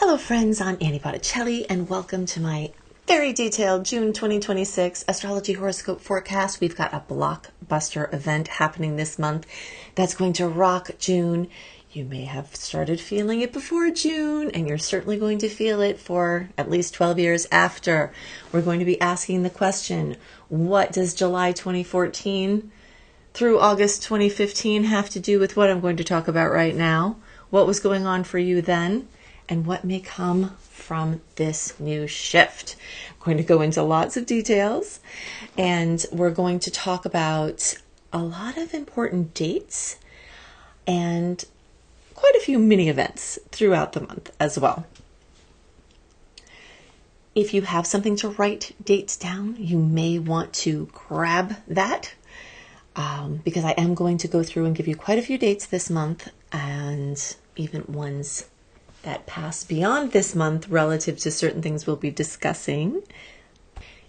Hello friends, I'm Annie Botticelli and welcome to my very detailed June 2026 astrology horoscope forecast. We've got a blockbuster event happening this month that's going to rock June. You may have started feeling it before June and you're certainly going to feel it for at least 12 years after. We're going to be asking the question, what does July 2014 through August 2015 have to do with what I'm going to talk about right now? What was going on for you then? And what may come from this new shift. I'm going to go into lots of details, and we're going to talk about a lot of important dates and quite a few mini events throughout the month as well. If you have something to write dates down, you may want to grab that because I am going to go through and give you quite a few dates this month, and even ones that pass beyond this month relative to certain things we'll be discussing.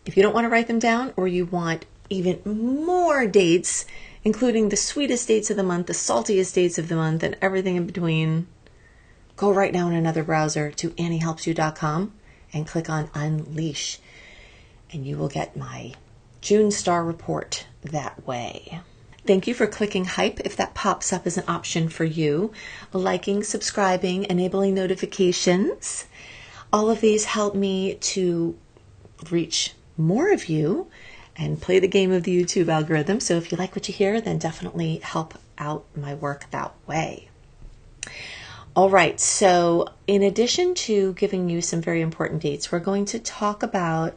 If you don't want to write them down, or you want even more dates, including the sweetest dates of the month, the saltiest dates of the month, and everything in between, go right now in another browser to anniehelpsyou.com and click on Unleash, and you will get my June star report that way. Thank you for clicking hype if that pops up as an option for you. Liking, subscribing, enabling notifications. All of these help me to reach more of you and play the game of the YouTube algorithm. So if you like what you hear, then definitely help out my work that way. All right, so in addition to giving you some very important dates, we're going to talk about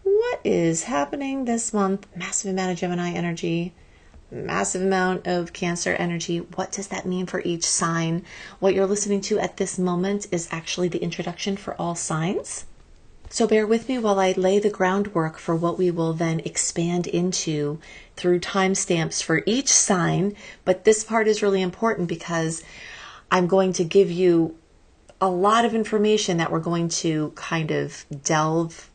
what is happening this month. Massive amount of Gemini energy, massive amount of Cancer energy. What does that mean for each sign? What you're listening to at this moment is actually the introduction for all signs. So bear with me while I lay the groundwork for what we will then expand into through timestamps for each sign. But this part is really important because I'm going to give you a lot of information that we're going to kind of delve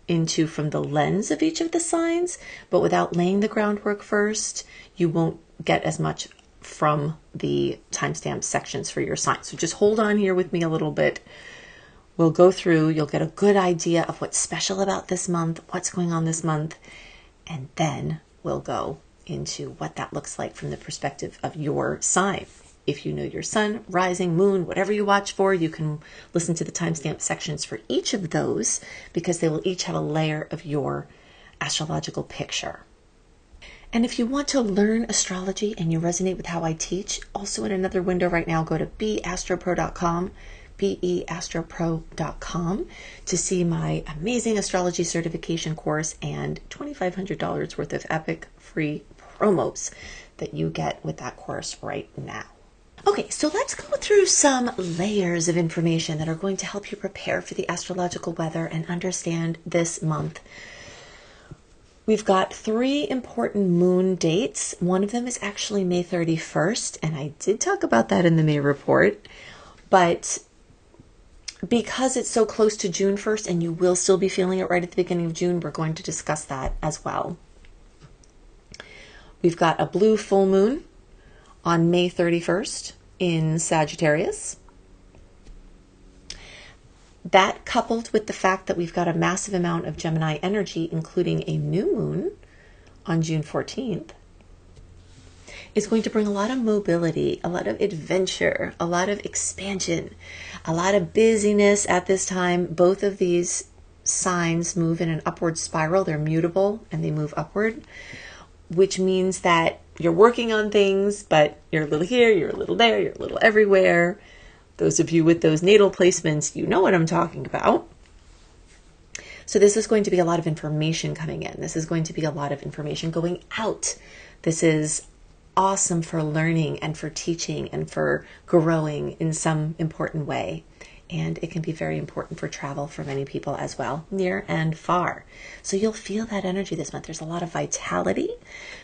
into from the lens of each of the signs, but without laying the groundwork first, you won't get as much from the timestamp sections for your sign. So just hold on here with me a little bit. We'll go through, you'll get a good idea of what's special about this month, what's going on this month, and then we'll go into what that looks like from the perspective of your sign. If you know your sun, rising, moon, whatever you watch for, you can listen to the timestamp sections for each of those because they will each have a layer of your astrological picture. And if you want to learn astrology and you resonate with how I teach, also in another window right now, go to beastropro.com, beastropro.com to see my amazing astrology certification course and $2,500 worth of epic free promos that you get with that course right now. Okay, so let's go through some layers of information that are going to help you prepare for the astrological weather and understand this month. We've got 3 important moon dates. One of them is actually May 31st, and I did talk about that in the May report, but because it's so close to June 1st and you will still be feeling it right at the beginning of June, we're going to discuss that as well. We've got a blue full moon on May 31st in Sagittarius. That, coupled with the fact that we've got a massive amount of Gemini energy, including a new moon on June 14th, is going to bring a lot of mobility, a lot of adventure, a lot of expansion, a lot of busyness at this time. Both of these signs move in an upward spiral. They're mutable and they move upward, which means that you're working on things, but you're a little here, you're a little there, you're a little everywhere. Those of you with those natal placements, you know what I'm talking about. So this is going to be a lot of information coming in. This is going to be a lot of information going out. This is awesome for learning and for teaching and for growing in some important way. And it can be very important for travel for many people as well, near and far. So you'll feel that energy this month. There's a lot of vitality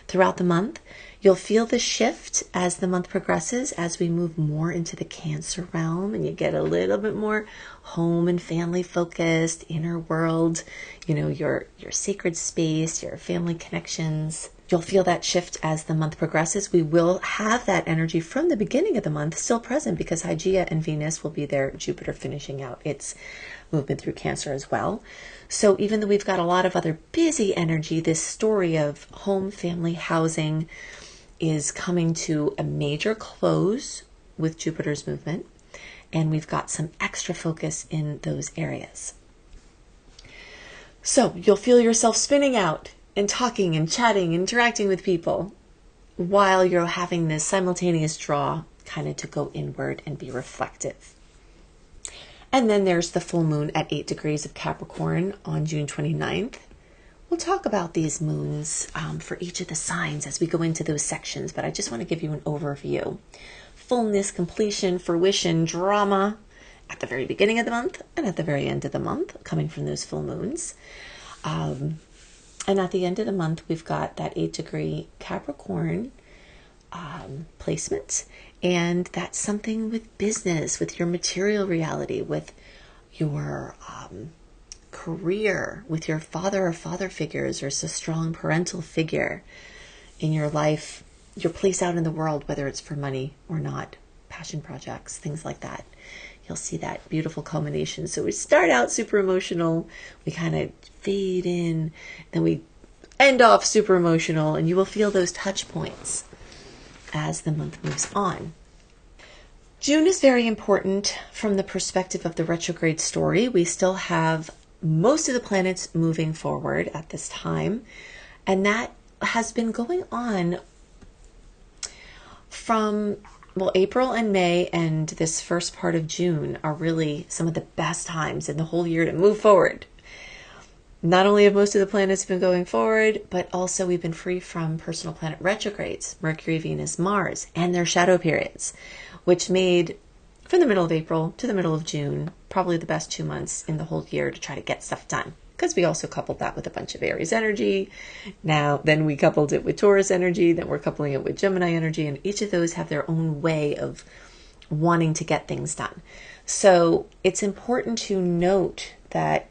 throughout the month. You'll feel the shift as the month progresses, as we move more into the Cancer realm and you get a little bit more home and family focused, inner world, you know, your sacred space, your family connections. You'll feel that shift as the month progresses. We will have that energy from the beginning of the month still present because Hygeia and Venus will be there, Jupiter finishing out its movement through Cancer as well. So even though we've got a lot of other busy energy, this story of home, family, housing is coming to a major close with Jupiter's movement. And we've got some extra focus in those areas. So you'll feel yourself spinning out and talking and chatting, interacting with people while you're having this simultaneous draw kind of to go inward and be reflective. And then there's the full moon at 8 degrees of Capricorn on June 29th. We'll talk about these moons for each of the signs as we go into those sections, but I just want to give you an overview. Fullness, completion, fruition, drama at the very beginning of the month and at the very end of the month, coming from those full moons. And at the end of the month, we've got that 8 degree Capricorn placement. And that's something with business, with your material reality, with your career, with your father or father figures, or a strong parental figure in your life, your place out in the world, whether it's for money or not, passion projects, things like that. You'll see that beautiful culmination. So we start out super emotional, we kind of fade in, then we end off super emotional, and you will feel those touch points as the month moves on. June is very important from the perspective of the retrograde story. We still have most of the planets moving forward at this time, and that has been going on from, well, April and May and this first part of June are really some of the best times in the whole year to move forward. Not only have most of the planets been going forward, but also we've been free from personal planet retrogrades, Mercury, Venus, Mars, and their shadow periods, which made, from the middle of April to the middle of June, probably the best 2 months in the whole year to try to get stuff done. Because we also coupled that with a bunch of Aries energy. Then we coupled it with Taurus energy. Then we're coupling it with Gemini energy. And each of those have their own way of wanting to get things done. So it's important to note that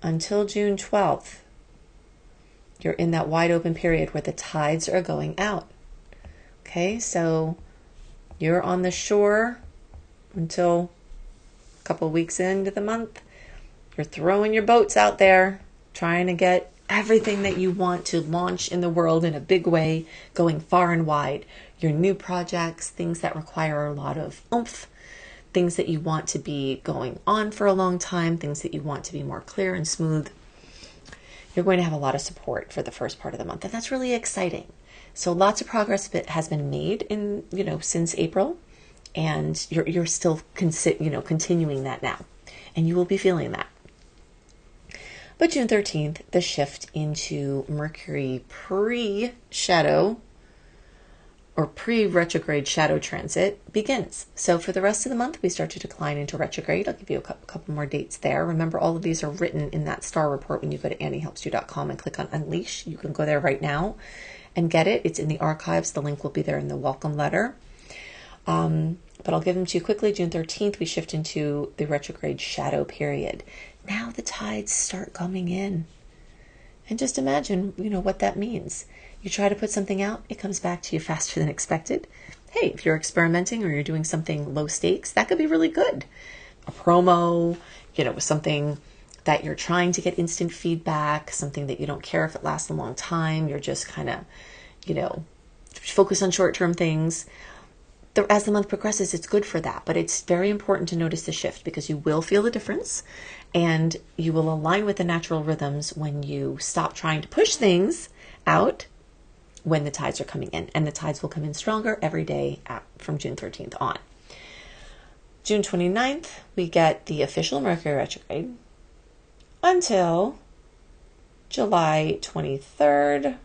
until June 12th, you're in that wide open period where the tides are going out. Okay, so you're on the shore until a couple weeks into the month. You're throwing your boats out there, trying to get everything that you want to launch in the world in a big way, going far and wide. Your new projects, things that require a lot of oomph, things that you want to be going on for a long time, things that you want to be more clear and smooth. You're going to have a lot of support for the first part of the month, and that's really exciting. So lots of progress has been made in, since April, and you're still continuing that now, and you will be feeling that. But June 13th, the shift into Mercury pre-shadow or pre-retrograde shadow transit begins. So for the rest of the month, we start to decline into retrograde. I'll give you a couple more dates there. Remember, all of these are written in that star report when you go to anniehelpsyou.com and click on Unleash. You can go there right now and get it. It's in the archives. The link will be there in the welcome letter. But I'll give them to you quickly. June 13th, we shift into the retrograde shadow period. Now the tides start coming in. And just imagine, what that means. You try to put something out, it comes back to you faster than expected. Hey, if you're experimenting or you're doing something low stakes, that could be really good. A promo, something that you're trying to get instant feedback, something that you don't care if it lasts a long time. You're just kind of, focus on short-term things. As the month progresses, it's good for that, but it's very important to notice the shift because you will feel the difference and you will align with the natural rhythms when you stop trying to push things out when the tides are coming in, and the tides will come in stronger every day from June 13th on. June 29th, we get the official Mercury retrograde until July 23rd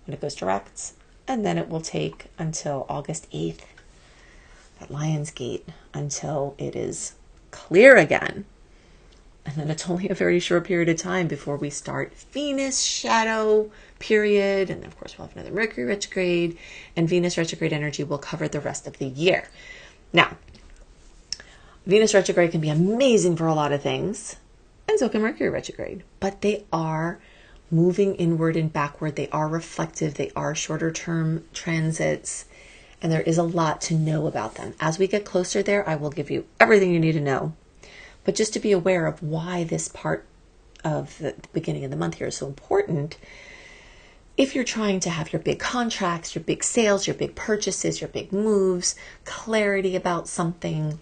when it goes direct, and then it will take until August 8th. That Lion's Gate, until it is clear again. And then it's only a very short period of time before we start Venus shadow period. And of course, we'll have another Mercury retrograde, and Venus retrograde energy will cover the rest of the year. Now, Venus retrograde can be amazing for a lot of things, and so can Mercury retrograde, but they are moving inward and backward. They are reflective. They are shorter term transits. And there is a lot to know about them. As we get closer there, I will give you everything you need to know. But just to be aware of why this part of the beginning of the month here is so important. If you're trying to have your big contracts, your big sales, your big purchases, your big moves, clarity about something,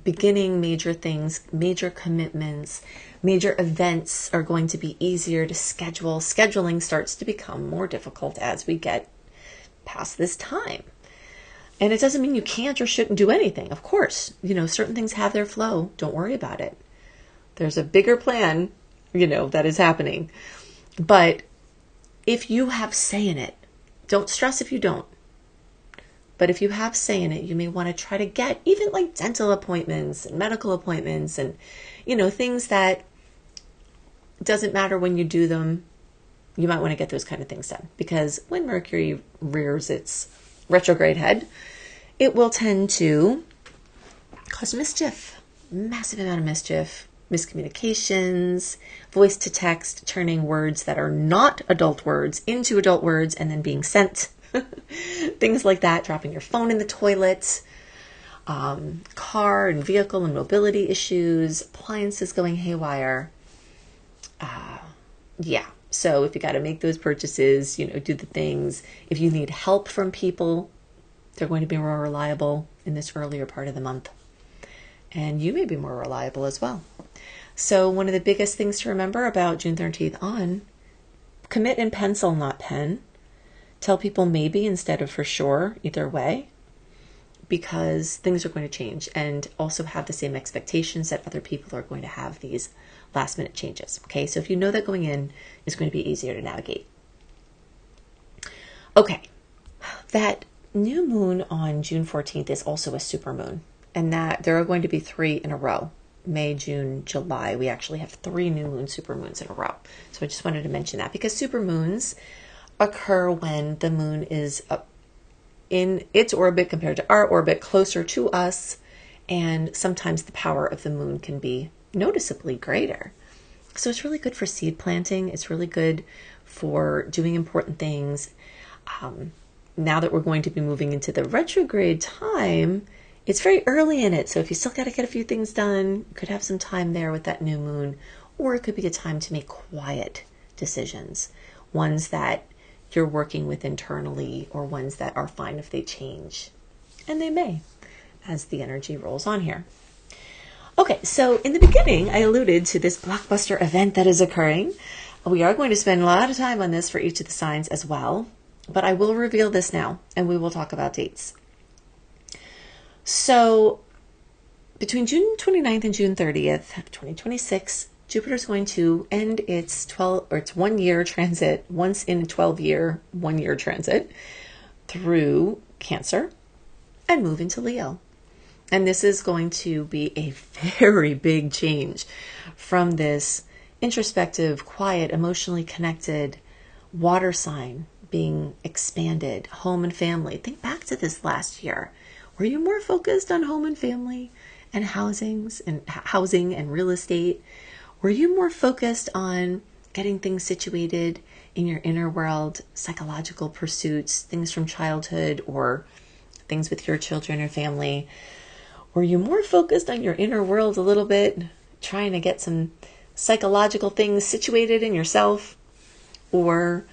beginning major things, major commitments, major events are going to be easier to schedule. Scheduling starts to become more difficult as we get past this time. And it doesn't mean you can't or shouldn't do anything. Of course, certain things have their flow. Don't worry about it. There's a bigger plan, that is happening. But if you have say in it, don't stress if you don't. But if you have say in it, you may want to try to get even like dental appointments and medical appointments and, things that doesn't matter when you do them. You might want to get those kind of things done, because when Mercury rears its retrograde head, it will tend to cause mischief, massive amount of mischief, miscommunications, voice to text, turning words that are not adult words into adult words and then being sent. Things like that, dropping your phone in the toilet, car and vehicle and mobility issues, appliances going haywire. So if you got to make those purchases, do the things. If you need help from people, they're going to be more reliable in this earlier part of the month. And you may be more reliable as well. So one of the biggest things to remember about June 13th on, commit in pencil, not pen. Tell people maybe instead of for sure, either way, because things are going to change, and also have the same expectations that other people are going to have these last minute changes. Okay, so if you know that going in is going to be easier to navigate. Okay, that new moon on June 14th is also a super moon, and that there are going to be 3 in a row. May, June, July. We actually have 3 new moon super moons in a row. So I just wanted to mention that, because super moons occur when the moon is in its orbit compared to our orbit, closer to us, and sometimes the power of the moon can be noticeably greater. So it's really good for seed planting. It's really good for doing important things. Now that we're going to be moving into the retrograde time, it's very early in it. So if you still got to get a few things done, you could have some time there with that new moon, or it could be a time to make quiet decisions, ones that you're working with internally, or ones that are fine if they change. And they may, as the energy rolls on here. Okay, so in the beginning, I alluded to this blockbuster event that is occurring. We are going to spend a lot of time on this for each of the signs as well, but I will reveal this now, and we will talk about dates. So between June 29th and June 30th, 2026, Jupiter is going to end its 1 year transit, once in a 12-year, 1 year transit through Cancer and move into Leo. And this is going to be a very big change from this introspective, quiet, emotionally connected water sign being expanded, home and family. Think back to this last year. Were you more focused on home and family and housing and real estate? Were you more focused on getting things situated in your inner world, psychological pursuits, things from childhood, or things with your children or family? Were you more focused on your inner world a little bit, trying to get some psychological things situated in yourself? Or,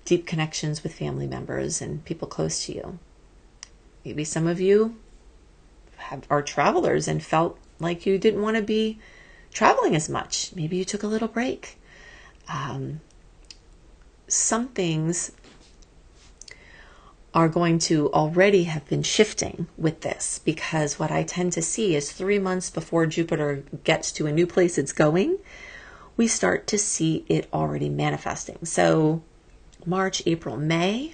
deep connections with family members and people close to you? Maybe some of you are travelers and felt like you didn't want to be traveling as much. Maybe you took a little break. Some things are going to already have been shifting with this, because what I tend to see is 3 months before Jupiter gets to a new place it's going, we start to see it already manifesting. So March, April, May,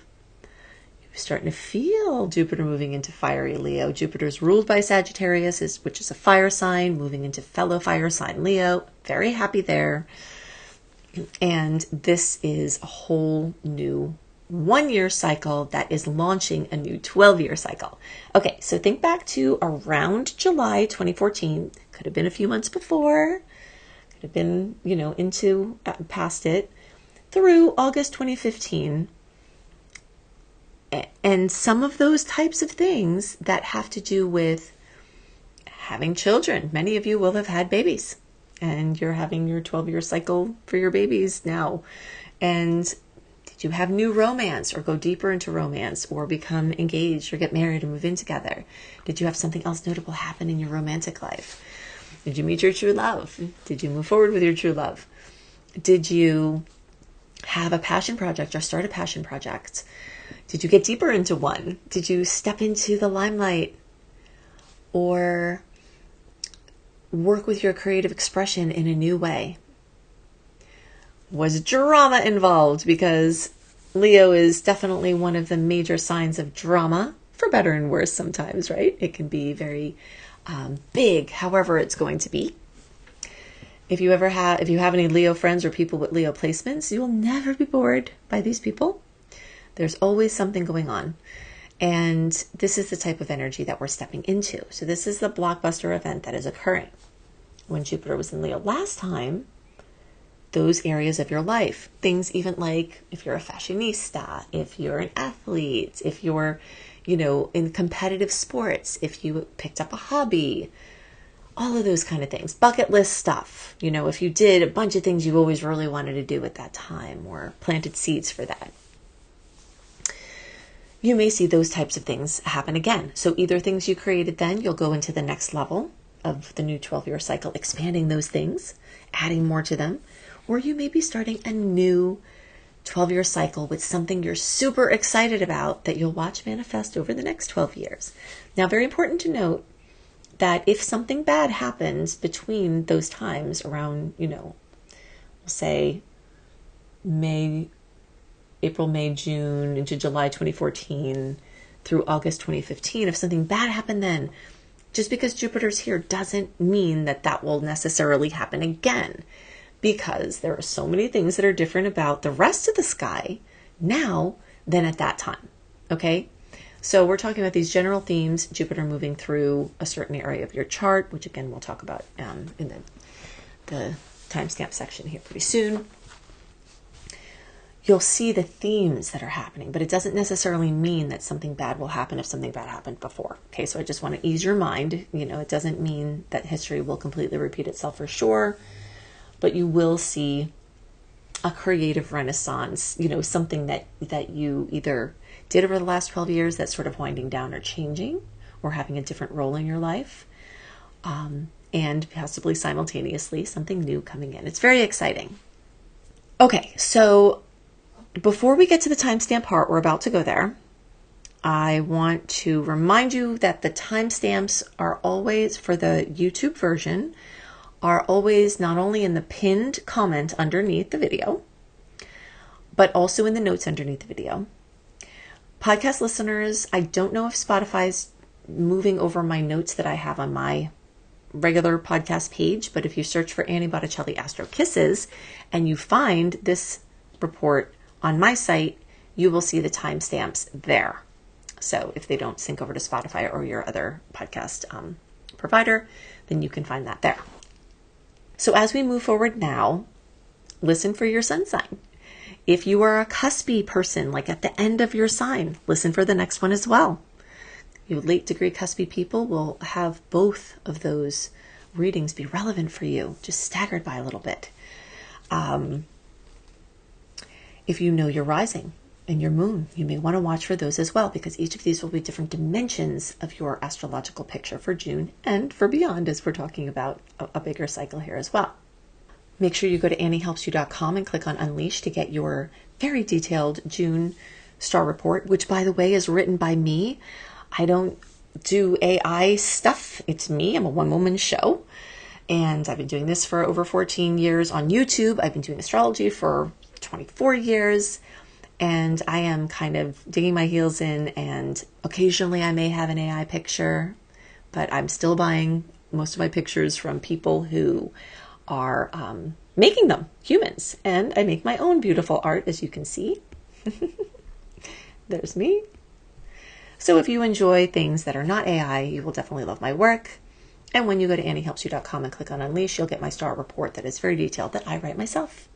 you're starting to feel Jupiter moving into fiery Leo. Jupiter is ruled by Sagittarius, which is a fire sign, moving into fellow fire sign Leo. Very happy there. And this is a whole new 1 year cycle that is launching a new 12-year cycle. Okay, so think back to around July 2014. Could have been a few months before, could have been, into past it through August 2015. And some of those types of things that have to do with having children. Many of you will have had babies, and you're having your 12-year cycle for your babies now. And did you have new romance, or go deeper into romance, or become engaged, or get married and move in together? Did you have something else notable happen in your romantic life? Did you meet your true love? Did you move forward with your true love? Did you have a passion project or start a passion project? Did you get deeper into one? Did you step into the limelight or work with your creative expression in a new way? Was drama involved? Because Leo is definitely one of the major signs of drama, for better and worse sometimes, right? It can be very big, however it's going to be. If you have any Leo friends or people with Leo placements, you will never be bored by these people. There's always something going on. And this is the type of energy that we're stepping into. So this is the blockbuster event that is occurring. When Jupiter was in Leo last time, those areas of your life, things even like if you're a fashionista, if you're an athlete, if you're, in competitive sports, if you picked up a hobby, all of those kind of things, bucket list stuff, if you did a bunch of things you always really wanted to do at that time or planted seeds for that. You may see those types of things happen again. So either things you created then, you'll go into the next level of the new 12-year cycle, expanding those things, adding more to them, or you may be starting a new 12-year cycle with something you're super excited about that you'll watch manifest over the next 12 years. Now, very important to note that if something bad happens between those times around, we'll say April, May, June, into July 2014 through August 2015, if something bad happened then, just because Jupiter's here doesn't mean that that will necessarily happen again, because there are so many things that are different about the rest of the sky now than at that time. Okay? So we're talking about these general themes, Jupiter moving through a certain area of your chart, which again, we'll talk about in the timestamp section here pretty soon. You'll see the themes that are happening, but it doesn't necessarily mean that something bad will happen if something bad happened before. Okay, so I just want to ease your mind. It doesn't mean that history will completely repeat itself for sure, but you will see a creative renaissance, something that you either did over the last 12 years that's sort of winding down or changing or having a different role in your life, and possibly simultaneously something new coming in. It's very exciting. Okay, so before we get to the timestamp part, we're about to go there. I want to remind you that the timestamps are always, for the YouTube version, are always not only in the pinned comment underneath the video, but also in the notes underneath the video. Podcast listeners, I don't know if Spotify's moving over my notes that I have on my regular podcast page, but if you search for Annie Botticelli Astro Kisses and you find this report on my site, you will see the timestamps there. So if they don't sync over to Spotify or your other podcast provider, then you can find that there. So as we move forward now, listen for your sun sign. If you are a cuspy person, like at the end of your sign, listen for the next one as well. You late degree cuspy people will have both of those readings be relevant for you, just staggered by a little bit. If you know your rising and your moon, you may want to watch for those as well, because each of these will be different dimensions of your astrological picture for June and for beyond, as we're talking about a bigger cycle here as well. Make sure you go to anniehelpsyou.com and click on Unleash to get your very detailed June star report, which, by the way, is written by me. I don't do AI stuff. It's me. I'm a one-woman show. And I've been doing this for over 14 years on YouTube. I've been doing astrology for 24 years. And I am kind of digging my heels in, and occasionally I may have an AI picture, but I'm still buying most of my pictures from people who are making them, humans. And I make my own beautiful art, as you can see. There's me. So if you enjoy things that are not AI, you will definitely love my work. And when you go to anniehelpsyou.com and click on Unleash, you'll get my star report that is very detailed that I write myself.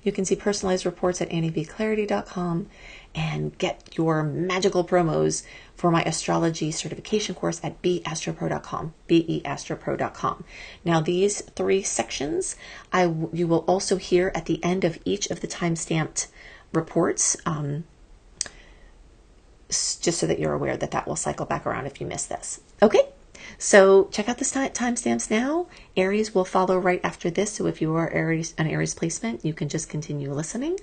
You can see personalized reports at anniebclarity.com and get your magical promos for my astrology certification course at beastropro.com, beastropro.com. Now, these 3 sections you will also hear at the end of each of the time-stamped reports, just so that you're aware that will cycle back around if you miss this. Okay, so check out the timestamps now. Aries will follow right after this, so if you are an Aries placement, you can just continue listening,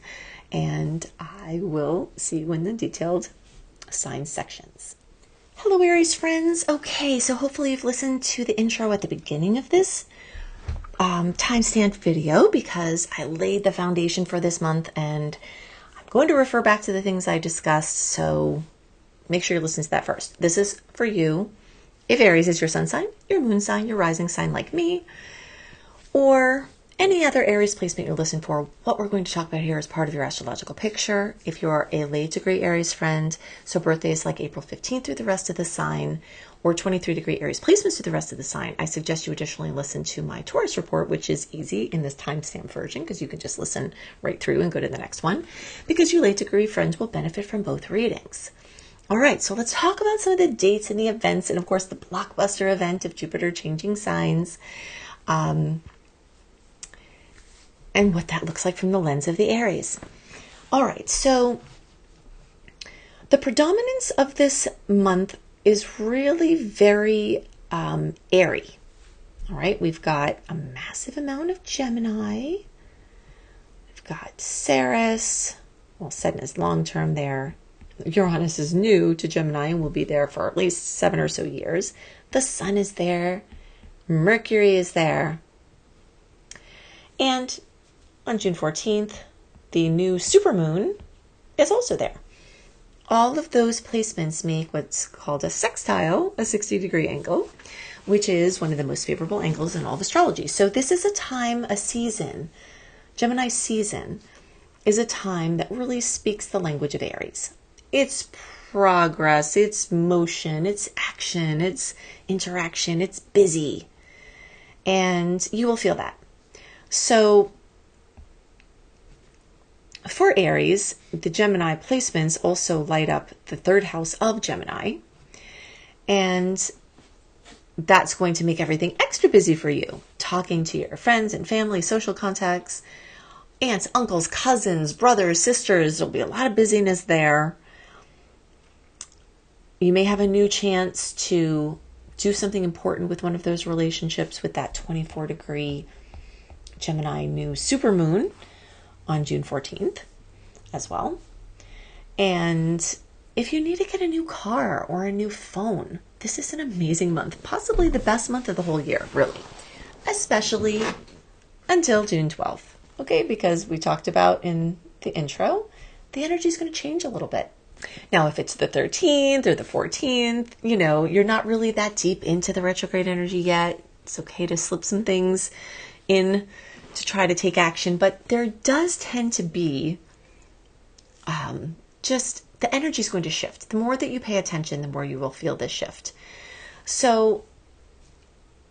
and I will see you in the detailed sign sections. Hello, Aries friends. Okay, so hopefully you've listened to the intro at the beginning of this timestamp video, because I laid the foundation for this month, and I'm going to refer back to the things I discussed, so make sure you listen to that first. This is for you if Aries is your sun sign, your moon sign, your rising sign like me, or any other Aries placement you're listening for. What we're going to talk about here is part of your astrological picture. If you're a late degree Aries friend, so birthdays like April 15th through the rest of the sign, or 23 degree Aries placements through the rest of the sign, I suggest you additionally listen to my Taurus report, which is easy in this timestamp version because you can just listen right through and go to the next one, because your late degree friends will benefit from both readings. All right, so let's talk about some of the dates and the events, and of course the blockbuster event of Jupiter changing signs, and what that looks like from the lens of the Aries. All right, so the predominance of this month is really very airy. All right, we've got a massive amount of Gemini. We've got Surest. Well, Saturn is long term there. Uranus is new to Gemini and will be there for at least 7 or so years. The Sun is there. Mercury is there. And on June 14th, the new supermoon is also there. All of those placements make what's called a sextile, a 60-degree angle, which is one of the most favorable angles in all of astrology. So this is a season, Gemini season is a time that really speaks the language of Aries. It's progress, it's motion, it's action, it's interaction, it's busy. And you will feel that. So for Aries, the Gemini placements also light up the 3rd house of Gemini. And that's going to make everything extra busy for you. Talking to your friends and family, social contacts, aunts, uncles, cousins, brothers, sisters. There'll be a lot of busyness there. You may have a new chance to do something important with one of those relationships with that 24-degree Gemini new supermoon on June 14th as well. And if you need to get a new car or a new phone, this is an amazing month, possibly the best month of the whole year, really, especially until June 12th. Okay, because we talked about in the intro, the energy is going to change a little bit. Now, if it's the 13th or the 14th, you're not really that deep into the retrograde energy yet. It's okay to slip some things in to try to take action, but there does tend to be just the energy is going to shift. The more that you pay attention, the more you will feel this shift. So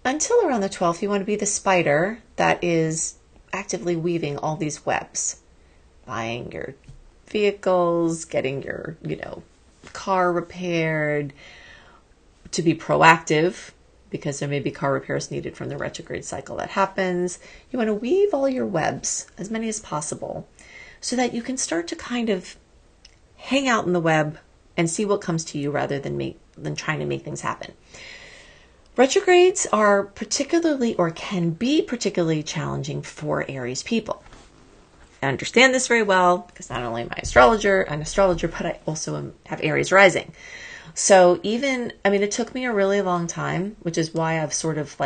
until around the 12th, you want to be the spider that is actively weaving all these webs, buying your vehicles, getting your, car repaired, to be proactive because there may be car repairs needed from the retrograde cycle that happens. You want to weave all your webs, as many as possible, so that you can start to kind of hang out in the web and see what comes to you rather than trying to make things happen. Retrogrades are particularly, or can be particularly challenging for Aries people. I understand this very well because not only am I an astrologer, but I also have Aries rising. So it took me a really long time, which is why I've sort of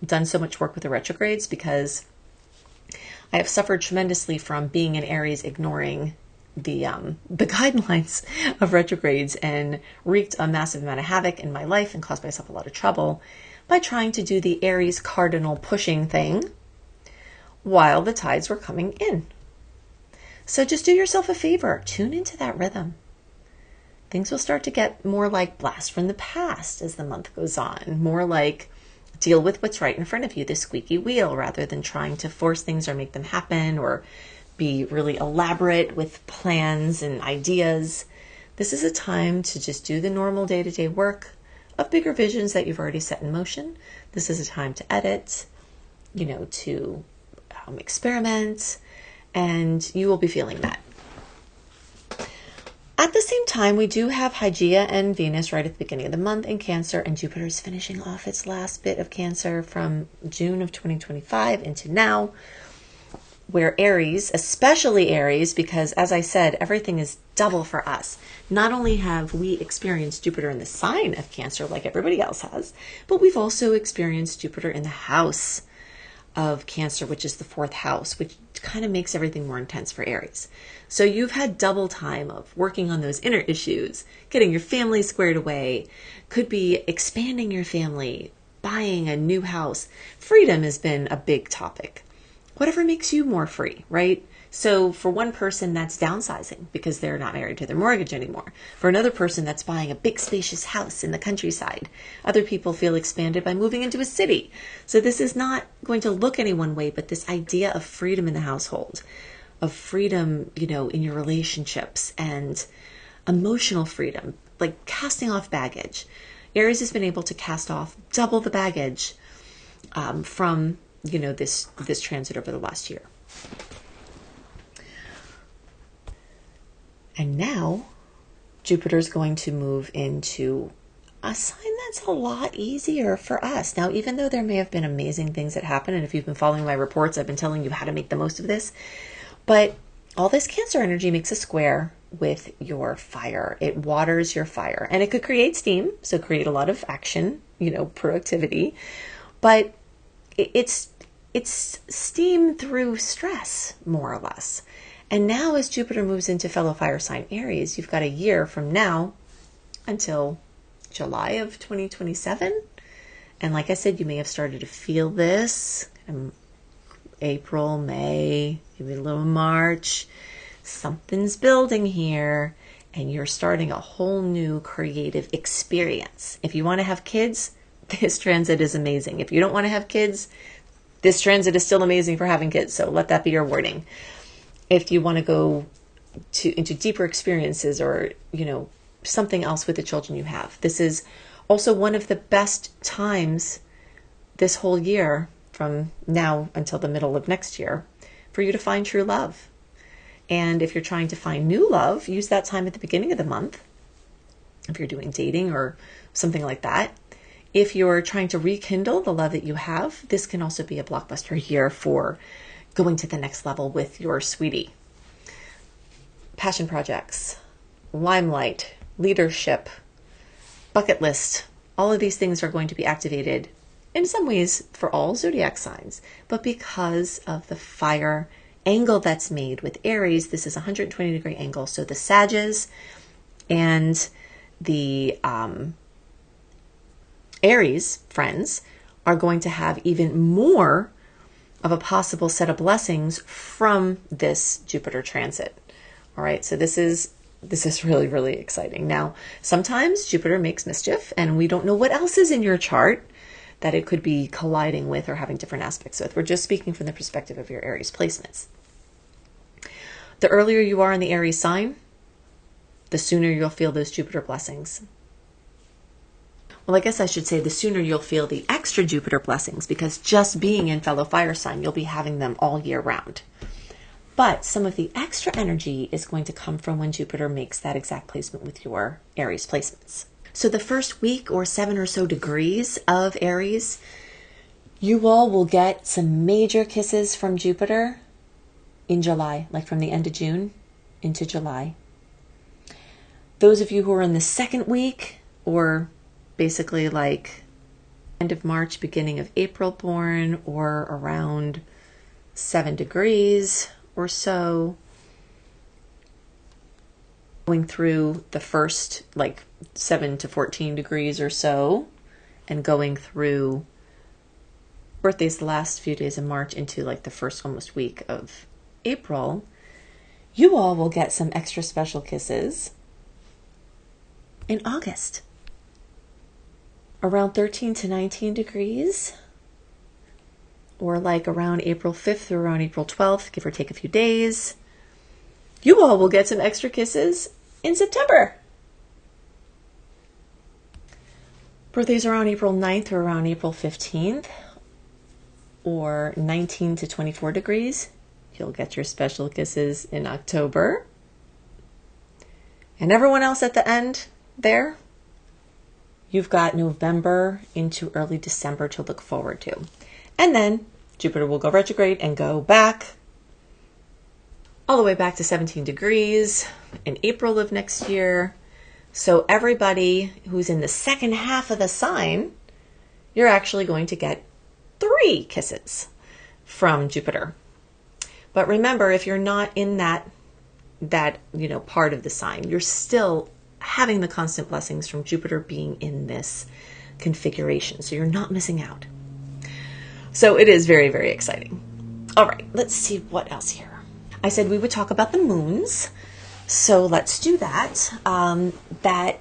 done so much work with the retrogrades, because I have suffered tremendously from being an Aries, ignoring the guidelines of retrogrades, and wreaked a massive amount of havoc in my life and caused myself a lot of trouble by trying to do the Aries cardinal pushing thing while the tides were coming in. So just do yourself a favor, tune into that rhythm. Things will start to get more like blast from the past as the month goes on, more like deal with what's right in front of you, the squeaky wheel, rather than trying to force things or make them happen or be really elaborate with plans and ideas. This is a time to just do the normal day-to-day work of bigger visions that you've already set in motion. This is a time to edit, to experiment, and you will be feeling that. At the same time, we do have Hygeia and Venus right at the beginning of the month in Cancer, and Jupiter is finishing off its last bit of Cancer from June of 2025 into now, where Aries, especially Aries, because as I said, everything is double for us. Not only have we experienced Jupiter in the sign of Cancer like everybody else has, but we've also experienced Jupiter in the house of Cancer, which is the 4th house, which kind of makes everything more intense for Aries. So you've had double time of working on those inner issues, getting your family squared away, could be expanding your family, buying a new house. Freedom has been a big topic. Whatever makes you more free, right? So for one person, that's downsizing because they're not married to their mortgage anymore. For another person, that's buying a big spacious house in the countryside. Other people feel expanded by moving into a city. So this is not going to look any one way, but this idea of freedom in the household, of freedom, in your relationships, and emotional freedom, like casting off baggage. Aries has been able to cast off double the baggage from this transit over the last year. And now Jupiter is going to move into a sign that's a lot easier for us. Now, even though there may have been amazing things that happen, and if you've been following my reports, I've been telling you how to make the most of this, but all this Cancer energy makes a square with your fire. It waters your fire, and it could create steam, so create a lot of action, productivity, but it's steam through stress, more or less. And now as Jupiter moves into fellow fire sign Aries, you've got a year from now until July of 2027. And like I said, you may have started to feel this in April, May, maybe a little March. Something's building here, and you're starting a whole new creative experience. If you want to have kids, this transit is amazing. If you don't want to have kids, this transit is still amazing for having kids. So let that be your wording. If you want to go into deeper experiences or, something else with the children you have. This is also one of the best times this whole year from now until the middle of next year for you to find true love. And if you're trying to find new love, use that time at the beginning of the month. If you're doing dating or something like that. If you're trying to rekindle the love that you have, this can also be a blockbuster year for going to the next level with your sweetie. Passion projects, limelight, leadership, bucket list, all of these things are going to be activated in some ways for all zodiac signs. But because of the fire angle that's made with Aries, this is a 120-degree angle. So the Sages and the Aries friends are going to have even more of a possible set of blessings from this Jupiter transit. All right, so this is really, really exciting. Now, sometimes Jupiter makes mischief, and we don't know what else is in your chart that it could be colliding with or having different aspects with. We're just speaking from the perspective of your Aries placements. The earlier you are in the Aries sign, the sooner you'll feel those Jupiter blessings. Well, I guess I should say the sooner you'll feel the extra Jupiter blessings, because just being in fellow fire sign, you'll be having them all year round. But some of the extra energy is going to come from when Jupiter makes that exact placement with your Aries placements. So the first week or 7 or so degrees of Aries, you all will get some major kisses from Jupiter in July, like from the end of June into July. Those of you who are in the second week, or basically like end of March, beginning of April born, or around 7 degrees or so, going through the first like 7 to 14 degrees or so, and going through birthdays the last few days of March into like the first almost week of April, you all will get some extra special kisses in August. around 13 to 19 degrees, or like around April 5th through around April 12th, give or take a few days. You all will get some extra kisses in September. Birthdays around April 9th or around April 15th, or 19 to 24 degrees. You'll get your special kisses in October. And everyone else at the end there, you've got November into early December to look forward to. And then Jupiter will go retrograde and go back all the way back to 17 degrees in April of next year. So everybody who's in the second half of the sign, you're actually going to get 3 kisses from Jupiter. But remember, if you're not in that part of the sign, you're still having the constant blessings from Jupiter being in this configuration. So you're not missing out. So it is very, very exciting. All right, let's see what else here. I said we would talk about the moons. So let's do that. That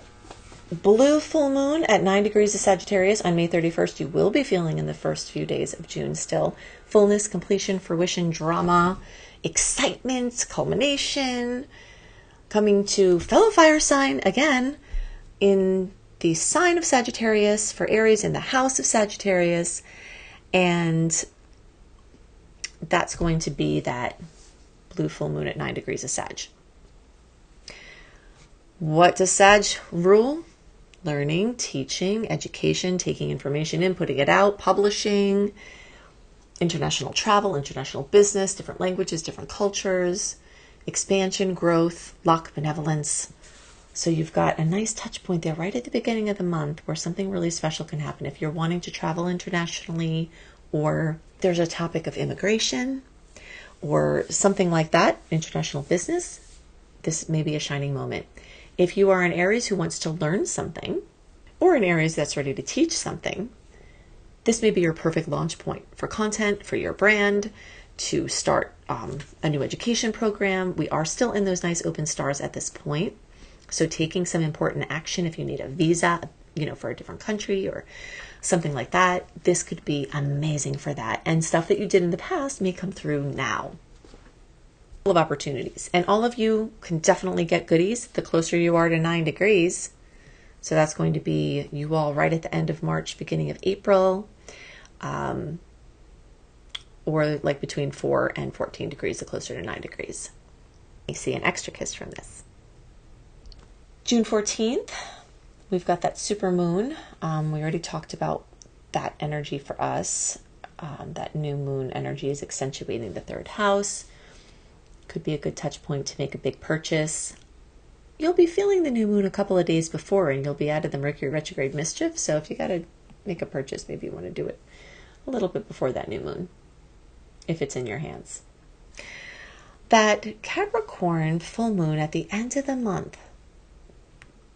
blue full moon at 9 degrees of Sagittarius on May 31st, you will be feeling in the first few days of June still. Fullness, completion, fruition, drama, excitement, culmination, coming to fellow fire sign again in the sign of Sagittarius for Aries in the house of Sagittarius. And that's going to be that blue full moon at 9 degrees of Sag. What does Sag rule? Learning, teaching, education, taking information in, putting it out, publishing, international travel, international business, different languages, different cultures, expansion, growth, luck, benevolence. So you've got a nice touch point there right at the beginning of the month where something really special can happen. If you're wanting to travel internationally, or there's a topic of immigration or something like that, international business, this may be a shining moment. If you are an Aries who wants to learn something, or an Aries that's ready to teach something, this may be your perfect launch point for content, for your brand, to start a new education program. We are still in those nice open stars at this point. So taking some important action, if you need a visa, for a different country or something like that, this could be amazing for that. And stuff that you did in the past may come through now. Of opportunities, and all of you can definitely get goodies the closer you are to 9 degrees. So that's going to be you all right at the end of March, beginning of April, or like between 4 and 14 degrees, the closer to 9 degrees. You see an extra kiss from this. June 14th, we've got that super moon. We already talked about that energy for us. That new moon energy is accentuating the 3rd house. Could be a good touch point to make a big purchase. You'll be feeling the new moon a couple of days before, and you'll be out of the Mercury retrograde mischief. So if you got to make a purchase, maybe you want to do it a little bit before that new moon, if it's in your hands. That Capricorn full moon at the end of the month,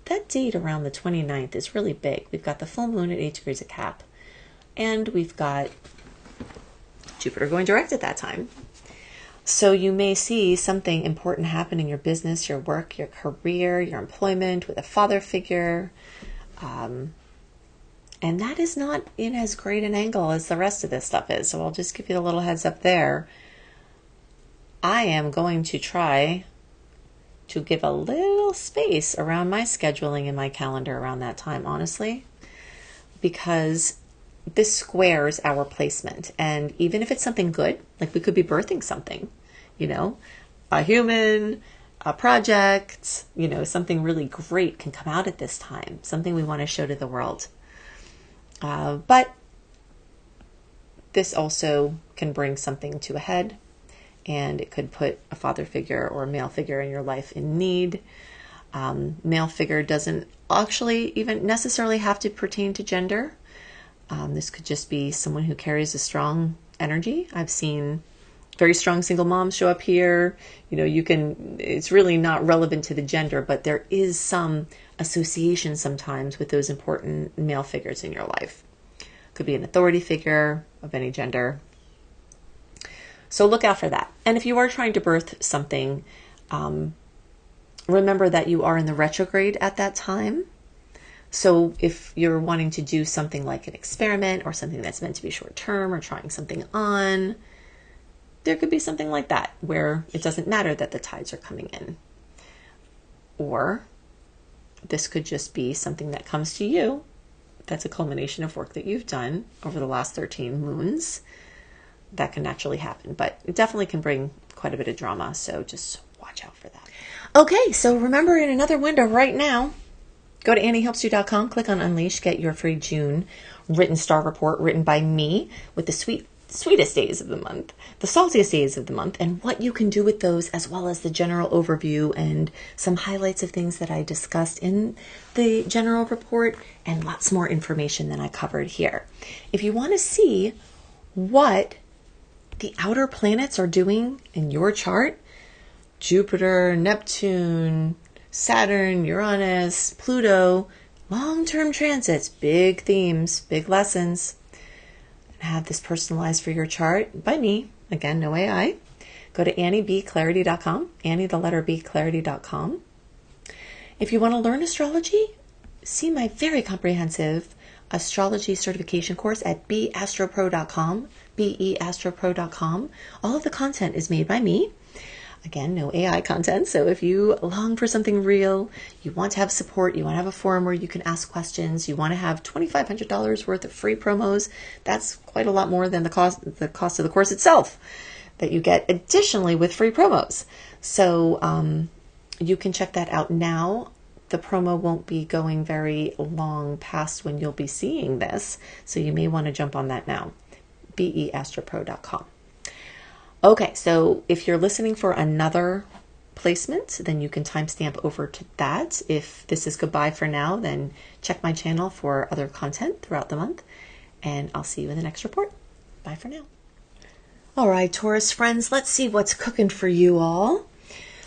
that date around the 29th is really big. We've got the full moon at 8 degrees of Cap, and we've got Jupiter going direct at that time. So you may see something important happen in your business, your work, your career, your employment with a father figure. And that is not in as great an angle as the rest of this stuff is. So I'll just give you a little heads up there. I am going to try to give a little space around my scheduling and my calendar around that time, honestly, because this squares our placement. And even if it's something good, like we could be birthing something, a human, a project, something really great can come out at this time, something we want to show to the world. But this also can bring something to a head, and it could put a father figure or a male figure in your life in need. Male figure doesn't actually even necessarily have to pertain to gender. This could just be someone who carries a strong energy. I've seen very strong single moms show up here. It's really not relevant to the gender, but there is some association sometimes with those important male figures in your life. Could be an authority figure of any gender. So look out for that. And if you are trying to birth something, remember that you are in the retrograde at that time. So if you're wanting to do something like an experiment or something that's meant to be short term or trying something on, there could be something like that where it doesn't matter that the tides are coming in. Or this could just be something that comes to you that's a culmination of work that you've done over the last 13 moons. That can naturally happen, but it definitely can bring quite a bit of drama, so just watch out for that. Okay, so remember, in another window right now, go to AnnieHelpsYou.com, click on Unleash, get your free June written star report written by me with the sweetest days of the month, the saltiest days of the month, and what you can do with those, as well as the general overview and some highlights of things that I discussed in the general report, and lots more information than I covered here. If you want to see what the outer planets are doing in your chart, Jupiter, Neptune, Saturn, Uranus, Pluto, long-term transits, big themes, big lessons, have this personalized for your chart by me. Again, no AI. Go to AnnieBClarity.com, Annie the letter B Clarity.com. If you want to learn astrology, see my very comprehensive astrology certification course at beastropro.com, beastropro.com. All of the content is made by me. Again, no AI content. So if you long for something real, you want to have support, you want to have a forum where you can ask questions, you want to have $2,500 worth of free promos, that's quite a lot more than the cost of the course itself that you get additionally with free promos. So you can check that out now. The promo won't be going very long past when you'll be seeing this, so you may want to jump on that now. beastropro.com. Okay, so if you're listening for another placement, then you can timestamp over to that. If this is goodbye for now, then check my channel for other content throughout the month, and I'll see you in the next report. Bye for now. All right, Taurus friends, let's see what's cooking for you all.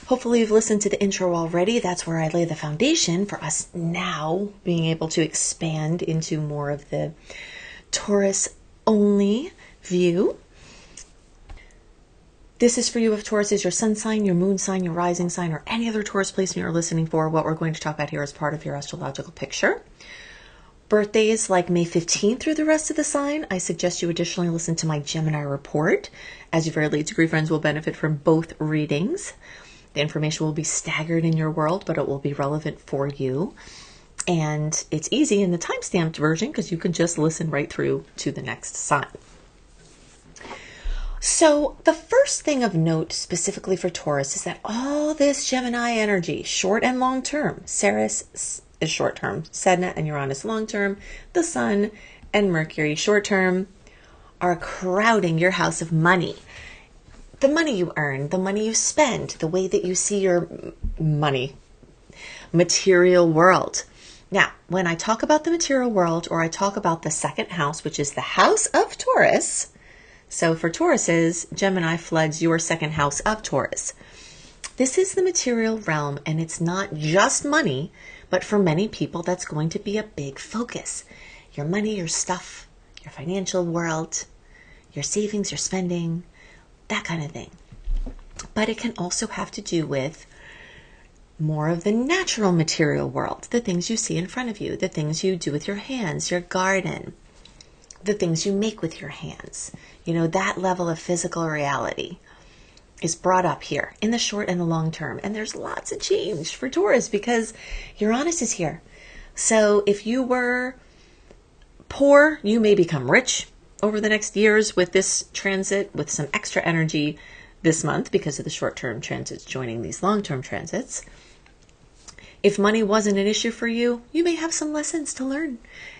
Hopefully you've listened to the intro already. That's where I lay the foundation for us now being able to expand into more of the Taurus-only view. This is for you if Taurus is your sun sign, your moon sign, your rising sign, or any other Taurus placement you're listening for. What we're going to talk about here is part of your astrological picture. Birthdays like May 15th through the rest of the sign, I suggest you additionally listen to my Gemini report, as your very late degree friends will benefit from both readings. The information will be staggered in your world, but it will be relevant for you. And it's easy in the time-stamped version because you can just listen right through to the next sign. So the first thing of note specifically for Taurus is that all this Gemini energy, short and long term, Ceres is short term, Sedna and Uranus long term, the Sun and Mercury short term, are crowding your house of money. The money you earn, the money you spend, the way that you see your money, material world. Now, when I talk about the material world, or I talk about the second house, which is the house of Taurus, so for Tauruses, Gemini floods your second house of Taurus. This is the material realm, and it's not just money, but for many people, that's going to be a big focus. Your money, your stuff, your financial world, your savings, your spending, that kind of thing. But it can also have to do with more of the natural material world, the things you see in front of you, the things you do with your hands, your garden, the things you make with your hands. You know, that level of physical reality is brought up here in the short and the long term. And there's lots of change for Taurus because Uranus is here. So if you were poor, you may become rich over the next years with this transit, with some extra energy this month because of the short-term transits joining these long-term transits. If money wasn't an issue for you, you may have some lessons to learn,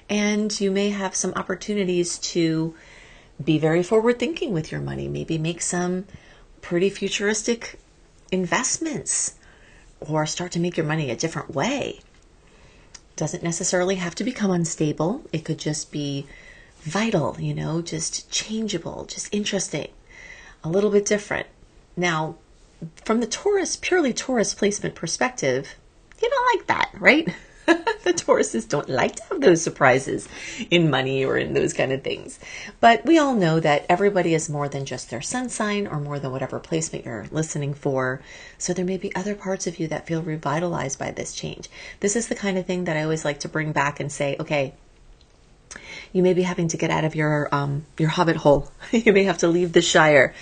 and you may have some opportunities to be very forward-thinking with your money, maybe make some pretty futuristic investments, or start to make your money a different way. Doesn't necessarily have to become unstable. It could just be vital, you know, just changeable, just interesting, a little bit different. Now, from the Taurus, purely Taurus placement perspective, you don't like that, right? The Tauruses don't like to have those surprises in money or in those kind of things. But we all know that everybody is more than just their sun sign or more than whatever placement you're listening for. So there may be other parts of you that feel revitalized by this change. This is the kind of thing that I always like to bring back and say, okay, you may be having to get out of your hobbit hole. You may have to leave the Shire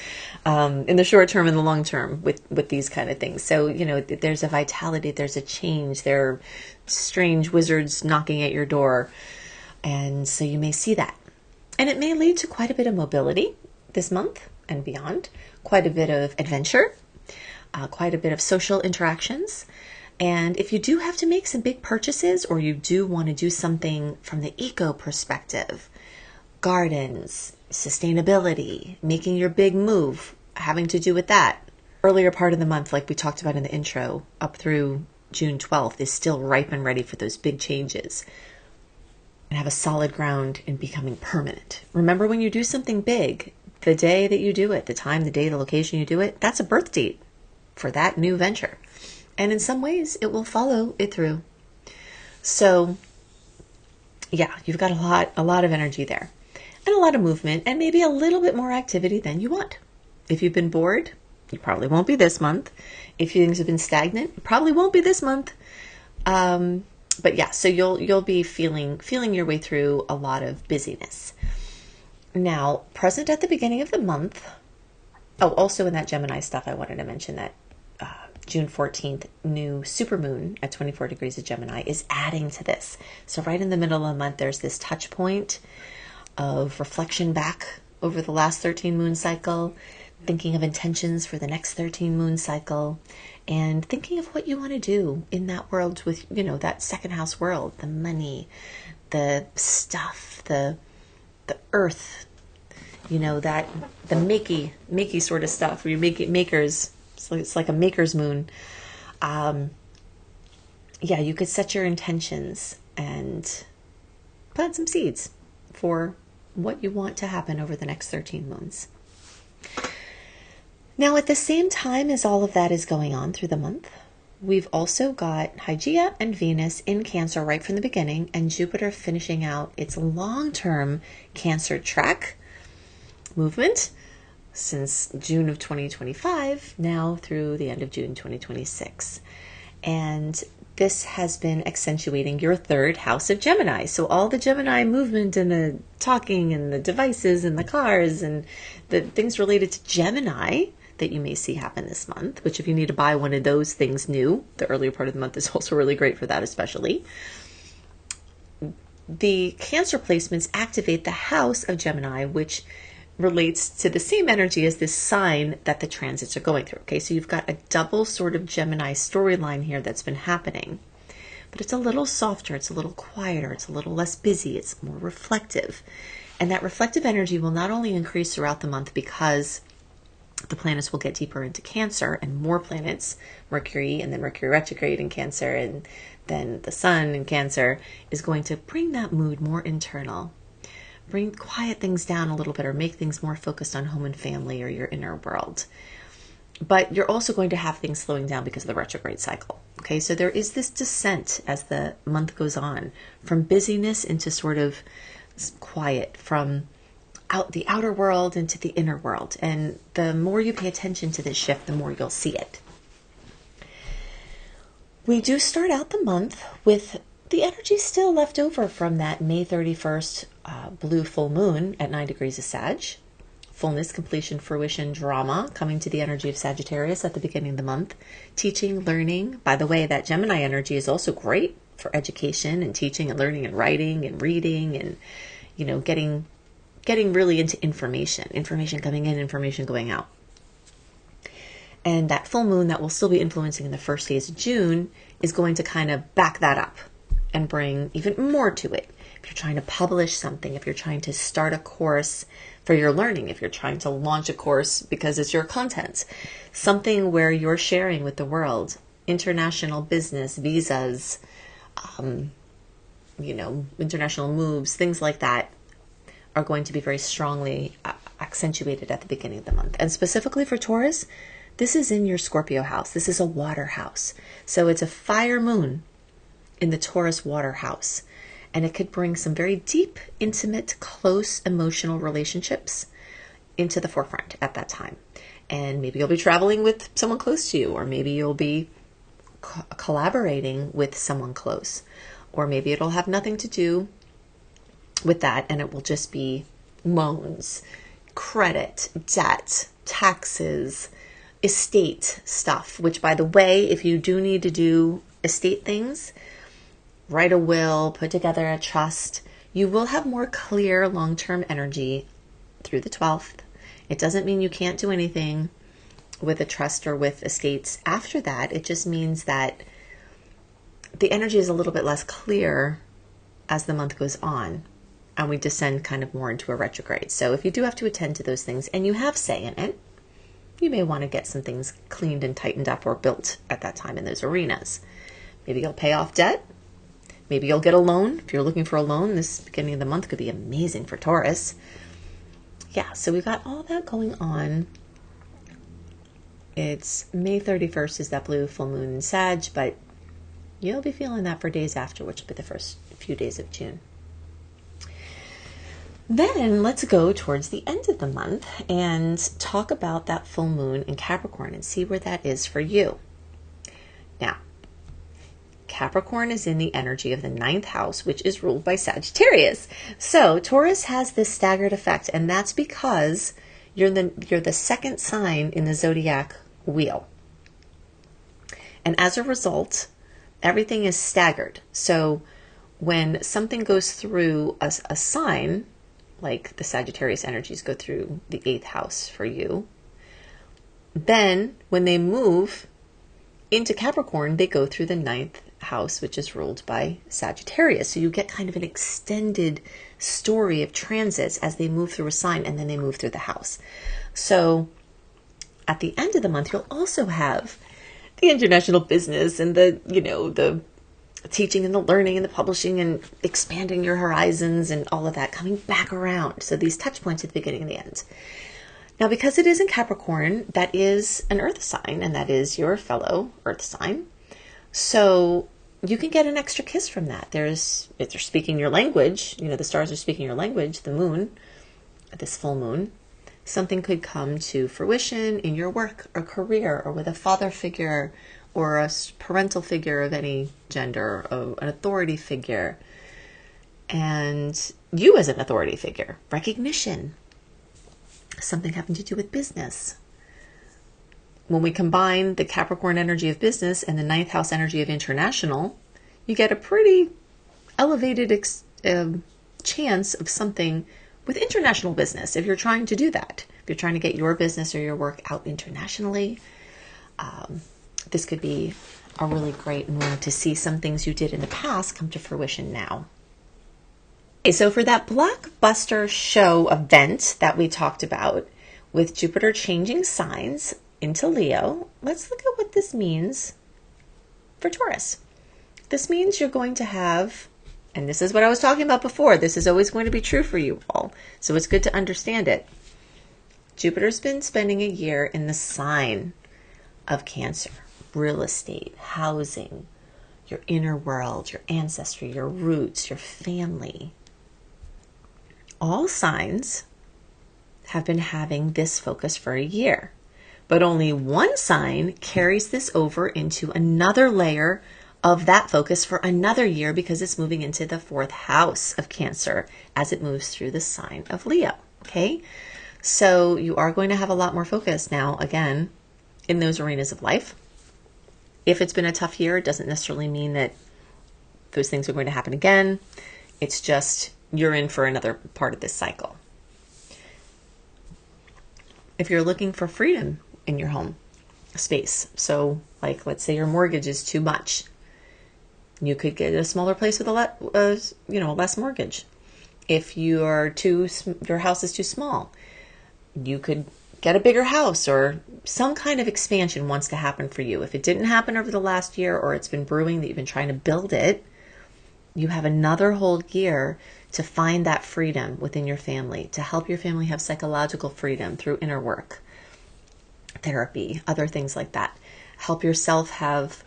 in the short term and the long term with these kind of things. So, there's a vitality, there's a change, there are strange wizards knocking at your door. And so you may see that. And it may lead to quite a bit of mobility this month and beyond, quite a bit of adventure, quite a bit of social interactions. And if you do have to make some big purchases or you do want to do something from the eco perspective, gardens, sustainability, making your big move, having to do with that. Earlier part of the month, like we talked about in the intro, up through June 12th, is still ripe and ready for those big changes and have a solid ground in becoming permanent. Remember, when you do something big, the day that you do it, the time, the day, the location you do it, that's a birth date for that new venture. And in some ways, it will follow it through. So, yeah, you've got a lot of energy there and a lot of movement and maybe a little bit more activity than you want. If you've been bored, you probably won't be this month. If things have been stagnant, you probably won't be this month. But yeah, so you'll be feeling your way through a lot of busyness. Now, present at the beginning of the month. Oh, also in that Gemini stuff, I wanted to mention that June 14th, new supermoon at 24 degrees of Gemini is adding to this. So right in the middle of the month, there's this touch point of reflection back over the last 13 moon cycle, thinking of intentions for the next 13 moon cycle, and thinking of what you want to do in that world with, that second house world, the money, the stuff, the earth, that the makey sort of stuff where you make it makers. So it's like a maker's moon. You could set your intentions and plant some seeds for what you want to happen over the next 13 moons. Now, at the same time as all of that is going on through the month, we've also got Hygeia and Venus in Cancer right from the beginning, and Jupiter finishing out its long-term Cancer track movement since June of 2025, now through the end of June 2026. And this has been accentuating your third house of Gemini. So all the Gemini movement and the talking and the devices and the cars and the things related to Gemini that you may see happen this month, which if you need to buy one of those things new, the earlier part of the month is also really great for that especially. The Cancer placements activate the house of Gemini, which relates to the same energy as this sign that the transits are going through. Okay, so you've got a double sort of Gemini storyline here that's been happening, but it's a little softer, it's a little quieter, it's a little less busy, it's more reflective. And that reflective energy will not only increase throughout the month because the planets will get deeper into Cancer and more planets, Mercury and then Mercury retrograde in Cancer and then the Sun in Cancer is going to bring that mood more internal. Quiet things down a little bit or make things more focused on home and family or your inner world. But you're also going to have things slowing down because of the retrograde cycle. Okay, so there is this descent as the month goes on from busyness into sort of quiet, from the outer world into the inner world. And the more you pay attention to this shift, the more you'll see it. We do start out the month with the energy still left over from that May 31st blue full moon at 9 degrees of Sag. Fullness, completion, fruition, drama coming to the energy of Sagittarius at the beginning of the month. Teaching, learning. By the way, that Gemini energy is also great for education and teaching and learning and writing and reading and, getting really into information coming in, information going out. And that full moon that will still be influencing in the first days of June is going to kind of back that up and bring even more to it. If you're trying to publish something, if you're trying to start a course for your learning, if you're trying to launch a course because it's your content, something where you're sharing with the world, international business, visas, international moves, things like that are going to be very strongly accentuated at the beginning of the month. And specifically for Taurus, this is in your Scorpio house. This is a water house. So it's a fire moon in the Taurus water house. And it could bring some very deep, intimate, close emotional relationships into the forefront at that time. And maybe you'll be traveling with someone close to you, or maybe you'll be collaborating with someone close, or maybe it'll have nothing to do with that, and it will just be loans, credit, debt, taxes, estate stuff, which, by the way, if you do need to do estate things, write a will, put together a trust, you will have more clear long-term energy through the 12th. It doesn't mean you can't do anything with a trust or with estates after that. It just means that the energy is a little bit less clear as the month goes on, and we descend kind of more into a retrograde. So if you do have to attend to those things and you have say in it, you may want to get some things cleaned and tightened up or built at that time in those arenas. Maybe you'll pay off debt. Maybe you'll get a loan. If you're looking for a loan, this beginning of the month could be amazing for Taurus. Yeah, so we've got all that going on. It's May 31st is that blue full moon in Sag, but you'll be feeling that for days after, which will be the first few days of June. Then let's go towards the end of the month and talk about that full moon in Capricorn and see where that is for you. Now, Capricorn is in the energy of the 9th house, which is ruled by Sagittarius. So Taurus has this staggered effect, and that's because you're the second sign in the zodiac wheel. And as a result, everything is staggered. So when something goes through a sign, like the Sagittarius energies go through the 8th house for you, then when they move into Capricorn, they go through the 9th house, which is ruled by Sagittarius. So you get kind of an extended story of transits as they move through a sign and then they move through the house. So at the end of the month, you'll also have the international business and the teaching and the learning and the publishing and expanding your horizons and all of that coming back around. So these touch points at the beginning and the end. Now, because it is in Capricorn, that is an earth sign, and that is your fellow earth sign. So you can get an extra kiss from that. If they're speaking your language, the stars are speaking your language, the moon, this full moon, something could come to fruition in your work or career, or with a father figure or a parental figure of any gender, or an authority figure. And you as an authority figure, recognition, something having to do with business. When we combine the Capricorn energy of business and the 9th house energy of international, you get a pretty elevated chance of something with international business. If you're trying to do that, if you're trying to get your business or your work out internationally, this could be a really great moon to see some things you did in the past come to fruition now. Okay, so for that blockbuster show event that we talked about with Jupiter changing signs into Leo, let's look at what this means for Taurus. This means you're going to have, and this is what I was talking about before, this is always going to be true for you all, so it's good to understand it. Jupiter's been spending a year in the sign of Cancer, real estate, housing, your inner world, your ancestry, your roots, your family. All signs have been having this focus for a year. But only one sign carries this over into another layer of that focus for another year, because it's moving into the 4th house of Cancer as it moves through the sign of Leo. Okay, so you are going to have a lot more focus now, again, in those arenas of life. If it's been a tough year, it doesn't necessarily mean that those things are going to happen again. It's just you're in for another part of this cycle. If you're looking for freedom in your home space, so like let's say your mortgage is too much, you could get a smaller place with less mortgage. If your house is too small, you could get a bigger house, or some kind of expansion wants to happen for you. If it didn't happen over the last year, or it's been brewing that you've been trying to build it, you have another whole year to find that freedom within your family, to help your family have psychological freedom through inner work, therapy, other things like that. Help yourself have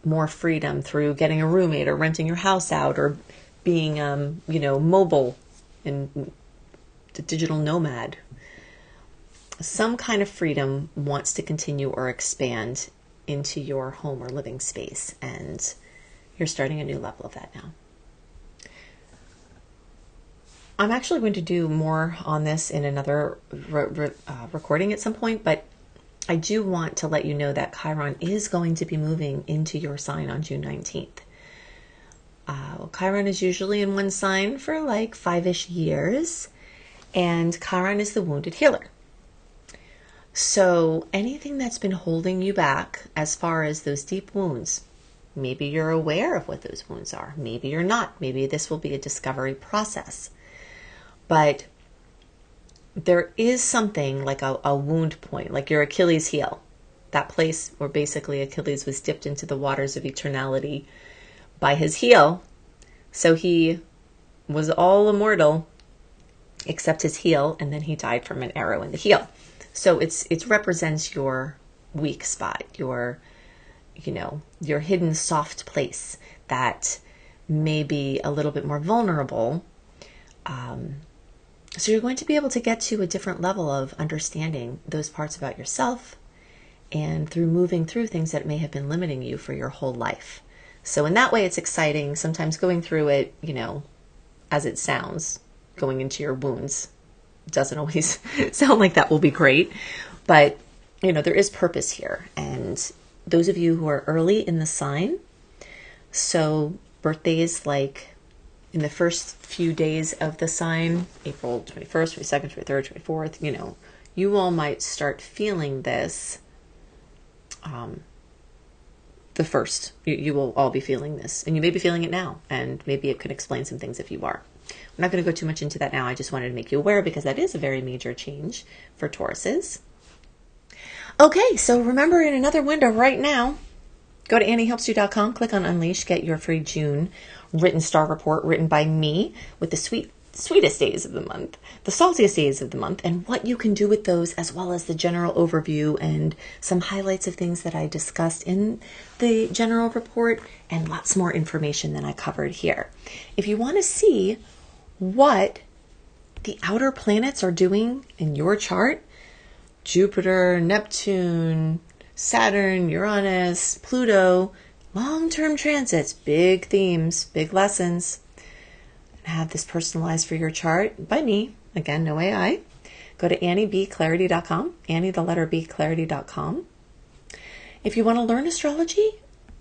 more freedom through getting a roommate or renting your house out or being, mobile and the digital nomad. Some kind of freedom wants to continue or expand into your home or living space, and you're starting a new level of that now. I'm actually going to do more on this in another recording at some point, but I do want to let you know that Chiron is going to be moving into your sign on June 19th. Chiron is usually in one sign for like 5-ish years, and Chiron is the wounded healer. So anything that's been holding you back as far as those deep wounds, maybe you're aware of what those wounds are. Maybe you're not. Maybe this will be a discovery process. But there is something like a wound point, like your Achilles heel, that place where basically Achilles was dipped into the waters of eternality by his heel. So he was all immortal except his heel, and then he died from an arrow in the heel. So it represents your weak spot, your hidden soft place that may be a little bit more vulnerable. So you're going to be able to get to a different level of understanding those parts about yourself, and through moving through things that may have been limiting you for your whole life. So in that way, it's exciting. Sometimes going through it, as it sounds, going into your wounds doesn't always sound like that will be great. But, there is purpose here. And those of you who are early in the sign, so birthdays like in the first few days of the sign, April 21st, 22nd, 23rd, 24th, you all might start feeling this the first. You will all be feeling this, and you may be feeling it now, and maybe it could explain some things if you are. I'm not going to go too much into that now. I just wanted to make you aware because that is a very major change for Tauruses. Okay, so remember, in another window right now, go to AnnieHelpsYou.com, click on Unleash, get your free June written star report written by me with the sweetest days of the month, the saltiest days of the month, and what you can do with those, as well as the general overview and some highlights of things that I discussed in the general report, and lots more information than I covered here. If you want to see what the outer planets are doing in your chart, Jupiter, Neptune, Saturn, Uranus, Pluto, long-term transits, big themes, big lessons, and have this personalized for your chart by me. Again, no AI. Go to AnnieBClarity.com, Annie the letter B Clarity.com. If you want to learn astrology,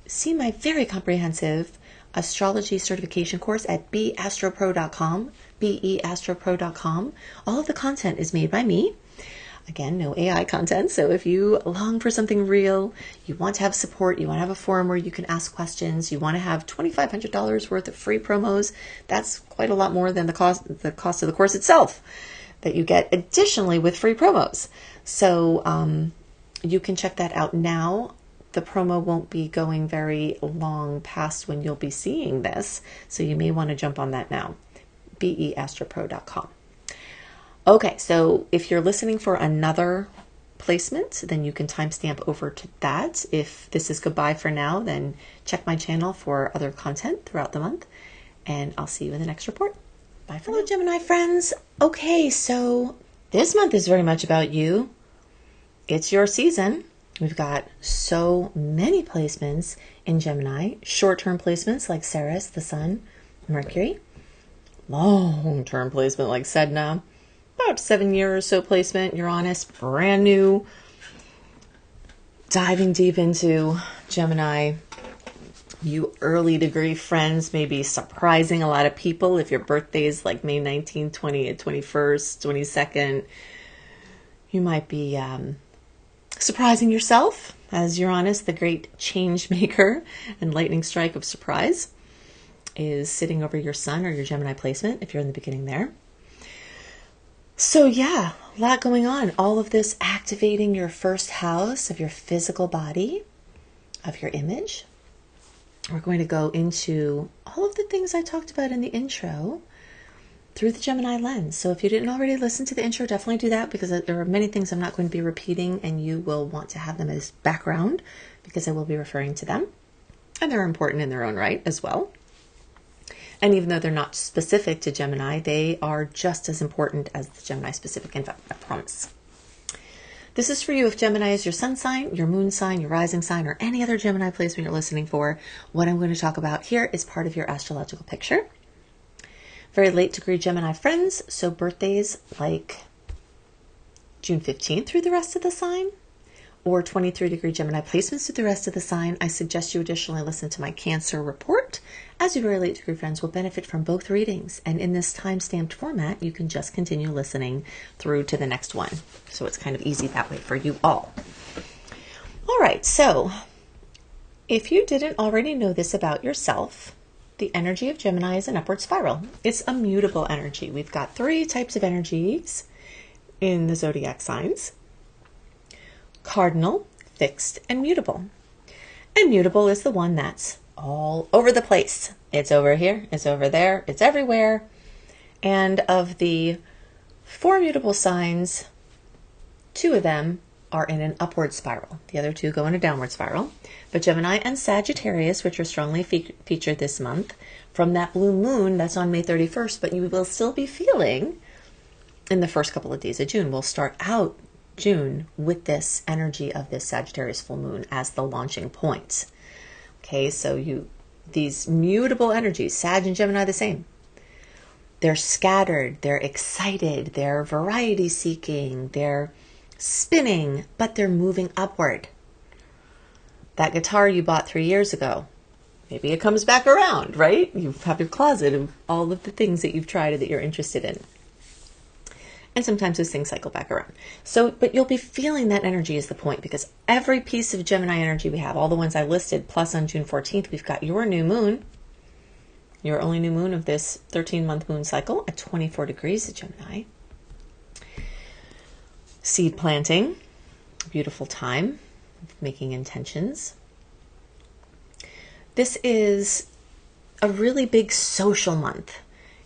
see my very comprehensive astrology certification course at beastropro.com, beastropro.com. All of the content is made by me. Again, no AI content. So if you long for something real, you want to have support, you want to have a forum where you can ask questions, you want to have $2,500 worth of free promos, that's quite a lot more than the cost of the course itself that you get additionally with free promos. So you can check that out now. The promo won't be going very long past when you'll be seeing this, so you may want to jump on that now. beastropro.com. Okay, so if you're listening for another placement, then you can timestamp over to that. If this is goodbye for now, then check my channel for other content throughout the month, and I'll see you in the next report. Bye for now. Hello, Gemini friends. Okay, so this month is very much about you. It's your season. We've got so many placements in Gemini. Short-term placements like Ceres, the Sun, Mercury. Long-term placement like Sedna. About 7 year or so placement, Uranus, brand new. Diving deep into Gemini. You early degree friends may be surprising a lot of people if your birthday is like May 19th, 20th, 21st, 22nd. You might be surprising yourself as Uranus, the great change maker and lightning strike of surprise, is sitting over your Sun or your Gemini placement if you're in the beginning there. So yeah, a lot going on. All of this activating your first house of your physical body, of your image. We're going to go into all of the things I talked about in the intro through the Gemini lens. So if you didn't already listen to the intro, definitely do that, because there are many things I'm not going to be repeating, and you will want to have them as background because I will be referring to them. And they're important in their own right as well. And even though they're not specific to Gemini, they are just as important as the Gemini specific info, I promise. This is for you if Gemini is your sun sign, your moon sign, your rising sign, or any other Gemini placement you're listening for. What I'm going to talk about here is part of your astrological picture. Very late degree Gemini friends, so birthdays like June 15th through the rest of the sign, or 23 degree Gemini placements through the rest of the sign, I suggest you additionally listen to my Cancer report, as your very late degree friends will benefit from both readings. And in this time-stamped format, you can just continue listening through to the next one. So it's kind of easy that way for you all. All right, so if you didn't already know this about yourself, the energy of Gemini is an upward spiral. It's a mutable energy. We've got 3 types of energies in the zodiac signs: cardinal, fixed, and mutable. And mutable is the one that's all over the place. It's over here, it's over there, it's everywhere. And of the 4 mutable signs, 2 of them are in an upward spiral. The other 2 go in a downward spiral. But Gemini and Sagittarius, which are strongly featured this month, from that blue moon that's on May 31st, but you will still be feeling in the first couple of days of June. We'll start out June with this energy of this Sagittarius full moon as the launching point. Okay, so these mutable energies, Sag and Gemini the same. They're scattered, they're excited, they're variety seeking, they're spinning, but they're moving upward. That guitar you bought 3 years ago, maybe it comes back around, right? You have your closet of all of the things that you've tried or that you're interested in. And sometimes those things cycle back around. So, but you'll be feeling that energy is the point, because every piece of Gemini energy we have, all the ones I listed, plus on June 14th, we've got your new moon, your only new moon of this 13-month moon cycle at 24 degrees of Gemini. Seed planting, beautiful time, making intentions. This is a really big social month.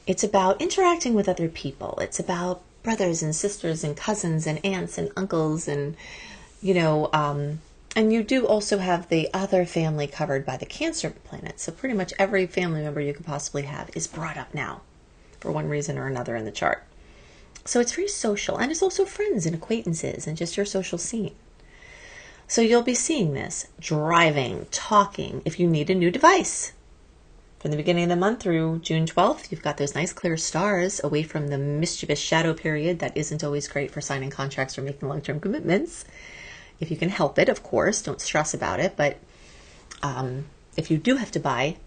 It's about interacting with other people. It's about brothers and sisters and cousins and aunts and uncles and, and you do also have the other family covered by the Cancer planet. So pretty much every family member you could possibly have is brought up now for one reason or another in the chart. So it's very social, and it's also friends and acquaintances and just your social scene. So you'll be seeing this, driving, talking, if you need a new device. From the beginning of the month through June 12th, you've got those nice clear stars away from the mischievous shadow period that isn't always great for signing contracts or making long-term commitments. If you can help it, of course, don't stress about it. But if you do have to buy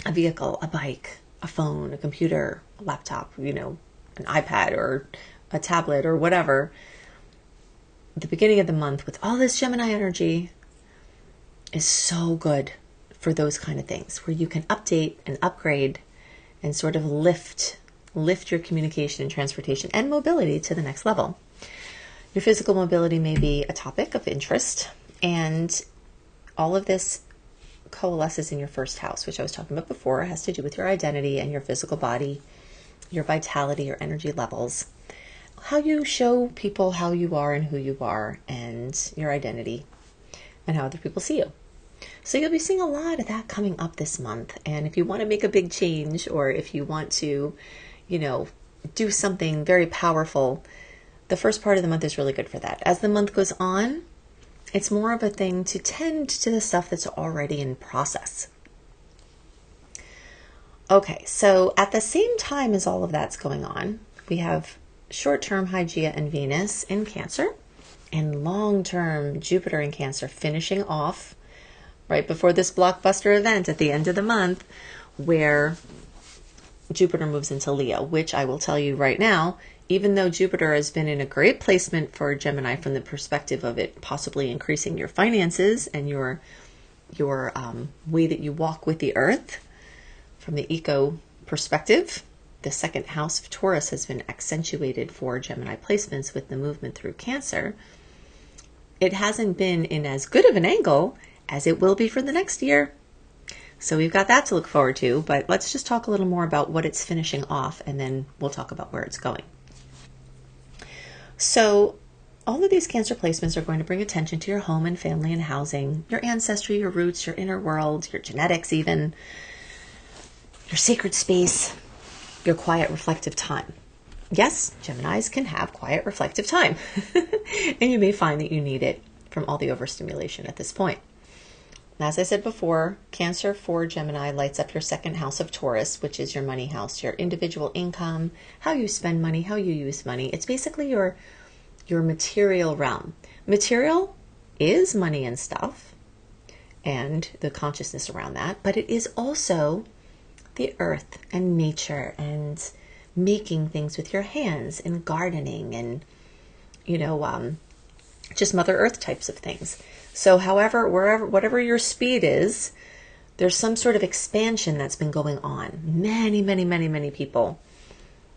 a vehicle, a bike, a phone, a computer, a laptop, an iPad or a tablet or whatever, the beginning of the month with all this Gemini energy is so good for those kind of things, where you can update and upgrade and sort of lift your communication and transportation and mobility to the next level. Your physical mobility may be a topic of interest, and all of this coalesces in your first house, which I was talking about before. It has to do with your identity and your physical body, your vitality, your energy levels, how you show people how you are and who you are, and your identity, and how other people see you. So you'll be seeing a lot of that coming up this month. And if you want to make a big change, or if you want to, do something very powerful, the first part of the month is really good for that. As the month goes on, it's more of a thing to tend to the stuff that's already in process. Okay, so at the same time as all of that's going on, we have short-term Hygeia and Venus in Cancer, and long-term Jupiter in Cancer finishing off right before this blockbuster event at the end of the month, where Jupiter moves into Leo, which I will tell you right now, even though Jupiter has been in a great placement for Gemini from the perspective of it possibly increasing your finances and your way that you walk with the earth from the eco perspective, the second house of Taurus has been accentuated for Gemini placements with the movement through Cancer. It hasn't been in as good of an angle as it will be for the next year. So we've got that to look forward to, but let's just talk a little more about what it's finishing off, and then we'll talk about where it's going. So all of these Cancer placements are going to bring attention to your home and family and housing, your ancestry, your roots, your inner world, your genetics even, your sacred space, your quiet reflective time. Yes, Geminis can have quiet reflective time, and you may find that you need it from all the overstimulation at this point. As I said before, Cancer for Gemini lights up your second house of Taurus, which is your money house, your individual income, how you spend money, how you use money. It's basically your material realm. Material is money and stuff and the consciousness around that, but it is also the earth and nature and making things with your hands and gardening and, just Mother Earth types of things. So whatever your speed is, there's some sort of expansion that's been going on. Many, many, many, many people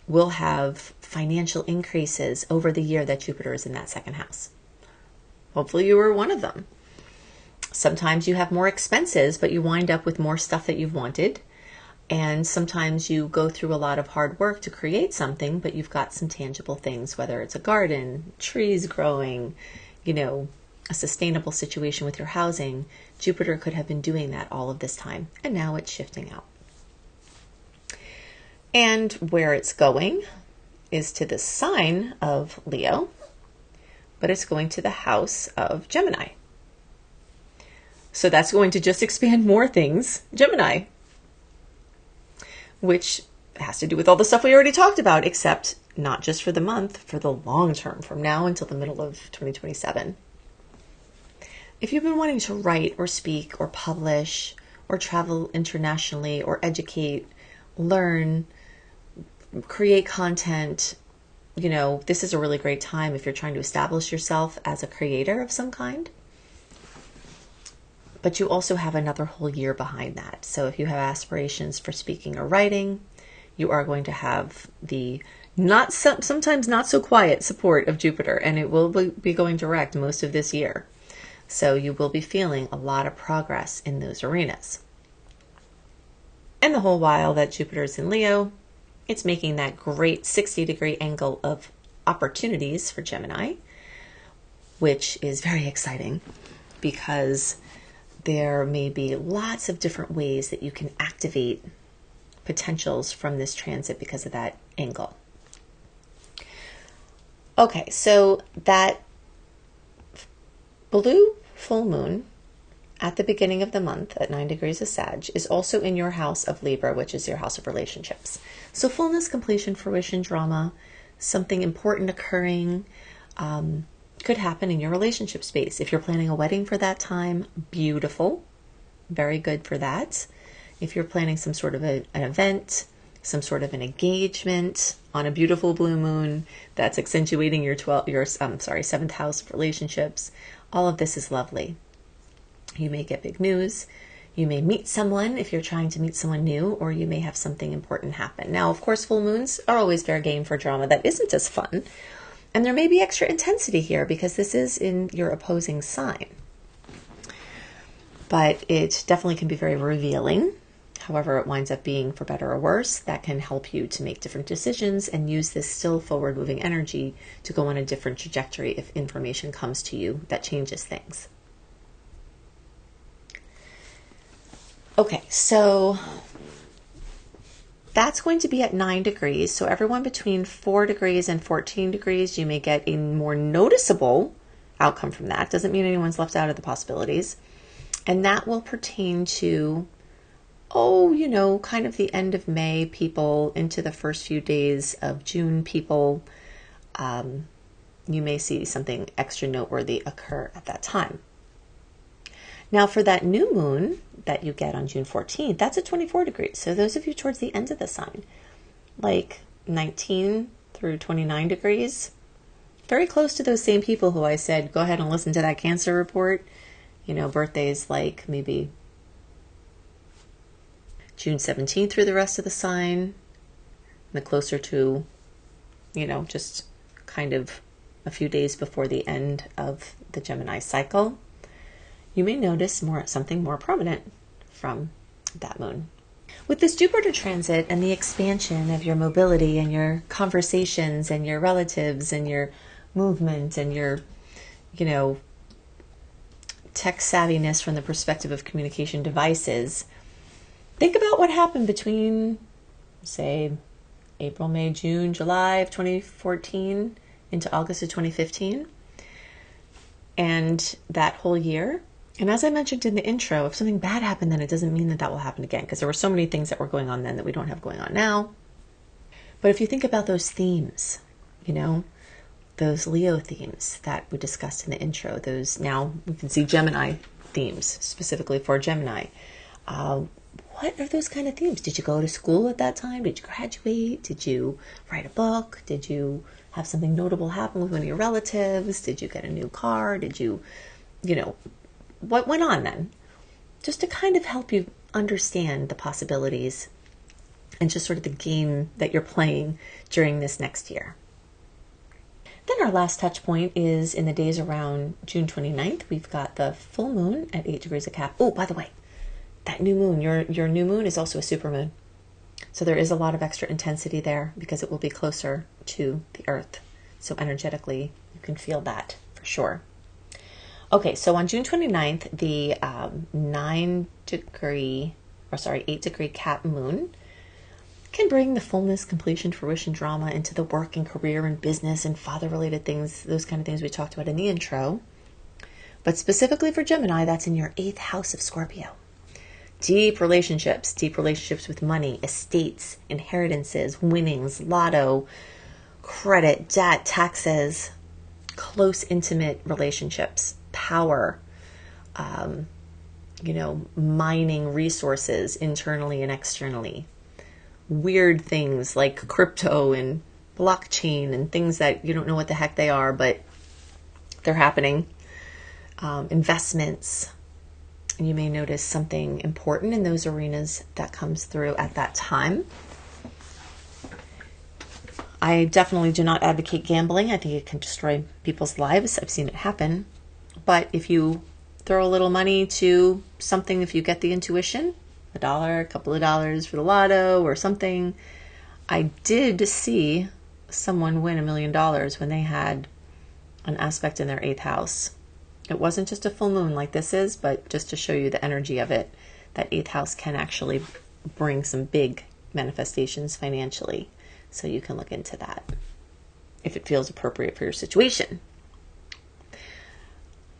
will have financial increases over the year that Jupiter is in that second house. Hopefully you were one of them. Sometimes you have more expenses, but you wind up with more stuff that you've wanted. And sometimes you go through a lot of hard work to create something, but you've got some tangible things, whether it's a garden, trees growing, a sustainable situation with your housing. Jupiter could have been doing that all of this time, and now it's shifting out. And where it's going is to the sign of Leo, but it's going to the house of Gemini. So that's going to just expand more things, Gemini, which has to do with all the stuff we already talked about, except not just for the month, for the long term, from now until the middle of 2027. If you've been wanting to write or speak or publish or travel internationally or educate, learn, create content, this is a really great time if you're trying to establish yourself as a creator of some kind. But you also have another whole year behind that. So if you have aspirations for speaking or writing, you are going to have the sometimes not so quiet support of Jupiter, and it will be going direct most of this year. So you will be feeling a lot of progress in those arenas. And the whole while that Jupiter is in Leo, it's making that great 60-degree angle of opportunities for Gemini, which is very exciting because there may be lots of different ways that you can activate potentials from this transit because of that angle. Okay, so that blue full moon at the beginning of the month at 9 degrees of Sag is also in your house of Libra, which is your house of relationships. So fullness, completion, fruition, drama, something important occurring, could happen in your relationship space. If you're planning a wedding for that time, beautiful, very good for that. If you're planning some sort of an event, some sort of an engagement on a beautiful blue moon that's accentuating your seventh house of relationships, all of this is lovely. You may get big news. You may meet someone if you're trying to meet someone new, or you may have something important happen. Now, of course, full moons are always fair game for drama that isn't as fun. And there may be extra intensity here because this is in your opposing sign. But it definitely can be very revealing. However it winds up being, for better or worse, that can help you to make different decisions and use this still forward-moving energy to go on a different trajectory if information comes to you that changes things. Okay, so that's going to be at 9 degrees. So everyone between 4 degrees and 14 degrees, you may get a more noticeable outcome from that. Doesn't mean anyone's left out of the possibilities. And that will pertain to, kind of the end of May people into the first few days of June people. You may see something extra noteworthy occur at that time. Now for that new moon that you get on June 14th, that's at 24 degrees. So those of you towards the end of the sign, like 19 through 29 degrees, very close to those same people who I said, go ahead and listen to that Cancer report. Birthdays like maybe June 17th through the rest of the sign, and the closer to, just kind of a few days before the end of the Gemini cycle, you may notice something more prominent from that moon. With this Jupiter transit and the expansion of your mobility and your conversations and your relatives and your movement and your, tech savviness from the perspective of communication devices, think about what happened between, say, April, May, June, July of 2014 into August of 2015 and that whole year. And as I mentioned in the intro, if something bad happened then, it doesn't mean that that will happen again, because there were so many things that were going on then that we don't have going on now. But if you think about those themes, those Leo themes that we discussed in the intro, those, now we can see Gemini themes specifically for Gemini. What are those kind of themes? Did you go to school at that time? Did you graduate? Did you write a book? Did you have something notable happen with one of your relatives? Did you get a new car? Did you, what went on then? Just to kind of help you understand the possibilities and just sort of the game that you're playing during this next year. Then our last touch point is in the days around June 29th. We've got the full moon at 8 degrees of Cap. Oh, by the way, that new moon, your new moon is also a supermoon. So there is a lot of extra intensity there because it will be closer to the earth. So energetically, you can feel that for sure. Okay, so on June 29th, the 8 degree Cap moon can bring the fullness, completion, fruition, drama into the work and career and business and father-related things, those kind of things we talked about in the intro. But specifically for Gemini, that's in your 8th house of Scorpio. Deep relationships with money, estates, inheritances, winnings, lotto, credit, debt, taxes, close, intimate relationships, power, mining resources internally and externally. Weird things like crypto and blockchain and things that you don't know what the heck they are, but they're happening. Investments. You may notice something important in those arenas that comes through at that time. I definitely do not advocate gambling. I think it can destroy people's lives. I've seen it happen. But if you throw a little money to something, if you get the intuition, $1, a couple of dollars for the lotto or something. I did see someone win $1 million when they had an aspect in their 8th house. It wasn't just a full moon like this is, but just to show you the energy of it, that 8th house can actually bring some big manifestations financially. So you can look into that if it feels appropriate for your situation.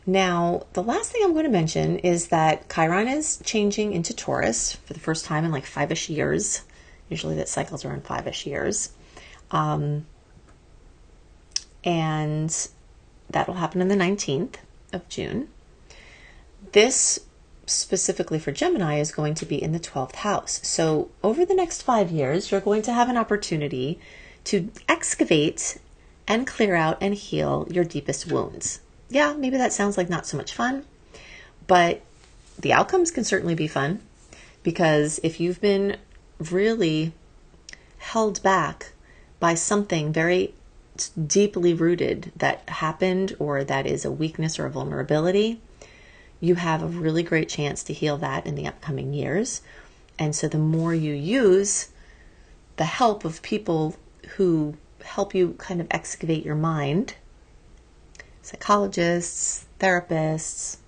Now, the last thing I'm going to mention is that Chiron is changing into Taurus for the first time in like 5-ish years. Usually that cycles around 5-ish years. And that will happen on the 19th of June. This specifically for Gemini is going to be in the 12th house. So over the next 5 years, you're going to have an opportunity to excavate and clear out and heal your deepest wounds. Yeah, maybe that sounds like not so much fun, but the outcomes can certainly be fun, because if you've been really held back by something very deeply rooted that happened, or that is a weakness or a vulnerability, you have a really great chance to heal that in the upcoming years. And so the more you use the help of people who help you kind of excavate your mind, psychologists, therapists,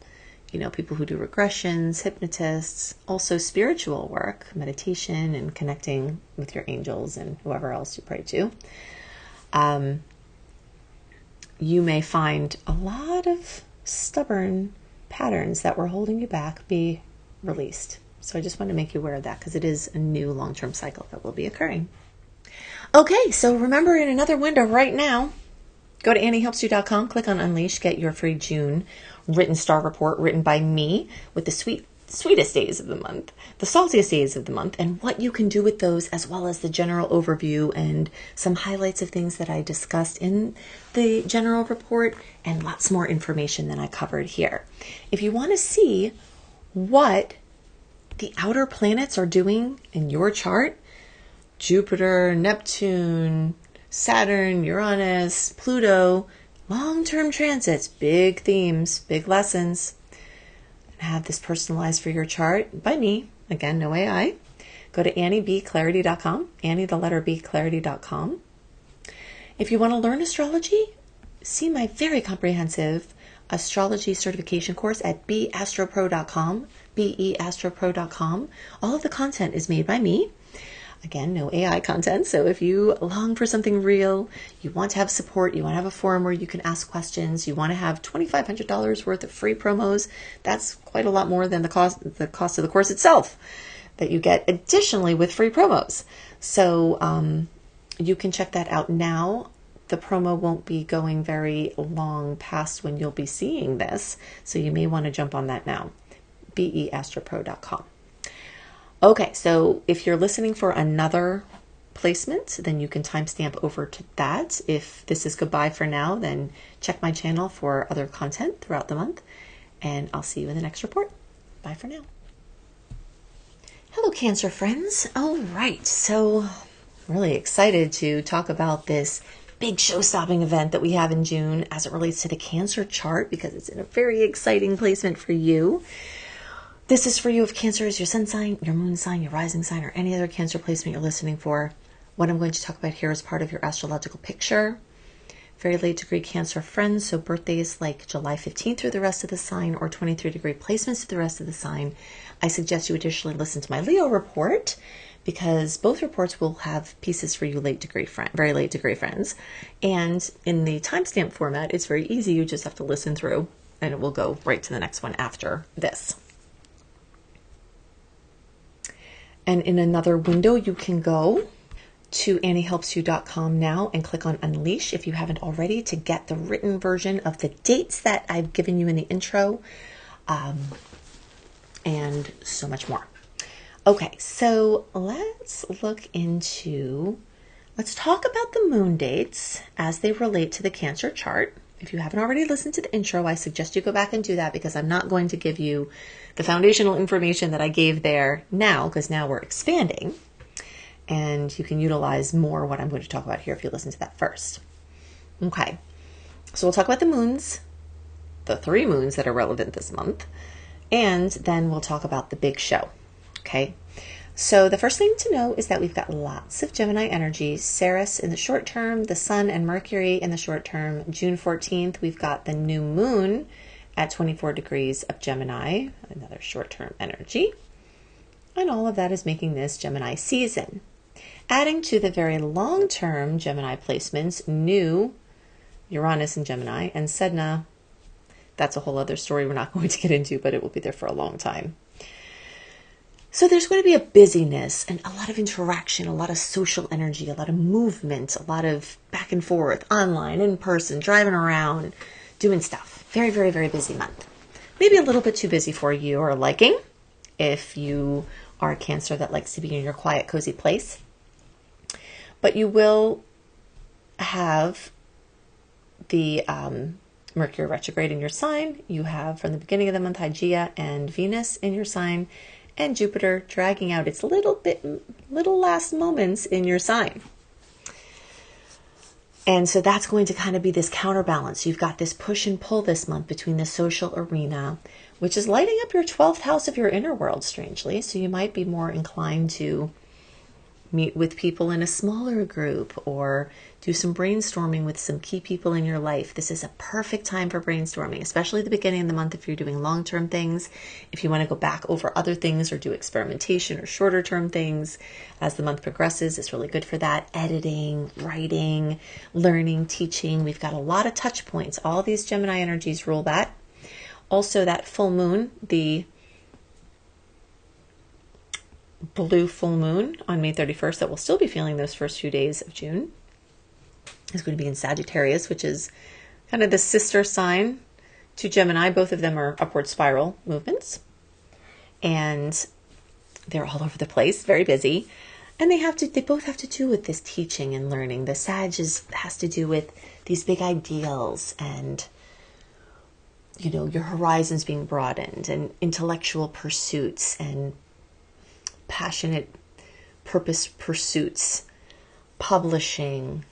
people who do regressions, hypnotists, also spiritual work, meditation and connecting with your angels and whoever else you pray to, you may find a lot of stubborn patterns that were holding you back be released. So I just want to make you aware of that, because it is a new long-term cycle that will be occurring. Okay, so remember, in another window right now, go to AnnieHelpsYou.com, click on Unleash, get your free June written star report written by me with the sweetest days of the month, the saltiest days of the month, and what you can do with those, as well as the general overview and some highlights of things that I discussed in the general report, and lots more information than I covered here. If you want to see what the outer planets are doing in your chart, Jupiter, Neptune, Saturn, Uranus, Pluto, long-term transits, big themes, big lessons, and have this personalized for your chart by me. Again, no AI. Go to AnnieBClarity.com, Annie the letter B Clarity.com. If you want to learn astrology, see my very comprehensive astrology certification course at beastropro.com, beastropro.com. All of the content is made by me. Again, no AI content. So if you long for something real, you want to have support, you want to have a forum where you can ask questions, you want to have $2,500 worth of free promos, that's quite a lot more than the cost of the course itself that you get additionally with free promos. So you can check that out now. The promo won't be going very long past when you'll be seeing this, so you may want to jump on that now. beastropro.com. Okay, so if you're listening for another placement, then you can timestamp over to that. If this is goodbye for now, then check my channel for other content throughout the month, and I'll see you in the next report. Bye for now. Hello, Cancer friends. All right, so I'm really excited to talk about this big show-stopping event that we have in June as it relates to the Cancer chart, because it's in a very exciting placement for you. This is for you if Cancer is your sun sign, your moon sign, your rising sign, or any other Cancer placement you're listening for. What I'm going to talk about here is part of your astrological picture. Very late degree Cancer friends, so birthdays like July 15th through the rest of the sign, or 23 degree placements through the rest of the sign. I suggest you additionally listen to my Leo report, because both reports will have pieces for you very late degree friends. And in the timestamp format, it's very easy. You just have to listen through, and it will go right to the next one after this. And in another window, you can go to anniehelpsyou.com now and click on Unleash if you haven't already, to get the written version of the dates that I've given you in the intro, and so much more. Okay, so let's talk about the moon dates as they relate to the Cancer chart. If you haven't already listened to the intro, I suggest you go back and do that, because I'm not going to give you the foundational information that I gave there now, because now we're expanding and you can utilize more what I'm going to talk about here if you listen to that first. Okay, so we'll talk about the moons, the 3 moons that are relevant this month, and then we'll talk about the big show. Okay, so the first thing to know is that we've got lots of Gemini energy. Surest in the short term, the Sun and Mercury in the short term. June 14th, we've got the new moon at 24 degrees of Gemini, another short-term energy. And all of that is making this Gemini season. Adding to the very long-term Gemini placements, new Uranus in Gemini, and Sedna, that's a whole other story we're not going to get into, but it will be there for a long time. So there's going to be a busyness and a lot of interaction, a lot of social energy, a lot of movement, a lot of back and forth, online, in person, driving around, doing stuff. Very, very, very busy month. Maybe a little bit too busy for your liking if you are a Cancer that likes to be in your quiet, cozy place. But you will have the Mercury retrograde in your sign. You have, from the beginning of the month, Hygeia and Venus in your sign, and Jupiter dragging out its little last moments in your sign. And so that's going to kind of be this counterbalance. You've got this push and pull this month between the social arena, which is lighting up your 12th house of your inner world, strangely. So you might be more inclined to meet with people in a smaller group or do some brainstorming with some key people in your life. This is a perfect time for brainstorming, especially at the beginning of the month if you're doing long-term things. If you want to go back over other things or do experimentation or shorter-term things as the month progresses, it's really good for that. Editing, writing, learning, teaching. We've got a lot of touch points. All these Gemini energies rule that. Also, that full moon, the blue full moon on May 31st that we'll still be feeling those first few days of June, is going to be in Sagittarius, which is kind of the sister sign to Gemini. Both of them are upward spiral movements, and they're all over the place, very busy. And they both have to do with this teaching and learning. The Sag has to do with these big ideals and, your horizons being broadened and intellectual pursuits and passionate purpose pursuits, publishing,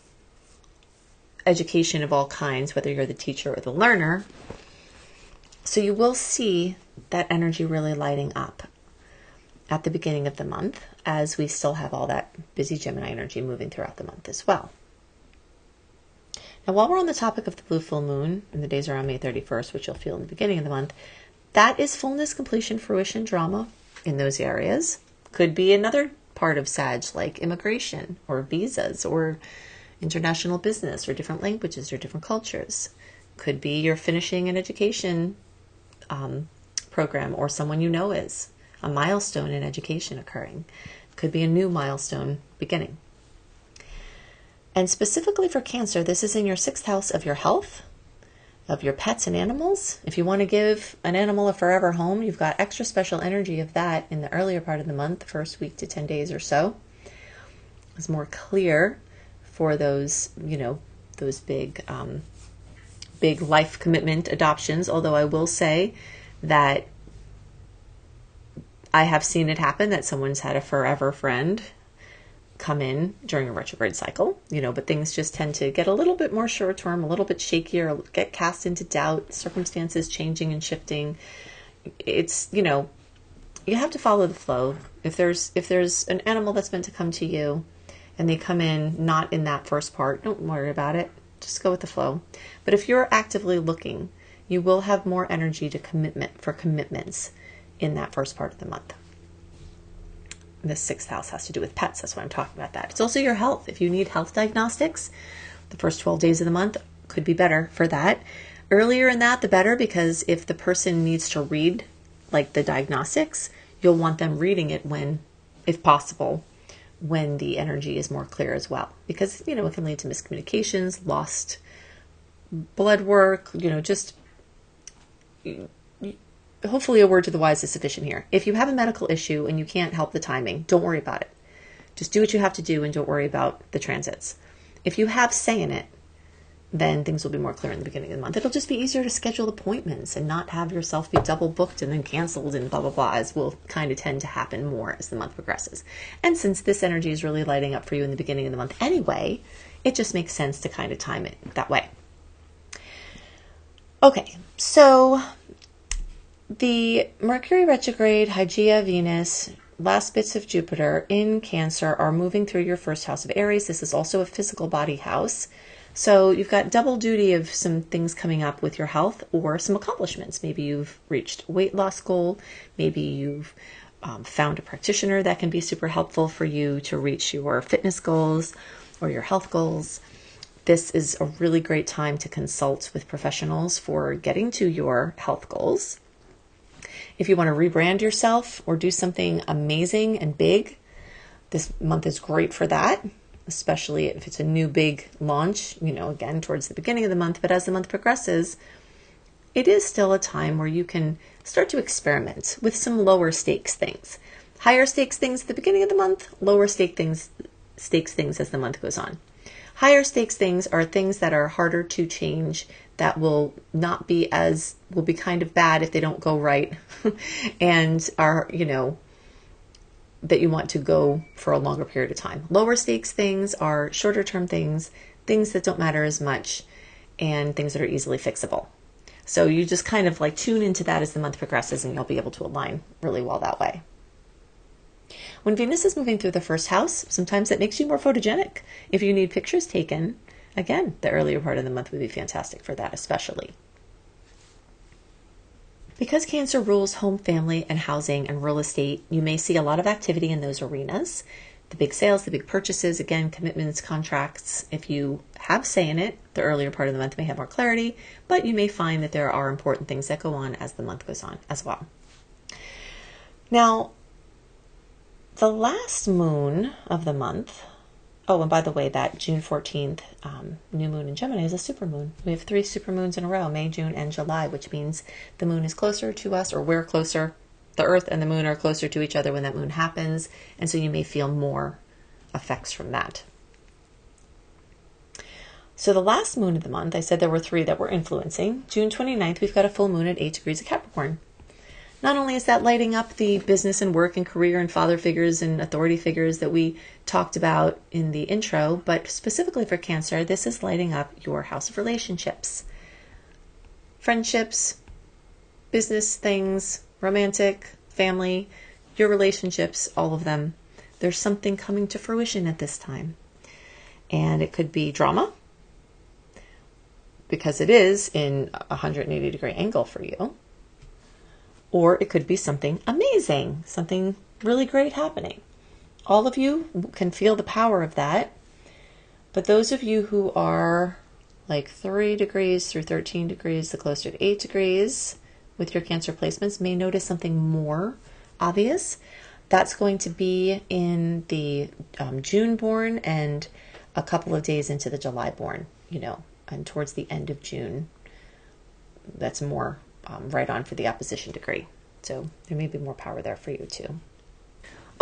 education of all kinds, whether you're the teacher or the learner. So you will see that energy really lighting up at the beginning of the month, as we still have all that busy Gemini energy moving throughout the month as well. Now, while we're on the topic of the blue full moon, and the days are on May 31st, which you'll feel in the beginning of the month, that is fullness, completion, fruition, drama in those areas. Could be another part of Sag, like immigration or visas or international business or different languages or different cultures. Could be you're finishing an education program, or someone you know is a milestone in education occurring. Could be a new milestone beginning. And specifically for Cancer, this is in your 6th house of your health, of your pets and animals. If you want to give an animal a forever home, you've got extra special energy of that in the earlier part of the month, the first week to 10 days or so. It's more clear for those, those big life commitment adoptions. Although I will say that I have seen it happen that someone's had a forever friend come in during a retrograde cycle, but things just tend to get a little bit more short term, a little bit shakier, get cast into doubt, circumstances changing and shifting. It's, you have to follow the flow. If there's an animal that's meant to come to you and they come in not in that first part, don't worry about it. Just go with the flow. But if you're actively looking, you will have more energy to commitments in that first part of the month. The 6th house has to do with pets. That's why I'm talking about that. It's also your health. If you need health diagnostics, the first 12 days of the month could be better for that. Earlier in that, the better, because if the person needs to read like the diagnostics, you'll want them reading it when, if possible, when the energy is more clear as well. Because, it can lead to miscommunications, lost blood work, just hopefully a word to the wise is sufficient here. If you have a medical issue and you can't help the timing, don't worry about it. Just do what you have to do and don't worry about the transits. If you have say in it, then things will be more clear in the beginning of the month. It'll just be easier to schedule appointments and not have yourself be double booked and then canceled and blah, blah, blah, as will kind of tend to happen more as the month progresses. And since this energy is really lighting up for you in the beginning of the month anyway, it just makes sense to kind of time it that way. Okay, so the Mercury retrograde, Hygeia, Venus, last bits of Jupiter in Cancer are moving through your 1st house of Aries. This is also a physical body house. So you've got double duty of some things coming up with your health or some accomplishments. Maybe you've reached a weight loss goal. Maybe you've found a practitioner that can be super helpful for you to reach your fitness goals or your health goals. This is a really great time to consult with professionals for getting to your health goals. If you want to rebrand yourself or do something amazing and big, this month is great for that, especially if it's a new big launch, again, towards the beginning of the month. But as the month progresses, it is still a time where you can start to experiment with some lower stakes things. Higher stakes things at the beginning of the month, lower stakes things as the month goes on. Higher stakes things are things that are harder to change, that will be kind of bad if they don't go right and are, that you want to go for a longer period of time. Lower stakes things are shorter term things that don't matter as much, and things that are easily fixable. So you just kind of like tune into that as the month progresses, and you'll be able to align really well that way. When Venus is moving through the 1st house, sometimes that makes you more photogenic. If you need pictures taken, again, the earlier part of the month would be fantastic for that, especially. Because Cancer rules home, family, and housing and real estate, you may see a lot of activity in those arenas. The big sales, the big purchases, again, commitments, contracts. If you have say in it, the earlier part of the month may have more clarity, but you may find that there are important things that go on as the month goes on as well. Now, the last moon of the month, and by the way, that June 14th new moon in Gemini is a supermoon. We have 3 supermoons in a row, May, June, and July, which means the moon is closer to us, or we're closer. The Earth and the moon are closer to each other when that moon happens, and so you may feel more effects from that. So the last moon of the month, I said there were 3 that were influencing. June 29th, we've got a full moon at 8 degrees of Capricorn. Not only is that lighting up the business and work and career and father figures and authority figures that we talked about in the intro, but specifically for Cancer, this is lighting up your house of relationships. Friendships, business things, romantic, family, your relationships, all of them. There's something coming to fruition at this time. And it could be drama, because it is in a 180-degree angle for you. Or it could be something amazing, something really great happening. All of you can feel the power of that. But those of you who are like 3 degrees through 13 degrees, the closer to 8 degrees with your Cancer placements, may notice something more obvious. That's going to be in the June born and a couple of days into the July born, and towards the end of June. That's more right on for the opposition degree. So there may be more power there for you too.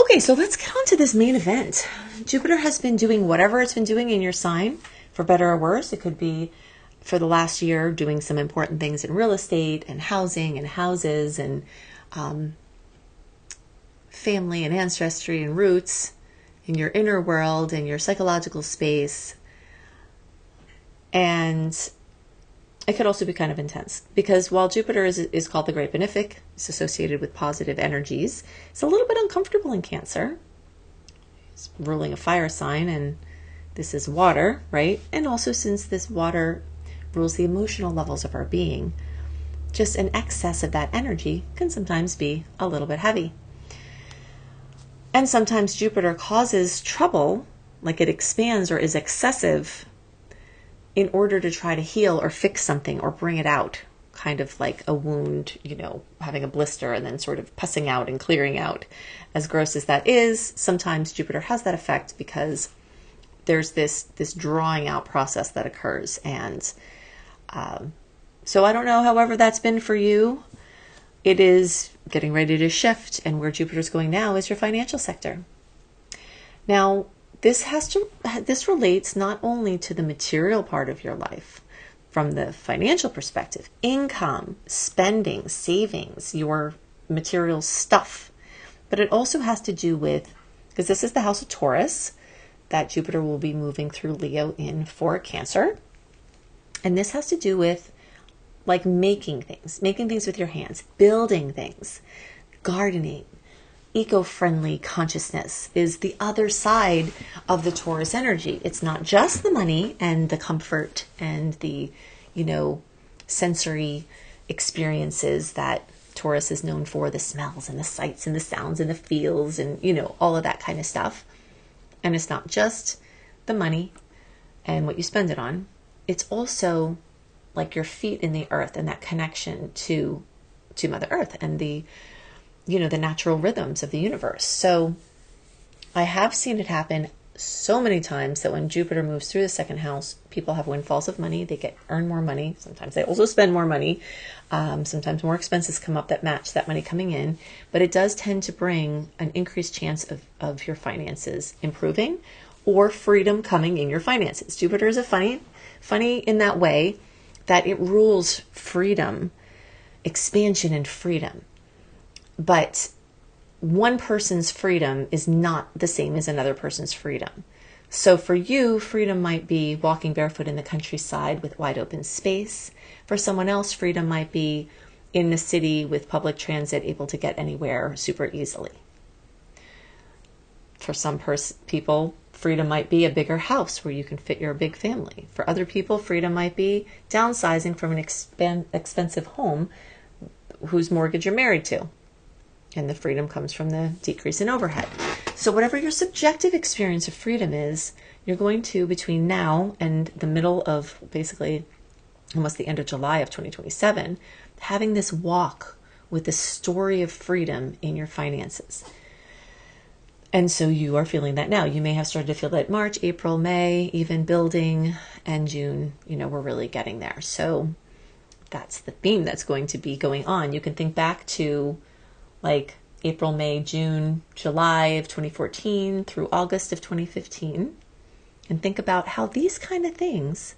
Okay, so let's get on to this main event. Jupiter has been doing whatever it's been doing in your sign, for better or worse. It could be for the last year doing some important things in real estate and housing and houses and family and ancestry and roots in your inner world and your psychological space. And it could also be kind of intense because while Jupiter is called the Great Benefic, it's associated with positive energies, it's a little bit uncomfortable in Cancer. It's ruling a fire sign, and this is water, right? And also, since this water rules the emotional levels of our being, just an excess of that energy can sometimes be a little bit heavy. And sometimes Jupiter causes trouble, like it expands or is excessive in order to try to heal or fix something or bring it out, kind of like a wound, having a blister and then sort of pussing out and clearing out. As gross as that is, sometimes Jupiter has that effect because there's this drawing out process that occurs. And so I don't know, however that's been for you. It is getting ready to shift, and where Jupiter's going now is your financial sector. Now, this relates not only to the material part of your life, from the financial perspective, income, spending, savings, your material stuff, but it also has to do with, because this is the house of Taurus, that Jupiter will be moving through Leo in for Cancer. And this has to do with like making things with your hands, building things, gardening. Eco-friendly consciousness is the other side of the Taurus energy. It's not just the money and the comfort and the, sensory experiences that Taurus is known for, the smells and the sights and the sounds and the feels and, all of that kind of stuff. And it's not just the money and what you spend it on. It's also like your feet in the earth and that connection to Mother Earth and the natural rhythms of the universe. So I have seen it happen so many times that when Jupiter moves through the second house, people have windfalls of money. They earn more money. Sometimes they also spend more money. Sometimes more expenses come up that match that money coming in. But it does tend to bring an increased chance of your finances improving or freedom coming in your finances. Jupiter is funny in that way that it rules freedom, expansion and freedom. But one person's freedom is not the same as another person's freedom. So for you, freedom might be walking barefoot in the countryside with wide open space. For someone else, freedom might be in the city with public transit, able to get anywhere super easily. For some people, freedom might be a bigger house where you can fit your big family. For other people, freedom might be downsizing from an expensive home whose mortgage you're married to. And the freedom comes from the decrease in overhead. So whatever your subjective experience of freedom is, you're going to, between now and the middle of basically almost the end of July of 2027, having this walk with this story of freedom in your finances. And so you are feeling that now. You may have started to feel that March, April, May, even building, and June, we're really getting there. So that's the theme that's going to be going on. You can think back to like April, May, June, July of 2014 through August of 2015, and think about how these kind of things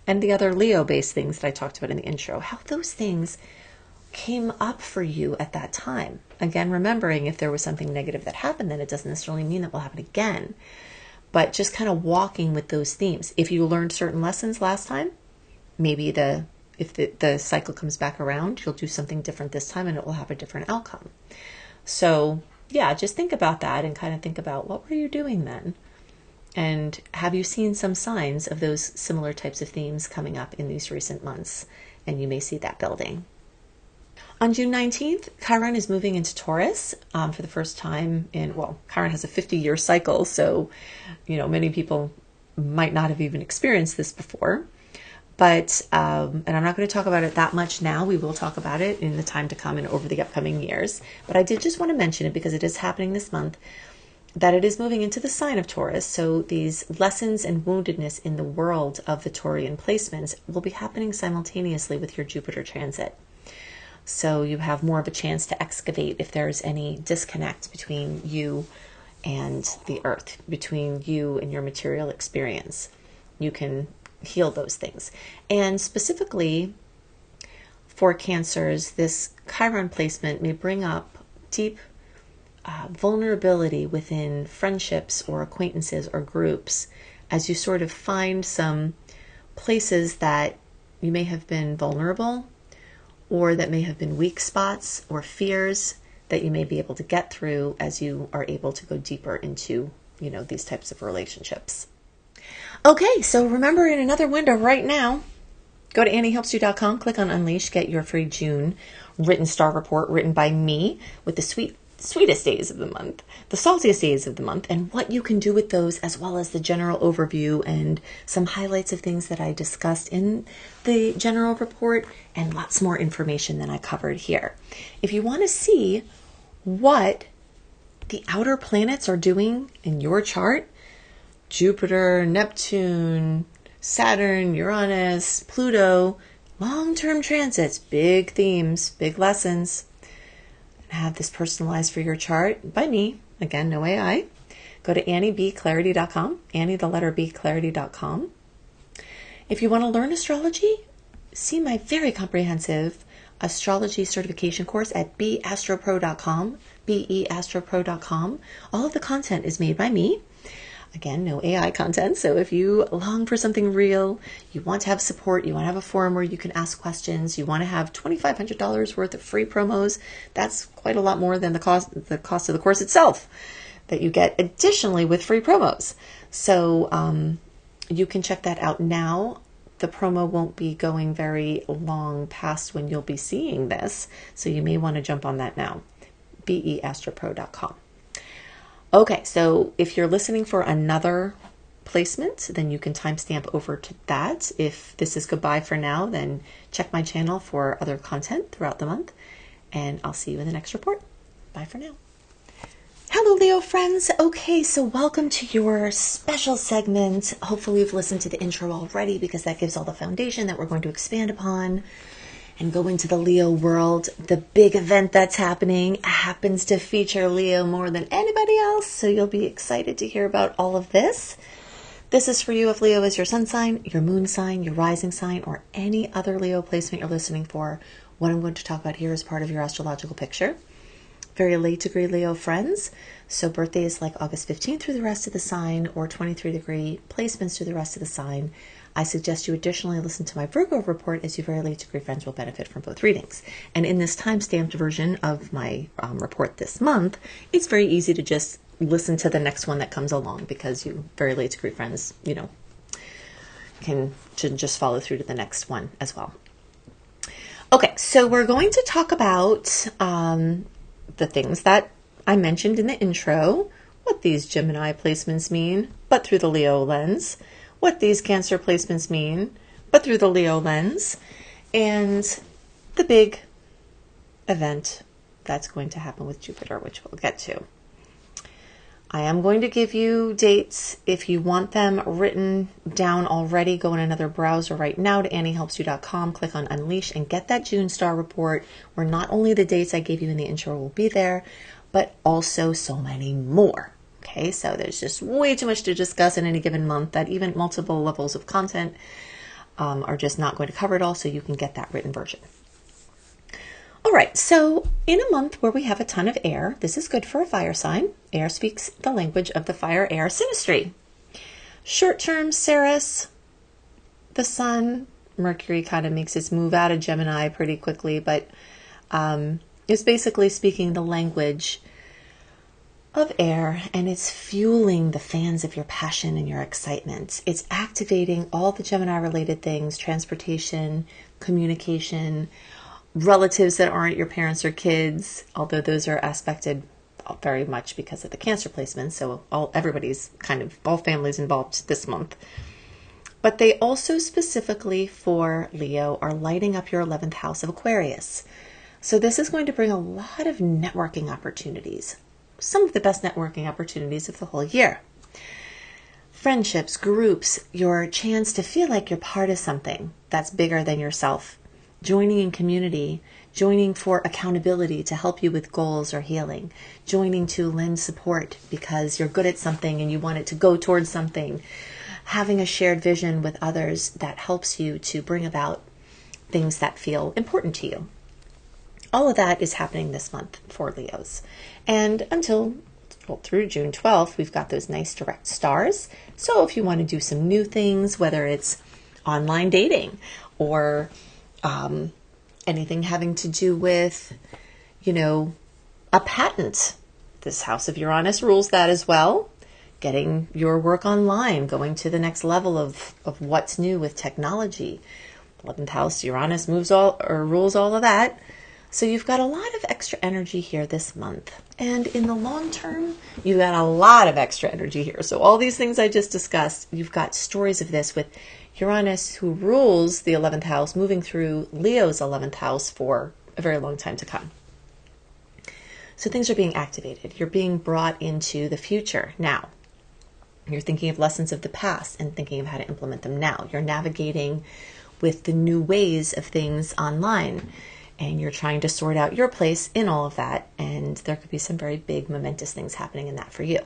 and the other Leo-based things that I talked about in the intro, how those things came up for you at that time. Again, remembering if there was something negative that happened, then it doesn't necessarily mean that will happen again. But just kind of walking with those themes. If you learned certain lessons last time, maybe if the cycle comes back around, you'll do something different this time and it will have a different outcome. So yeah, just think about that and kind of think about what were you doing then? And have you seen some signs of those similar types of themes coming up in these recent months? And you may see that building. On June 19th, Chiron is moving into Taurus for the first time Chiron has a 50-year cycle, so, many people might not have even experienced this before. But, and I'm not going to talk about it that much now. We will talk about it in the time to come and over the upcoming years. But I did just want to mention it because it is happening this month, that it is moving into the sign of Taurus. So these lessons and woundedness in the world of the Taurian placements will be happening simultaneously with your Jupiter transit. So you have more of a chance to excavate if there's any disconnect between you and the earth, between you and your material experience. You can heal those things. And specifically for Cancers, this Chiron placement may bring up deep vulnerability within friendships or acquaintances or groups as you sort of find some places that you may have been vulnerable or that may have been weak spots or fears that you may be able to get through as you are able to go deeper into, these types of relationships. Okay, so remember, in another window right now, go to anniehelpsyou.com, click on Unleash, get your free June written star report written by me with the sweetest days of the month, the saltiest days of the month, and what you can do with those, as well as the general overview and some highlights of things that I discussed in the general report, and lots more information than I covered here. If you want to see what the outer planets are doing in your chart, Jupiter, Neptune, Saturn, Uranus, Pluto, long-term transits, big themes, big lessons, and have this personalized for your chart by me. Again, no AI. Go to AnnieBClarity.com, Annie, the letter B, Clarity.com. If you want to learn astrology, see my very comprehensive astrology certification course at beastropro.com, beastropro.com. All of the content is made by me. Again, no AI content. So if you long for something real, you want to have support, you want to have a forum where you can ask questions, you want to have $2,500 worth of free promos, that's quite a lot more than the cost of the course itself that you get additionally with free promos. So you can check that out now. The promo won't be going very long past when you'll be seeing this, so you may want to jump on that now. beastropro.com. Okay, so if you're listening for another placement, then you can timestamp over to that. If this is goodbye for now, then check my channel for other content throughout the month, and I'll see you in the next report. Bye for now. Hello, Leo friends. Okay, so welcome to your special segment. Hopefully you've listened to the intro already, because that gives all the foundation that we're going to expand upon and go into the Leo world. The big event that's happening happens to feature Leo more than anybody else, so you'll be excited to hear about all of this. This is for you if Leo is your sun sign, your moon sign, your rising sign, or any other Leo placement you're listening for. What I'm going to talk about here is part of your astrological picture. Very late degree Leo friends, so birthdays like August 15th through the rest of the sign, or 23 degree placements through the rest of the sign. I suggest you additionally listen to my Virgo report, as your very late degree friends will benefit from both readings. And in this time-stamped version of my report this month, it's very easy to just listen to the next one that comes along, because you very late degree friends, can just follow through to the next one as well. Okay, so we're going to talk about the things that I mentioned in the intro, what these Gemini placements mean, but through the Leo lens, what these Cancer placements mean, but through the Leo lens, and the big event that's going to happen with Jupiter, which we'll get to. I am going to give you dates. If you want them written down already, go in another browser right now to anniehelpsyou.com, click on Unleash, and get that June star report, where not only the dates I gave you in the intro will be there, but also so many more. Okay, so there's just way too much to discuss in any given month that even multiple levels of content are just not going to cover it all, so you can get that written version. All right, so in a month where we have a ton of air, this is good for a fire sign. Air speaks the language of the fire-air synastry. Short-term Ceres, the sun, Mercury kind of makes its move out of Gemini pretty quickly, but is basically speaking the language of air, and it's fueling the fans of your passion and your excitement. It's activating all the Gemini related things: transportation, communication, relatives that aren't your parents or kids, although those are aspected very much because of the Cancer placement. So everybody's kind of, all families involved this month. But they also specifically for Leo are lighting up your 11th house of Aquarius. So this is going to bring a lot of networking opportunities, some of the best networking opportunities of the whole year. Friendships, groups, your chance to feel like you're part of something that's bigger than yourself, joining in community, joining for accountability to help you with goals or healing, joining to lend support because you're good at something and you want it to go towards something, having a shared vision with others that helps you to bring about things that feel important to you. All of that is happening this month for Leos. And through June 12th, we've got those nice direct stars. So if you want to do some new things, whether it's online dating or anything having to do with, a patent, this house of Uranus rules that as well. Getting your work online, going to the next level of what's new with technology. 11th house, Uranus rules all of that. So you've got a lot of extra energy here this month. And in the long term, you've got a lot of extra energy here. So all these things I just discussed, you've got stories of this with Uranus, who rules the 11th house, moving through Leo's 11th house for a very long time to come. So things are being activated. You're being brought into the future now. You're thinking of lessons of the past and thinking of how to implement them now. You're navigating with the new ways of things online, and you're trying to sort out your place in all of that. And there could be some very big momentous things happening in that for you.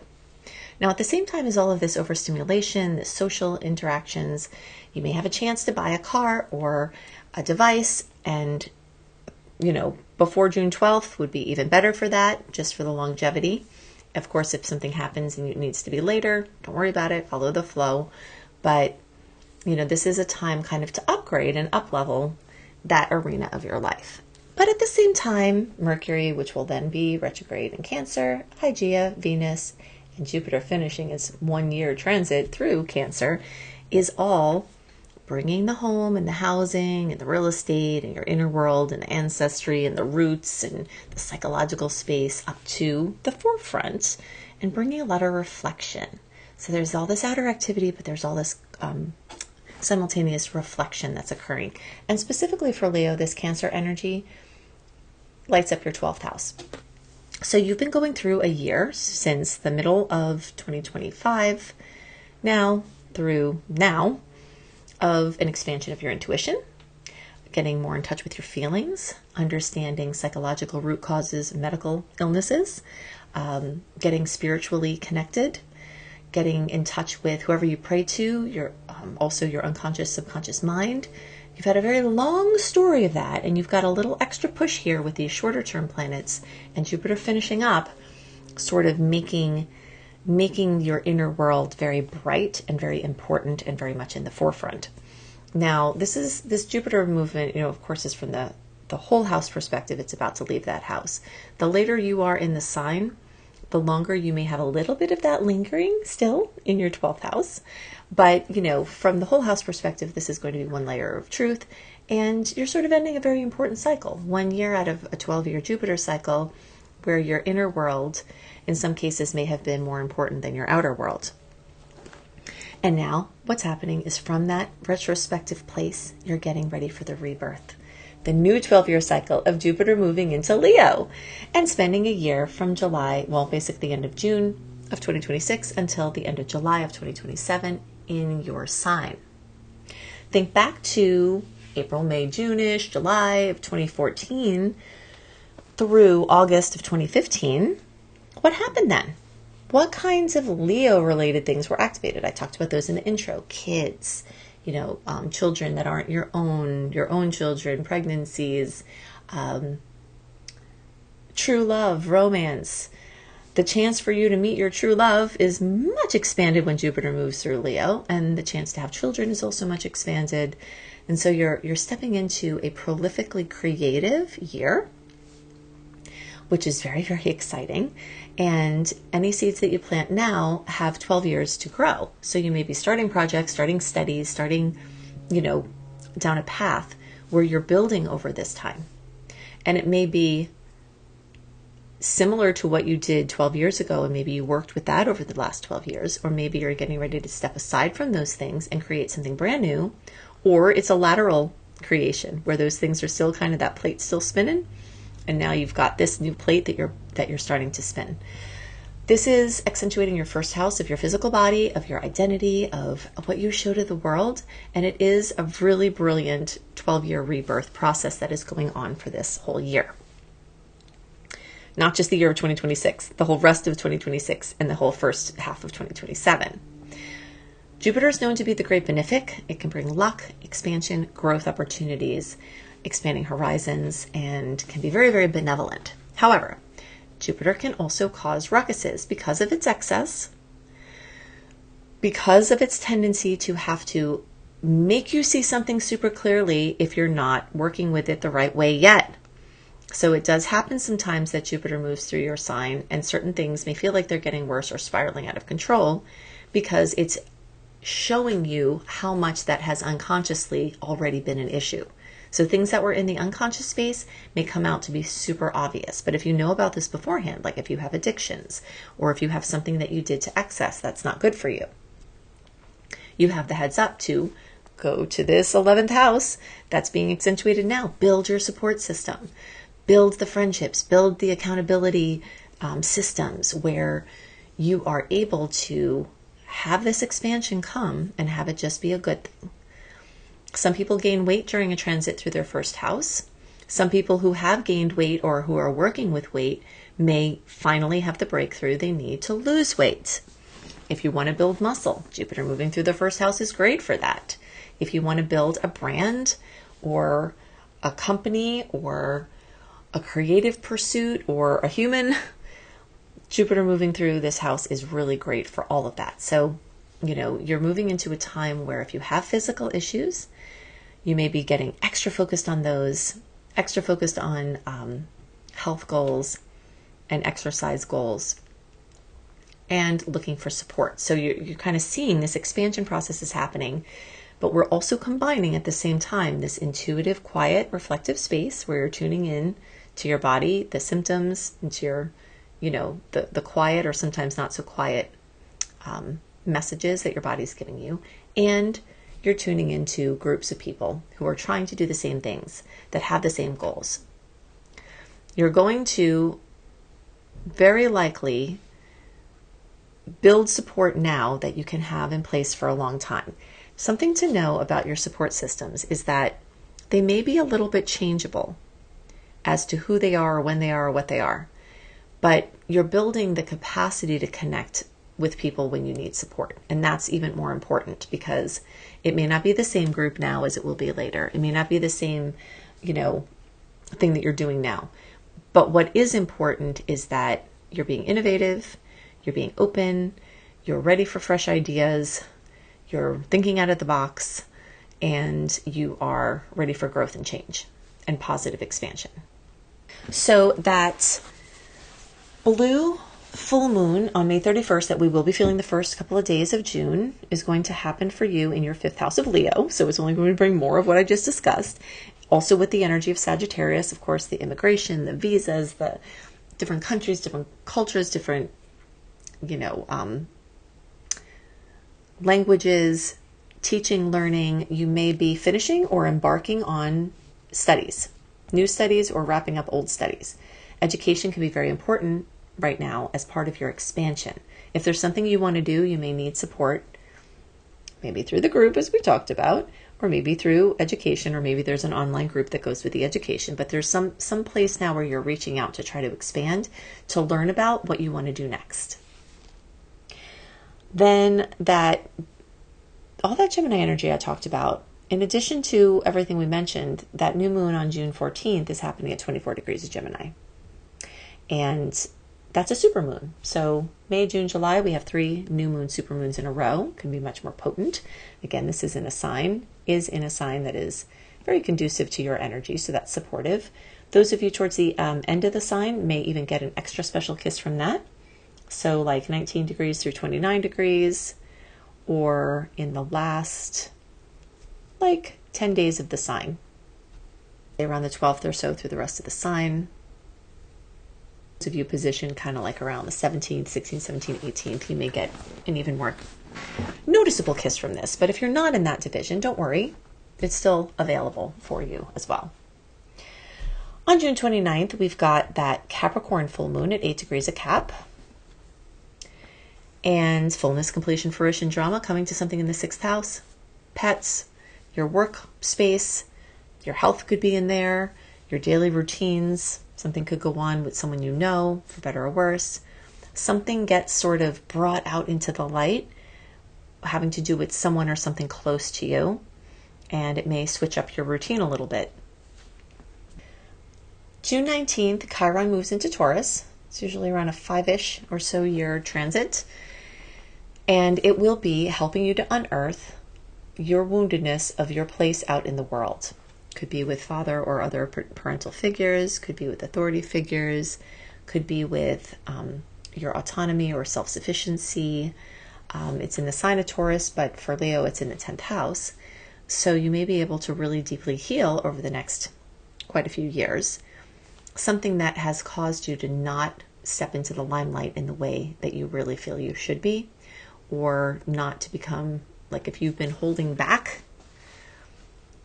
Now, at the same time as all of this overstimulation, the social interactions, you may have a chance to buy a car or a device, and, before June 12th would be even better for that, just for the longevity. Of course, if something happens and it needs to be later, don't worry about it, follow the flow. But, this is a time kind of to upgrade and up-level that arena of your life. But at the same time, Mercury, which will then be retrograde in Cancer, Hygeia, Venus, and Jupiter finishing its 1-year transit through Cancer, is all bringing the home and the housing and the real estate and your inner world and the ancestry and the roots and the psychological space up to the forefront and bringing a lot of reflection. So there's all this outer activity, but there's all this simultaneous reflection that's occurring. And specifically for Leo, this Cancer energy lights up your 12th house. So you've been going through a year since the middle of 2025 through now of an expansion of your intuition, getting more in touch with your feelings, understanding psychological root causes, medical illnesses, getting spiritually connected, getting in touch with whoever you pray to, also your unconscious, subconscious mind. You've had a very long story of that, and you've got a little extra push here with these shorter term planets and Jupiter finishing up, sort of making your inner world very bright and very important and very much in the forefront. Now, this Jupiter movement, of course, is from the whole house perspective. It's about to leave that house. The later you are in the sign, the longer you may have a little bit of that lingering still in your 12th house. But, from the whole house perspective, this is going to be one layer of truth. And you're sort of ending a very important cycle. 1 year out of a 12-year Jupiter cycle, where your inner world, in some cases, may have been more important than your outer world. And now, what's happening is from that retrospective place, you're getting ready for the rebirth. The new 12-year cycle of Jupiter moving into Leo and spending a year from basically the end of June of 2026 until the end of July of 2027 in your sign. Think back to April, May, June-ish, July of 2014 through August of 2015. What happened then? What kinds of Leo-related things were activated? I talked about those in the intro. Kids, children that aren't your own children, pregnancies, true love, romance. The chance for you to meet your true love is much expanded when Jupiter moves through Leo, and the chance to have children is also much expanded. And so you're stepping into a prolifically creative year which is very, very exciting. And any seeds that you plant now have 12 years to grow. So you may be starting projects, starting studies, starting, down a path where you're building over this time. And it may be similar to what you did 12 years ago, and maybe you worked with that over the last 12 years, or maybe you're getting ready to step aside from those things and create something brand new, or it's a lateral creation where those things are still kind of, that plate's still spinning, and now you've got this new plate that you're starting to spin. This is accentuating your first house of your physical body, of your identity, of what you show to the world, and it is a really brilliant 12-year rebirth process that is going on for this whole year. Not just the year of 2026, the whole rest of 2026 and the whole first half of 2027. Jupiter is known to be the great benefic. It can bring luck, expansion, growth opportunities, expanding horizons, and can be very, very benevolent. However, Jupiter can also cause ruckuses because of its excess, because of its tendency to have to make you see something super clearly if you're not working with it the right way yet. So it does happen sometimes that Jupiter moves through your sign and certain things may feel like they're getting worse or spiraling out of control because it's showing you how much that has unconsciously already been an issue. So things that were in the unconscious space may come out to be super obvious. But if you know about this beforehand, like if you have addictions or if you have something that you did to excess that's not good for you, you have the heads up to go to this 11th house that's being accentuated now. Build your support system. Build the friendships, build the accountability systems where you are able to have this expansion come and have it just be a good thing. Some people gain weight during a transit through their first house. Some people who have gained weight or who are working with weight may finally have the breakthrough they need to lose weight. If you want to build muscle, Jupiter moving through the first house is great for that. If you want to build a brand or a company or a creative pursuit or a human, Jupiter moving through this house is really great for all of that. So, you're moving into a time where if you have physical issues, you may be getting extra focused on those, extra focused on health goals and exercise goals and looking for support. So you're kind of seeing this expansion process is happening, but we're also combining at the same time this intuitive, quiet, reflective space where you're tuning in to your body, the symptoms, into your, the quiet or sometimes not so quiet messages that your body's giving you. And you're tuning into groups of people who are trying to do the same things, that have the same goals. You're going to very likely build support now that you can have in place for a long time. Something to know about your support systems is that they may be a little bit changeable as to who they are or when they are or what they are. But you're building the capacity to connect with people when you need support. And that's even more important because it may not be the same group now as it will be later. It may not be the same, thing that you're doing now. But what is important is that you're being innovative, you're being open, you're ready for fresh ideas, you're thinking out of the box, and you are ready for growth and change and positive expansion. So that blue full moon on May 31st that we will be feeling the first couple of days of June is going to happen for you in your 5th house of Leo. So it's only going to bring more of what I just discussed. Also with the energy of Sagittarius, of course, the immigration, the visas, the different countries, different cultures, different, languages, teaching, learning. You may be finishing or embarking on studies, new studies or wrapping up old studies. Education can be very important right now as part of your expansion. If there's something you want to do, you may need support, maybe through the group as we talked about, or maybe through education, or maybe there's an online group that goes with the education. But there's some place now where you're reaching out to try to expand, to learn about what you want to do next. Then all that Gemini energy I talked about, in addition to everything we mentioned, that new moon on June 14th is happening at 24 degrees of Gemini. And that's a supermoon. So May, June, July, we have 3 new moon supermoons in a row. Can be much more potent. Again, this is in a sign that is very conducive to your energy. So that's supportive. Those of you towards the end of the sign may even get an extra special kiss from that. So like 19 degrees through 29 degrees, or in the last like 10 days of the sign, around the 12th or so through the rest of the sign. Those of you positioned kind of like around the 17th, 16th, 17th, 18th, you may get an even more noticeable kiss from this. But if you're not in that division, don't worry. It's still available for you as well. On June 29th, we've got that Capricorn full moon at 8 degrees of Cap. And fullness, completion, fruition, drama coming to something in the 6th house. Pets, your work space, your health could be in there, your daily routines. Something could go on with someone you know, for better or worse. Something gets sort of brought out into the light, having to do with someone or something close to you. And it may switch up your routine a little bit. June 19th, Chiron moves into Taurus. It's usually around a 5-ish or so year transit. And it will be helping you to unearth your woundedness of your place out in the world. Could be with father or other parental figures, could be with authority figures, could be with your autonomy or self-sufficiency. It's in the sign of Taurus, but for Leo, it's in the 10th house. So you may be able to really deeply heal over the next quite a few years. Something that has caused you to not step into the limelight in the way that you really feel you should be, or not to become, like if you've been holding back,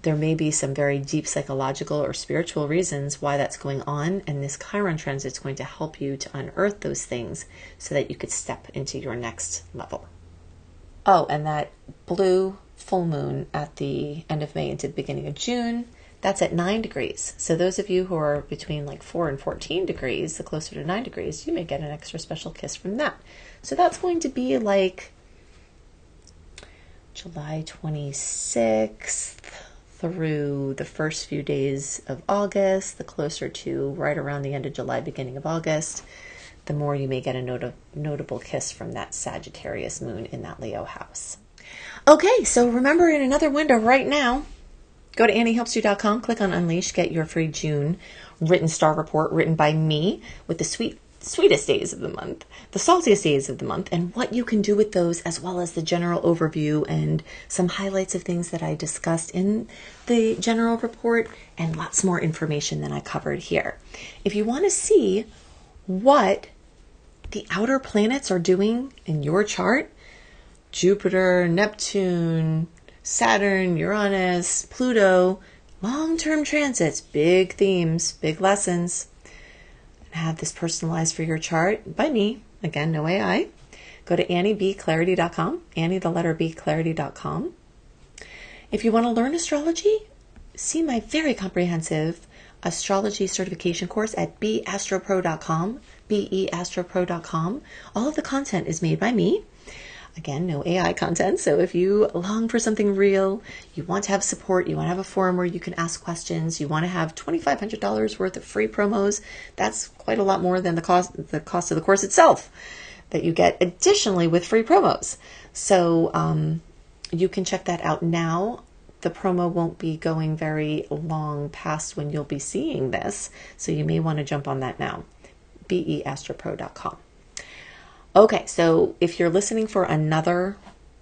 there may be some very deep psychological or spiritual reasons why that's going on, and this Chiron transit is going to help you to unearth those things so that you could step into your next level. Oh, and that blue full moon at the end of May into the beginning of June, that's at 9 degrees. So those of you who are between like 4 and 14 degrees, the closer to 9 degrees, you may get an extra special kiss from that. So that's going to be like July 26th through the first few days of August, the closer to right around the end of July, beginning of August, the more you may get a notable kiss from that Sagittarius moon in that Leo house. Okay, so remember, in another window right now, go to AnnieHelpsYou.com, click on Unleash, get your free June written star report written by me with the sweetest days of the month, the saltiest days of the month, and what you can do with those, as well as the general overview and some highlights of things that I discussed in the general report, and lots more information than I covered here. If you want to see what the outer planets are doing in your chart, Jupiter, Neptune, Saturn, Uranus, Pluto, long-term transits, big themes, big lessons, have this personalized for your chart by me. Again, no AI. Go to AnnieBClarity.com, Annie the letter B Clarity.com. If you want to learn astrology, see my very comprehensive astrology certification course at beastropro.com, beastropro.com. All of the content is made by me. Again, no AI content. So if you long for something real, you want to have support, you want to have a forum where you can ask questions, you want to have $2,500 worth of free promos, that's quite a lot more than the cost of the course itself that you get additionally with free promos. So you can check that out now. The promo won't be going very long past when you'll be seeing this, so you may want to jump on that now. beastropro.com. Okay, so if you're listening for another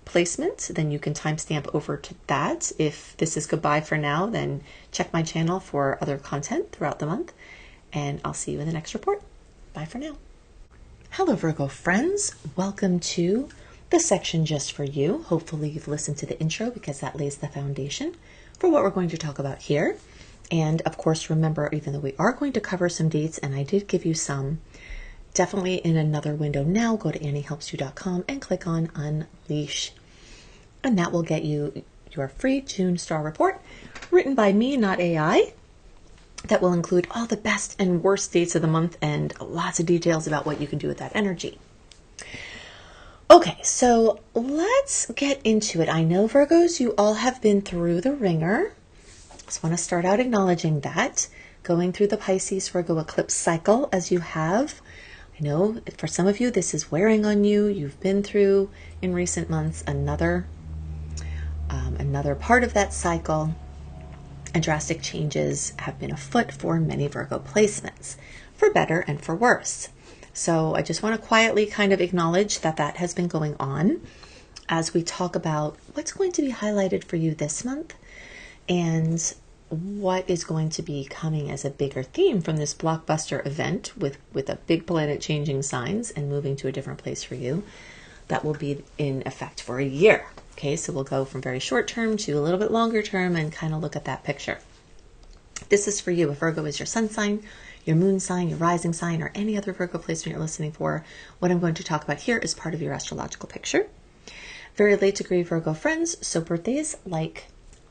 placement, then you can timestamp over to that. If this is goodbye for now, then check my channel for other content throughout the month, and I'll see you in the next report. Bye for now. Hello, Virgo friends. Welcome to the section just for you. Hopefully you've listened to the intro, because that lays the foundation for what we're going to talk about here. And of course, remember, even though we are going to cover some dates, and I did give you some, definitely in another window now, go to AnnieHelpsYou.com and click on Unleash. And that will get you your free June star report written by me, not AI. That will include all the best and worst dates of the month and lots of details about what you can do with that energy. Okay, so let's get into it. I know, Virgos, you all have been through the ringer. Just want to start out acknowledging that. Going through the Pisces Virgo eclipse cycle as you have. I know for some of you, this is wearing on you. You've been through, in recent months, another part of that cycle. and drastic changes have been afoot for many Virgo placements, for better and for worse. So I just want to quietly kind of acknowledge that that has been going on as we talk about what's going to be highlighted for you this month and what is going to be coming as a bigger theme from this blockbuster event with a big planet changing signs and moving to a different place for you that will be in effect for a year. Okay, so we'll go from very short term to a little bit longer term and kind of look at that picture. This is for you. If Virgo is your sun sign, your moon sign, your rising sign, or any other Virgo placement you're listening for, what I'm going to talk about here is part of your astrological picture. Very late degree Virgo friends, so birthdays like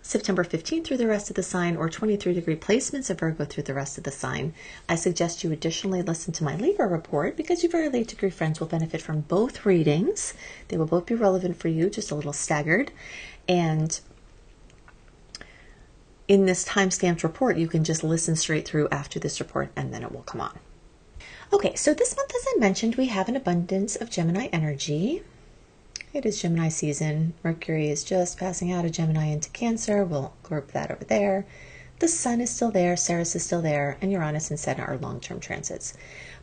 September 15th through the rest of the sign, or 23-degree placements of Virgo through the rest of the sign. I suggest you additionally listen to my Libra report because your very late degree friends will benefit from both readings. They will both be relevant for you, just a little staggered. And in this time-stamped report, you can just listen straight through after this report and then it will come on. Okay, so this month, as I mentioned, we have an abundance of Gemini energy. It is Gemini season. Mercury is just passing out of Gemini into Cancer. We'll group that over there. The Sun is still there, Surest is still there, and Uranus and Saturn are long-term transits.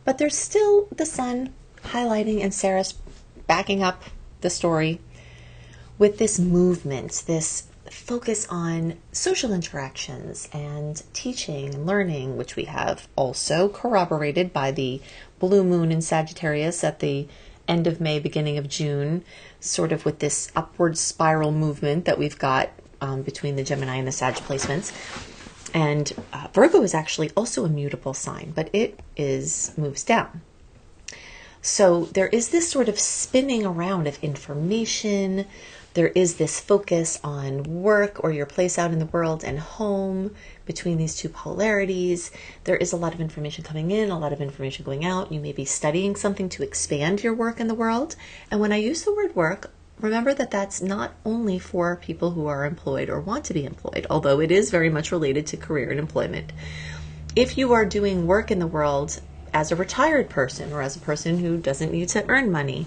But there's still the Sun highlighting and Surest backing up the story with this movement, this focus on social interactions and teaching and learning, which we have also corroborated by the blue moon in Sagittarius at the end of May, beginning of June, sort of with this upward spiral movement that we've got between the Gemini and the Sag placements. And Virgo is actually also a mutable sign, but it moves down. So there is this sort of spinning around of information. There is this focus on work or your place out in the world and home between these two polarities. There is a lot of information coming in, a lot of information going out. You may be studying something to expand your work in the world. And when I use the word work, remember that that's not only for people who are employed or want to be employed, although it is very much related to career and employment. If you are doing work in the world as a retired person or as a person who doesn't need to earn money,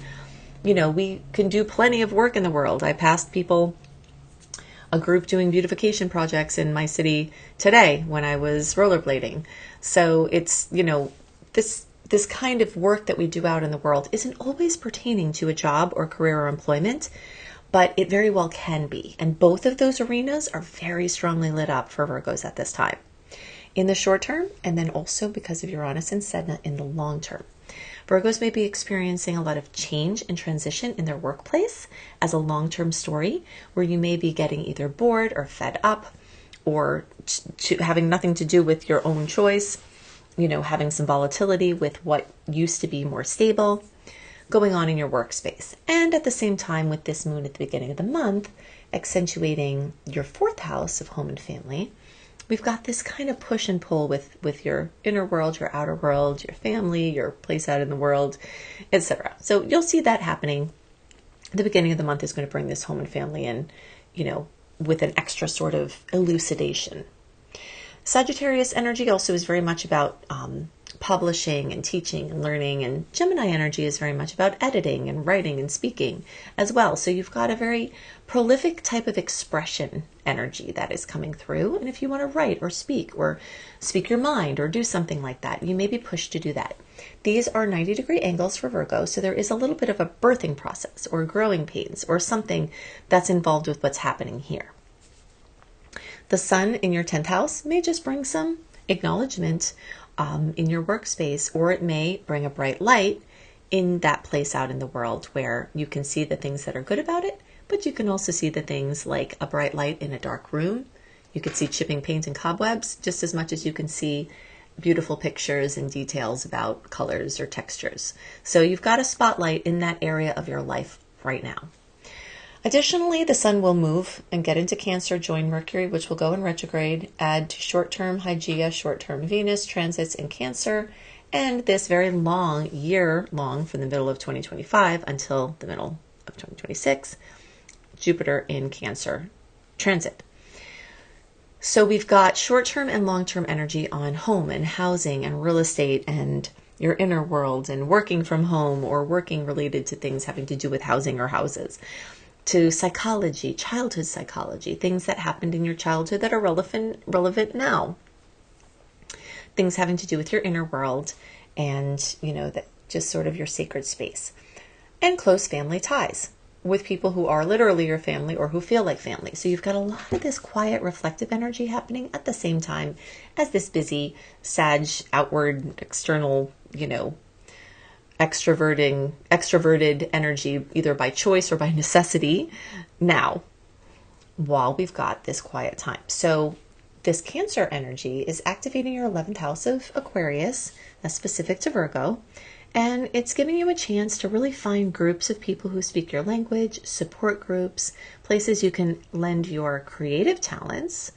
you know, we can do plenty of work in the world. I passed a group doing beautification projects in my city today when I was rollerblading. So it's, you know, this kind of work that we do out in the world isn't always pertaining to a job or career or employment, but it very well can be. And both of those arenas are very strongly lit up for Virgos at this time. In the short term, and then also because of Uranus and Sedna in the long term. Virgos may be experiencing a lot of change and transition in their workplace as a long-term story where you may be getting either bored or fed up or having nothing to do with your own choice, you know, having some volatility with what used to be more stable going on in your workspace. And at the same time with this moon at the beginning of the month, accentuating your fourth house of home and family, we've got this kind of push and pull with your inner world, your outer world, your family, your place out in the world, etc. So you'll see that happening. The beginning of the month is going to bring this home and family in, you know, with an extra sort of elucidation. Sagittarius energy also is very much about publishing and teaching and learning, and Gemini energy is very much about editing and writing and speaking as well. So you've got a very prolific type of expression energy that is coming through. And if you want to write or speak your mind or do something like that, you may be pushed to do that. These are 90-degree angles for Virgo, so there is a little bit of a birthing process or growing pains or something that's involved with what's happening here. The Sun in your 10th house may just bring some acknowledgement in your workspace, or it may bring a bright light in that place out in the world where you can see the things that are good about it, but you can also see the things like a bright light in a dark room. You could see chipping paint and cobwebs just as much as you can see beautiful pictures and details about colors or textures. So you've got a spotlight in that area of your life right now. Additionally, the Sun will move and get into Cancer, join Mercury, which will go in retrograde, add to short-term Hygeia, short-term Venus transits in Cancer, and this very long, year-long, from the middle of 2025 until the middle of 2026, Jupiter in Cancer transit. So we've got short-term and long-term energy on home and housing and real estate and your inner world and working from home or working related to things having to do with housing or houses. to psychology, childhood psychology, things that happened in your childhood that are relevant now. Things having to do with your inner world and, that just sort of your sacred space. And close family ties with people who are literally your family or who feel like family. So you've got a lot of this quiet, reflective energy happening at the same time as this busy, Sag, outward, external, extroverted energy, either by choice or by necessity now, while we've got this quiet time. So this Cancer energy is activating your 11th house of Aquarius, that's specific to Virgo, and it's giving you a chance to really find groups of people who speak your language, support groups, places you can lend your creative talents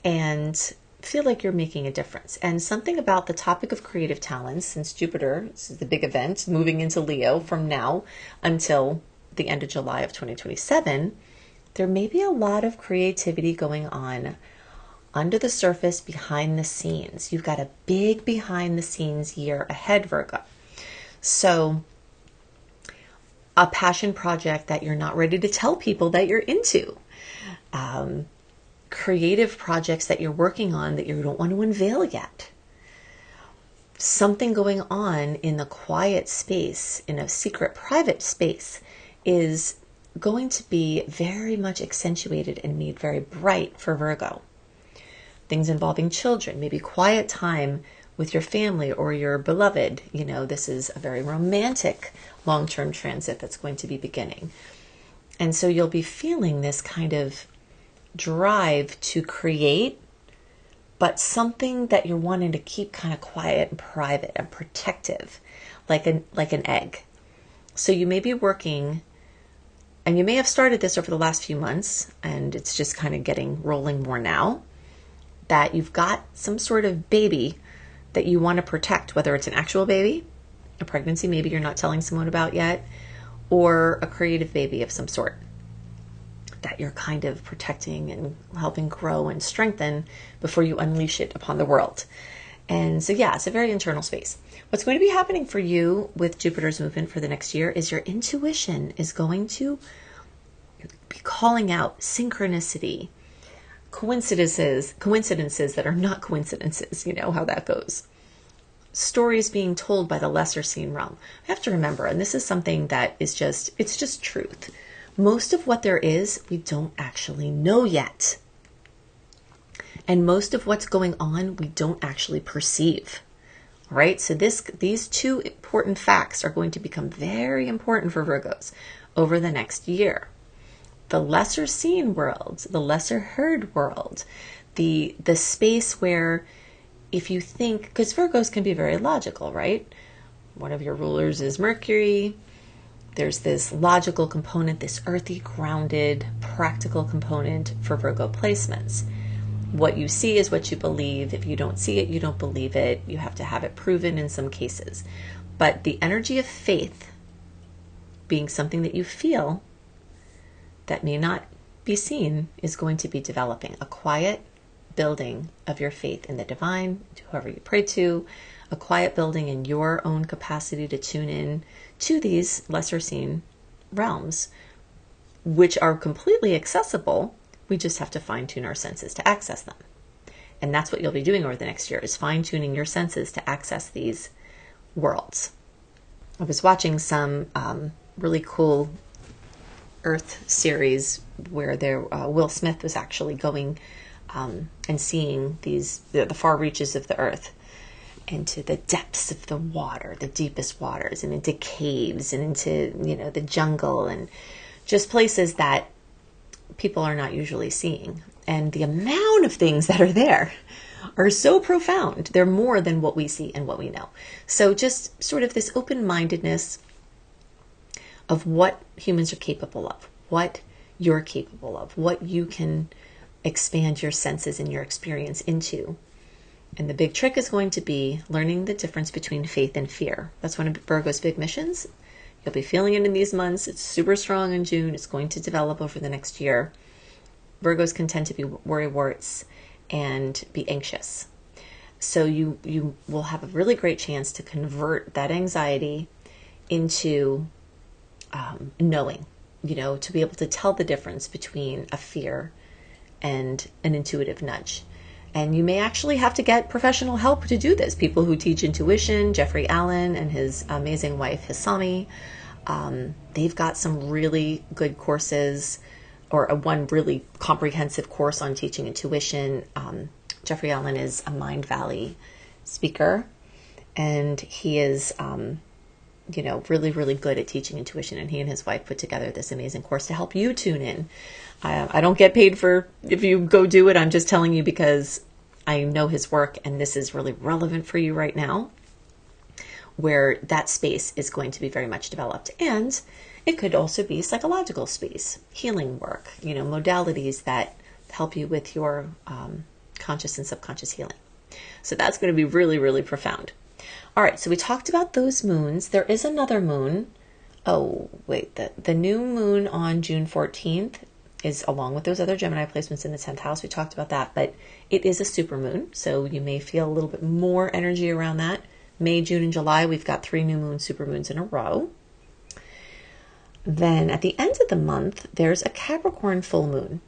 and feel like you're making a difference. And something about the topic of creative talents, since Jupiter, this is the big event, moving into Leo from now until the end of July of 2027, there may be a lot of creativity going on under the surface, behind the scenes. You've got a big behind the scenes year ahead, Virgo. So a passion project that you're not ready to tell people that you're into. Creative projects that you're working on that you don't want to unveil yet. Something going on in the quiet space, in a secret, private space, is going to be very much accentuated and made very bright for Virgo. Things involving children, maybe quiet time with your family or your beloved. This is a very romantic long-term transit that's going to be beginning. And so you'll be feeling this kind of drive to create, but something that you're wanting to keep kind of quiet and private and protective, like an egg. So you may be working, and you may have started this over the last few months, and it's just kind of getting rolling more now, that you've got some sort of baby that you want to protect, whether it's an actual baby, a pregnancy maybe you're not telling someone about yet, or a creative baby of some sort that you're kind of protecting and helping grow and strengthen before you unleash it upon the world. And so, it's a very internal space. What's going to be happening for you with Jupiter's movement for the next year is your intuition is going to be calling out synchronicity, coincidences that are not coincidences. You know how that goes. Stories being told by the lesser seen realm. I have to remember, and this is something that is it's just truth. Most of what there is, we don't actually know yet. And most of what's going on, we don't actually perceive. All right? So these two important facts are going to become very important for Virgos over the next year. The lesser seen world, the lesser heard world, the space where if you think, because Virgos can be very logical, right? One of your rulers is Mercury. There's this logical component, this earthy, grounded, practical component for Virgo placements. What you see is what you believe. If you don't see it, you don't believe it. You have to have it proven in some cases. But the energy of faith being something that you feel that may not be seen is going to be developing a quiet building of your faith in the divine, to whoever you pray to, a quiet building in your own capacity to tune in to these lesser seen realms, which are completely accessible. We just have to fine tune our senses to access them. And that's what you'll be doing over the next year, is fine tuning your senses to access these worlds. I was watching some really cool Earth series where Will Smith was actually going and seeing the far reaches of the Earth, into the depths of the water, the deepest waters, and into caves and into the jungle, and just places that people are not usually seeing. And the amount of things that are there are so profound. They're more than what we see and what we know. So just sort of this open-mindedness of what humans are capable of, what you're capable of, what you can expand your senses and your experience into. And the big trick is going to be learning the difference between faith and fear. That's one of Virgo's big missions. You'll be feeling it in these months. It's super strong in June. It's going to develop over the next year. Virgos can tend to be worrywarts and be anxious. So you will have a really great chance to convert that anxiety into knowing. to be able to tell the difference between a fear and an intuitive nudge. And you may actually have to get professional help to do this. People who teach intuition, Jeffrey Allen and his amazing wife, Hisami, they've got some really good courses, or one really comprehensive course on teaching intuition. Jeffrey Allen is a Mind Valley speaker, and he is, really, really good at teaching intuition. And he and his wife put together this amazing course to help you tune in. I don't get paid if you go do it. I'm just telling you because I know his work, and this is really relevant for you right now, where that space is going to be very much developed. And it could also be psychological space, healing work, modalities that help you with your conscious and subconscious healing. So that's going to be really, really profound. All right, so we talked about those moons. There is another moon. Oh, wait, the new moon on June 14th is along with those other Gemini placements in the 10th house. We talked about that, but it is a supermoon, so you may feel a little bit more energy around that. May, June, and July, we've got 3 new moon supermoons in a row. Then at the end of the month, there's a Capricorn full moon.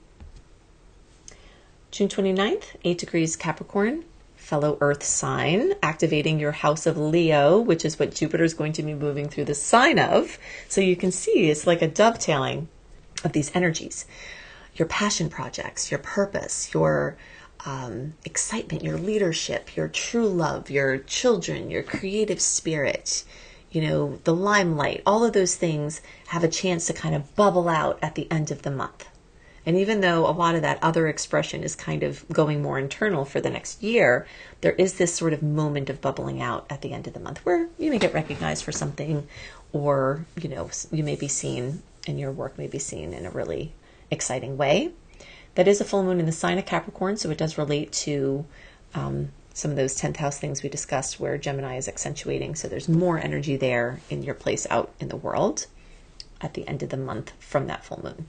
June 29th, 8 degrees Capricorn, fellow earth sign, activating your house of Leo, which is what Jupiter is going to be moving through the sign of. So you can see it's like a dovetailing of these energies. Your passion projects, your purpose, your excitement, your leadership, your true love, your children, your creative spirit, the limelight, all of those things have a chance to kind of bubble out at the end of the month. And even though a lot of that other expression is kind of going more internal for the next year, there is this sort of moment of bubbling out at the end of the month where you may get recognized for something, or, you may be seen, and your work may be seen in a really exciting way. That is a full moon in the sign of Capricorn, so it does relate to some of those 10th house things we discussed where Gemini is accentuating. So there's more energy there in your place out in the world at the end of the month from that full moon.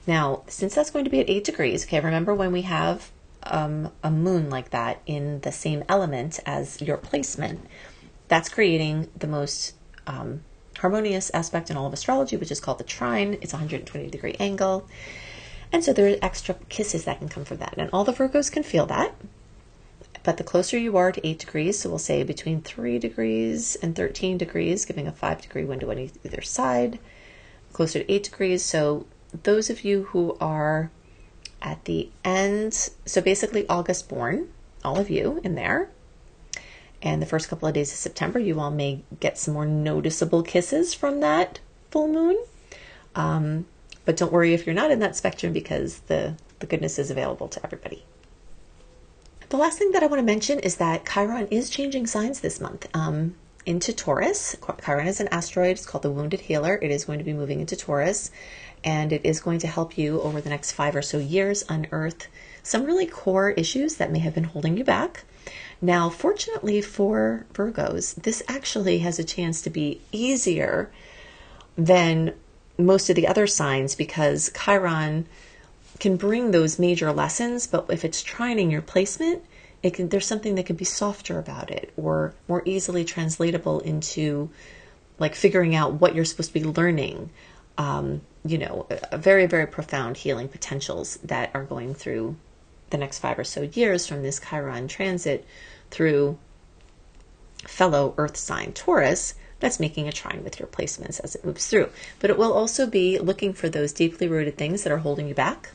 Now, since that's going to be at 8 degrees, okay, remember when we have a moon like that in the same element as your placement, that's creating the most harmonious aspect in all of astrology, which is called the trine. It's a 120-degree angle. And so there are extra kisses that can come from that. And all the Virgos can feel that. But the closer you are to 8 degrees, so we'll say between 3 degrees and 13 degrees, giving a 5-degree window on either side, closer to 8 degrees. So those of you who are at the end, so basically August born, all of you in there, and the first couple of days of September, you all may get some more noticeable kisses from that full moon. But don't worry if you're not in that spectrum, because the goodness is available to everybody. The last thing that I want to mention is that Chiron is changing signs this month into Taurus. Chiron is an asteroid. It's called the Wounded Healer. It is going to be moving into Taurus, and it is going to help you over the next 5 or so years unearth some really core issues that may have been holding you back. Now, fortunately for Virgos, this actually has a chance to be easier than most of the other signs, because Chiron can bring those major lessons, but if it's trining your placement, there's something that can be softer about it, or more easily translatable into like figuring out what you're supposed to be learning. A very, very profound healing potentials that are going through the next 5 or so years from this Chiron transit through fellow earth sign Taurus that's making a trine with your placements as it moves through. But it will also be looking for those deeply rooted things that are holding you back.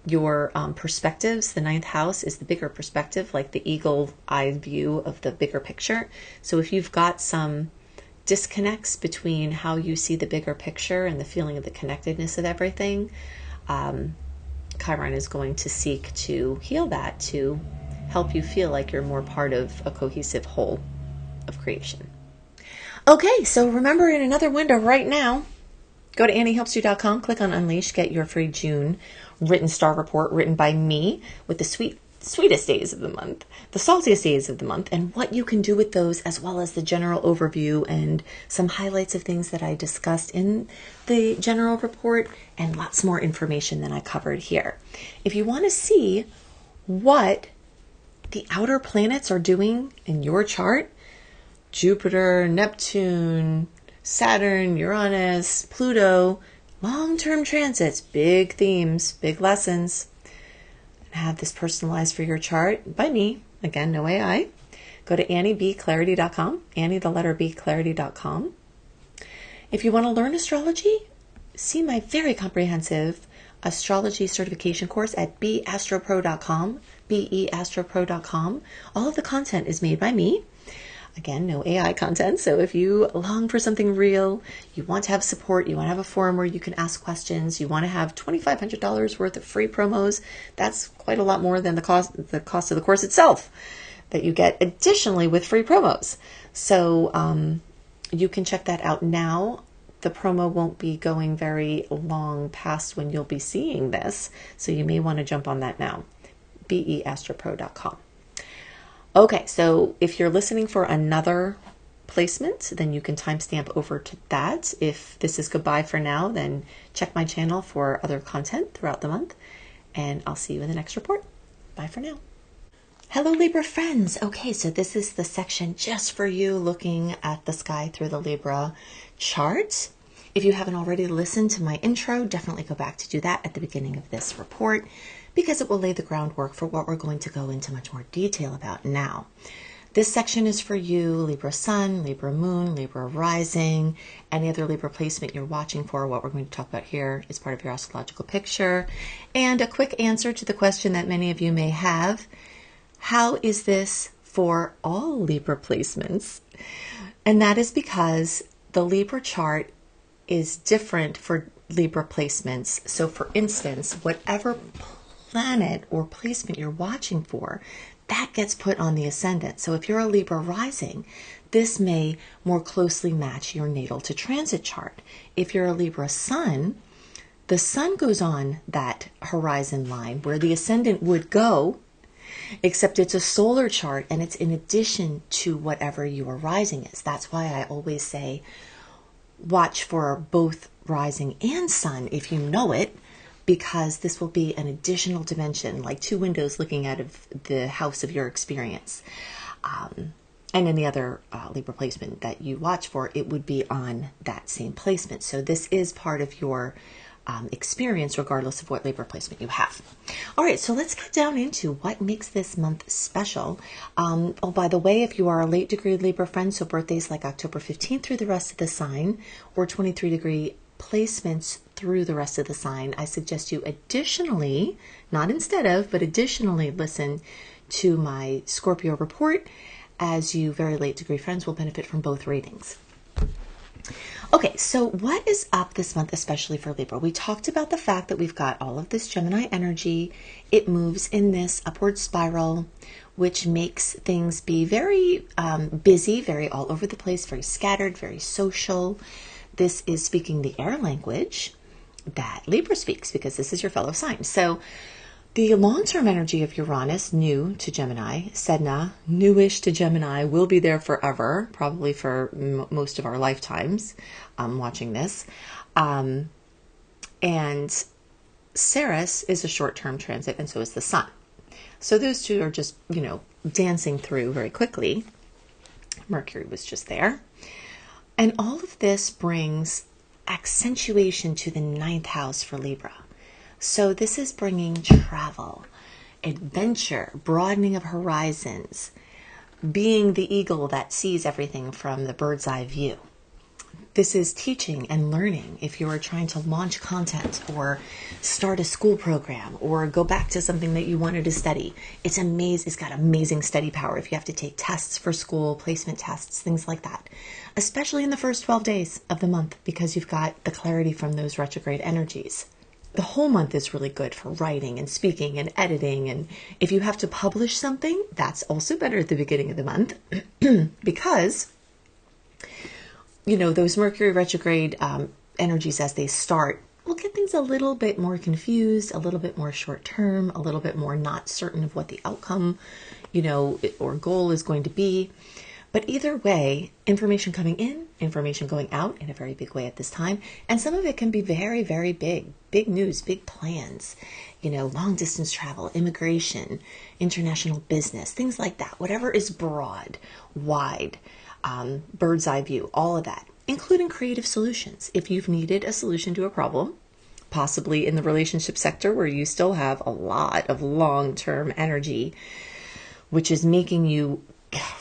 Your perspectives, the 9th house is the bigger perspective, like the eagle eye view of the bigger picture. So if you've got some disconnects between how you see the bigger picture and the feeling of the connectedness of everything, Chiron is going to seek to heal that, to help you feel like you're more part of a cohesive whole of creation. Okay, so remember, in another window right now, go to AnnieHelpsYou.com, click on Unleash, get your free June written star report written by me with the sweetest days of the month, the saltiest days of the month, and what you can do with those, as well as the general overview and some highlights of things that I discussed in the general report, and lots more information than I covered here. If you want to see what the outer planets are doing in your chart, Jupiter, Neptune, Saturn, Uranus, Pluto, long-term transits, big themes, big lessons. And have this personalized for your chart by me. Again, no AI. Go to AnnieBClarity.com, Annie the letter B Clarity.com. If you want to learn astrology, see my very comprehensive astrology certification course at beastropro.com, beastropro.com. All of the content is made by me. Again, no AI content. So if you long for something real, you want to have support, you want to have a forum where you can ask questions, you want to have $2,500 worth of free promos, that's quite a lot more than the cost of the course itself that you get additionally with free promos. So you can check that out now. The promo won't be going very long past when you'll be seeing this, so you may want to jump on that now. beastropro.com. Okay, so if you're listening for another placement, then you can timestamp over to that. If this is goodbye for now, then check my channel for other content throughout the month, and I'll see you in the next report. Bye for now. Hello, Libra friends. Okay, so this is the section just for you looking at the sky through the Libra chart. If you haven't already listened to my intro, definitely go back to do that at the beginning of this report because it will lay the groundwork for what we're going to go into much more detail about now. This section is for you, Libra Sun, Libra Moon, Libra Rising, any other Libra placement you're watching for. What we're going to talk about here is part of your astrological picture. And a quick answer to the question that many of you may have: how is this for all Libra placements? And that is because the Libra chart is different for Libra placements. So for instance, whatever planet or placement you're watching for, that gets put on the ascendant. So if you're a Libra rising, this may more closely match your natal to transit chart. If you're a Libra sun, the sun goes on that horizon line where the ascendant would go, except it's a solar chart and it's in addition to whatever your rising is. That's why I always say watch for both rising and sun if you know it, because this will be an additional dimension, like two windows looking out of the house of your experience. And any other Libra placement that you watch for, it would be on that same placement. So this is part of your experience regardless of what Libra placement you have. All right, so let's get down into what makes this month special. Oh, by the way, if you are a late degree Libra friend, so birthdays like October 15th through the rest of the sign, or 23 degree placements through the rest of the sign, I suggest you additionally, not instead of, but additionally listen to my Scorpio report, as you very late degree friends will benefit from both readings. Okay, so what is up this month, especially for Libra? We talked about the fact that we've got all of this Gemini energy. It moves in this upward spiral, which makes things be very busy, very all over the place, very scattered, very social. This is speaking the air language that Libra speaks because this is your fellow sign. So the long-term energy of Uranus, new to Gemini, Sedna, newish to Gemini, will be there forever, probably for most of our lifetimes watching this. And Ceres is a short-term transit, and so is the Sun. So those two are just, dancing through very quickly. Mercury was just there. And all of this brings accentuation to the 9th house for Libra. So this is bringing travel, adventure, broadening of horizons, being the eagle that sees everything from the bird's eye view. This is teaching and learning. If you are trying to launch content or start a school program or go back to something that you wanted to study, it's got amazing study power if you have to take tests for school, placement tests, things like that, especially in the first 12 days of the month, because you've got the clarity from those retrograde energies. The whole month is really good for writing and speaking and editing. And if you have to publish something, that's also better at the beginning of the month because, those Mercury retrograde energies as they start will get things a little bit more confused, a little bit more short term, a little bit more not certain of what the outcome, or goal is going to be. But either way, information coming in, information going out in a very big way at this time. And some of it can be very, very big news, big plans, long distance travel, immigration, international business, things like that. Whatever is broad, wide, bird's eye view, all of that. including creative solutions. If you've needed a solution to a problem, possibly in the relationship sector where you still have a lot of long-term energy, which is making you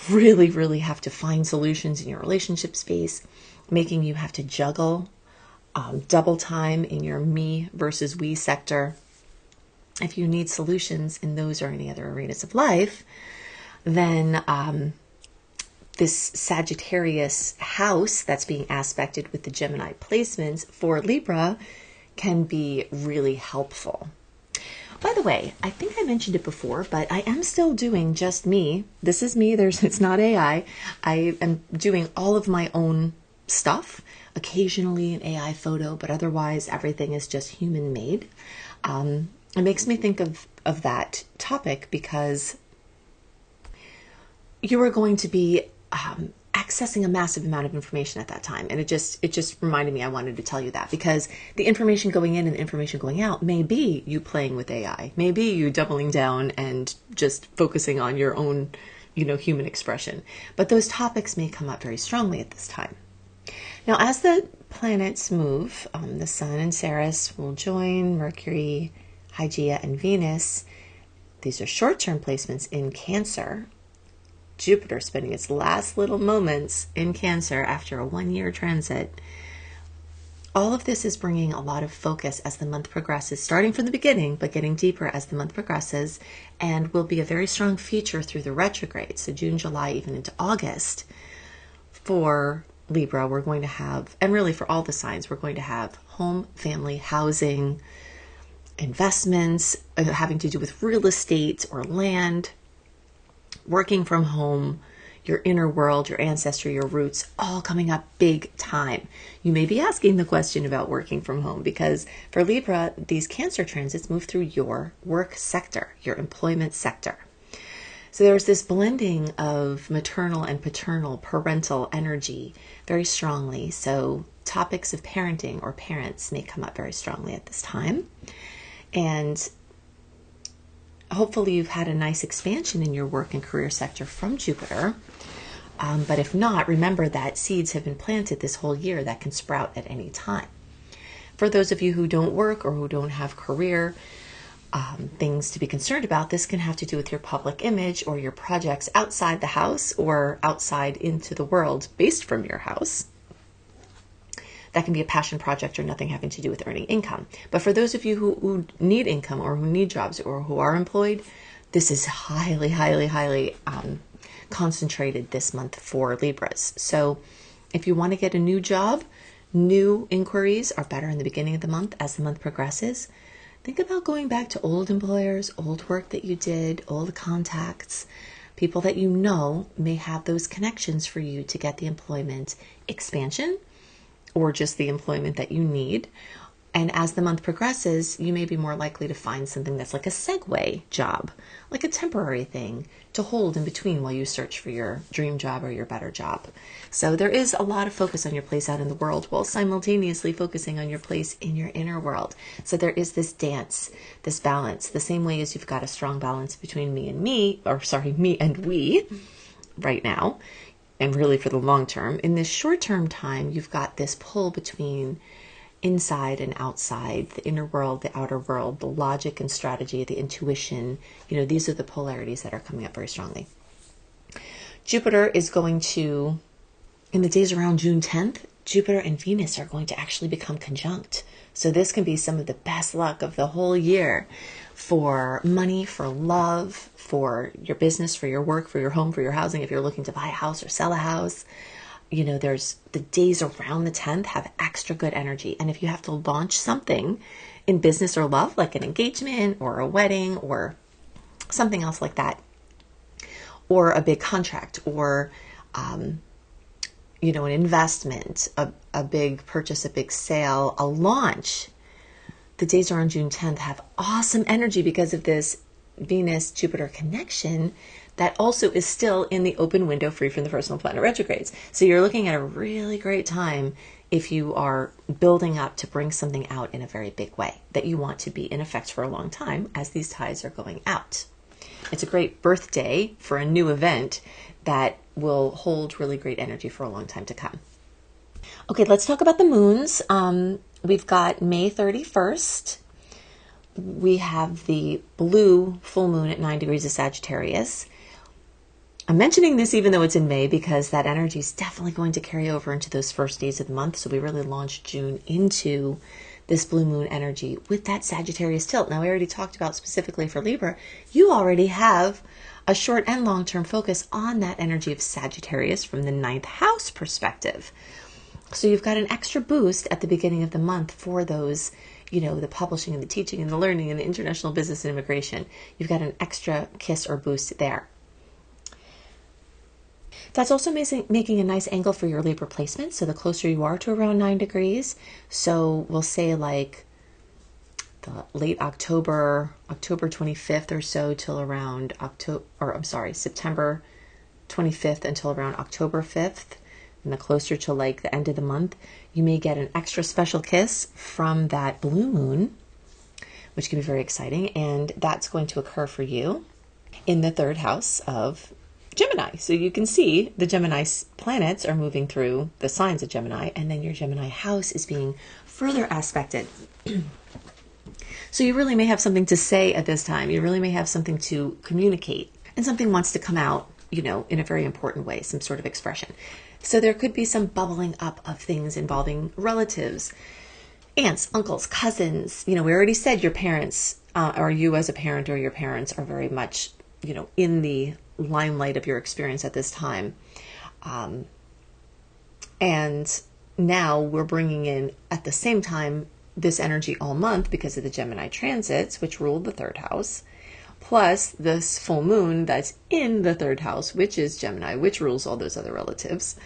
really, really have to find solutions in your relationship space, making you have to juggle double time in your me versus we sector. If you need solutions in those or any other arenas of life, then this Sagittarius house that's being aspected with the Gemini placements for Libra can be really helpful. By the way, I think I mentioned it before, but I am still doing just me. This is me. It's not AI. I am doing all of my own stuff, occasionally an AI photo, but otherwise everything is just human made. It makes me think of that topic because you are going to be accessing a massive amount of information at that time. And it just reminded me I wanted to tell you that, because the information going in and the information going out may be you playing with AI, maybe you doubling down and just focusing on your own, human expression. But those topics may come up very strongly at this time. Now, as the planets move, the Sun and Surest will join Mercury, Hygeia, and Venus. These are short-term placements in Cancer. Jupiter spending its last little moments in Cancer after a 1-year transit. All of this is bringing a lot of focus as the month progresses, starting from the beginning, but getting deeper as the month progresses, and will be a very strong feature through the retrograde. So June, July, even into August. For Libra, we're going to have, and really for all the signs, we're going to have home, family, housing, investments, having to do with real estate or land, working from home, your inner world, your ancestry, your roots, all coming up big time. You may be asking the question about working from home because for Libra, these Cancer transits move through your work sector, your employment sector. So there's this blending of maternal and paternal, parental energy very strongly. So topics of parenting or parents may come up very strongly at this time. And hopefully you've had a nice expansion in your work and career sector from Jupiter. But if not, remember that seeds have been planted this whole year that can sprout at any time. For those of you who don't work or who don't have career things to be concerned about, this can have to do with your public image or your projects outside the house or outside into the world based from your house. That can be a passion project or nothing having to do with earning income. But for those of you who need income or who need jobs or who are employed, this is highly, highly, highly concentrated this month for Libras. So if you want to get a new job, new inquiries are better in the beginning of the month. As the month progresses, think about going back to old employers, old work that you did, old contacts. People that you know may have those connections for you to get the employment expansion or just the employment that you need. And as the month progresses, you may be more likely to find something that's like a segue job, like a temporary thing to hold in between while you search for your dream job or your better job. So there is a lot of focus on your place out in the world while simultaneously focusing on your place in your inner world. So there is this dance, this balance, the same way as you've got a strong balance between me and we right now. And really for the long term, in this short term time, you've got this pull between inside and outside, the inner world, the outer world, the logic and strategy, the intuition. These are the polarities that are coming up very strongly. Jupiter is going to, in the days around June 10th, Jupiter and Venus are going to actually become conjunct. So this can be some of the best luck of the whole year for money, for love, for your business, for your work, for your home, for your housing. If you're looking to buy a house or sell a house, there's the days around the 10th have extra good energy. And if you have to launch something in business or love, like an engagement or a wedding or something else like that, or a big contract or, an investment, a big purchase, a big sale, a launch, the days around June 10th have awesome energy because of this Venus-Jupiter connection that also is still in the open window free from the personal planet retrogrades. So you're looking at a really great time if you are building up to bring something out in a very big way that you want to be in effect for a long time as these tides are going out. It's a great birthday for a new event that will hold really great energy for a long time to come. Okay, let's talk about the moons. We've got May 31st. We have the blue full moon at 9 degrees of Sagittarius. I'm mentioning this even though it's in May because that energy is definitely going to carry over into those first days of the month. So we really launched June into this blue moon energy with that Sagittarius tilt. Now, we already talked about specifically for Libra, you already have a short and long-term focus on that energy of Sagittarius from the 9th house perspective. So you've got an extra boost at the beginning of the month for those, the publishing and the teaching and the learning and the international business and immigration. You've got an extra kiss or boost there. That's also making a nice angle for your Libra placement. So the closer you are to around 9 degrees, so we'll say like the late October 25th or so till around September 25th until around October 5th, and the closer to like the end of the month, you may get an extra special kiss from that blue moon, which can be very exciting. And that's going to occur for you in the 3rd house of Gemini. So you can see the Gemini planets are moving through the signs of Gemini, and then your Gemini house is being further aspected. So you really may have something to say at this time. You really may have something to communicate, and something wants to come out, in a very important way, some sort of expression. So there could be some bubbling up of things involving relatives, aunts, uncles, cousins. We already said your parents, or you as a parent or your parents are very much, in the limelight of your experience at this time. And now we're bringing in at the same time this energy all month because of the Gemini transits, which ruled the 3rd house, plus this full moon that's in the 3rd house, which is Gemini, which rules all those other relatives.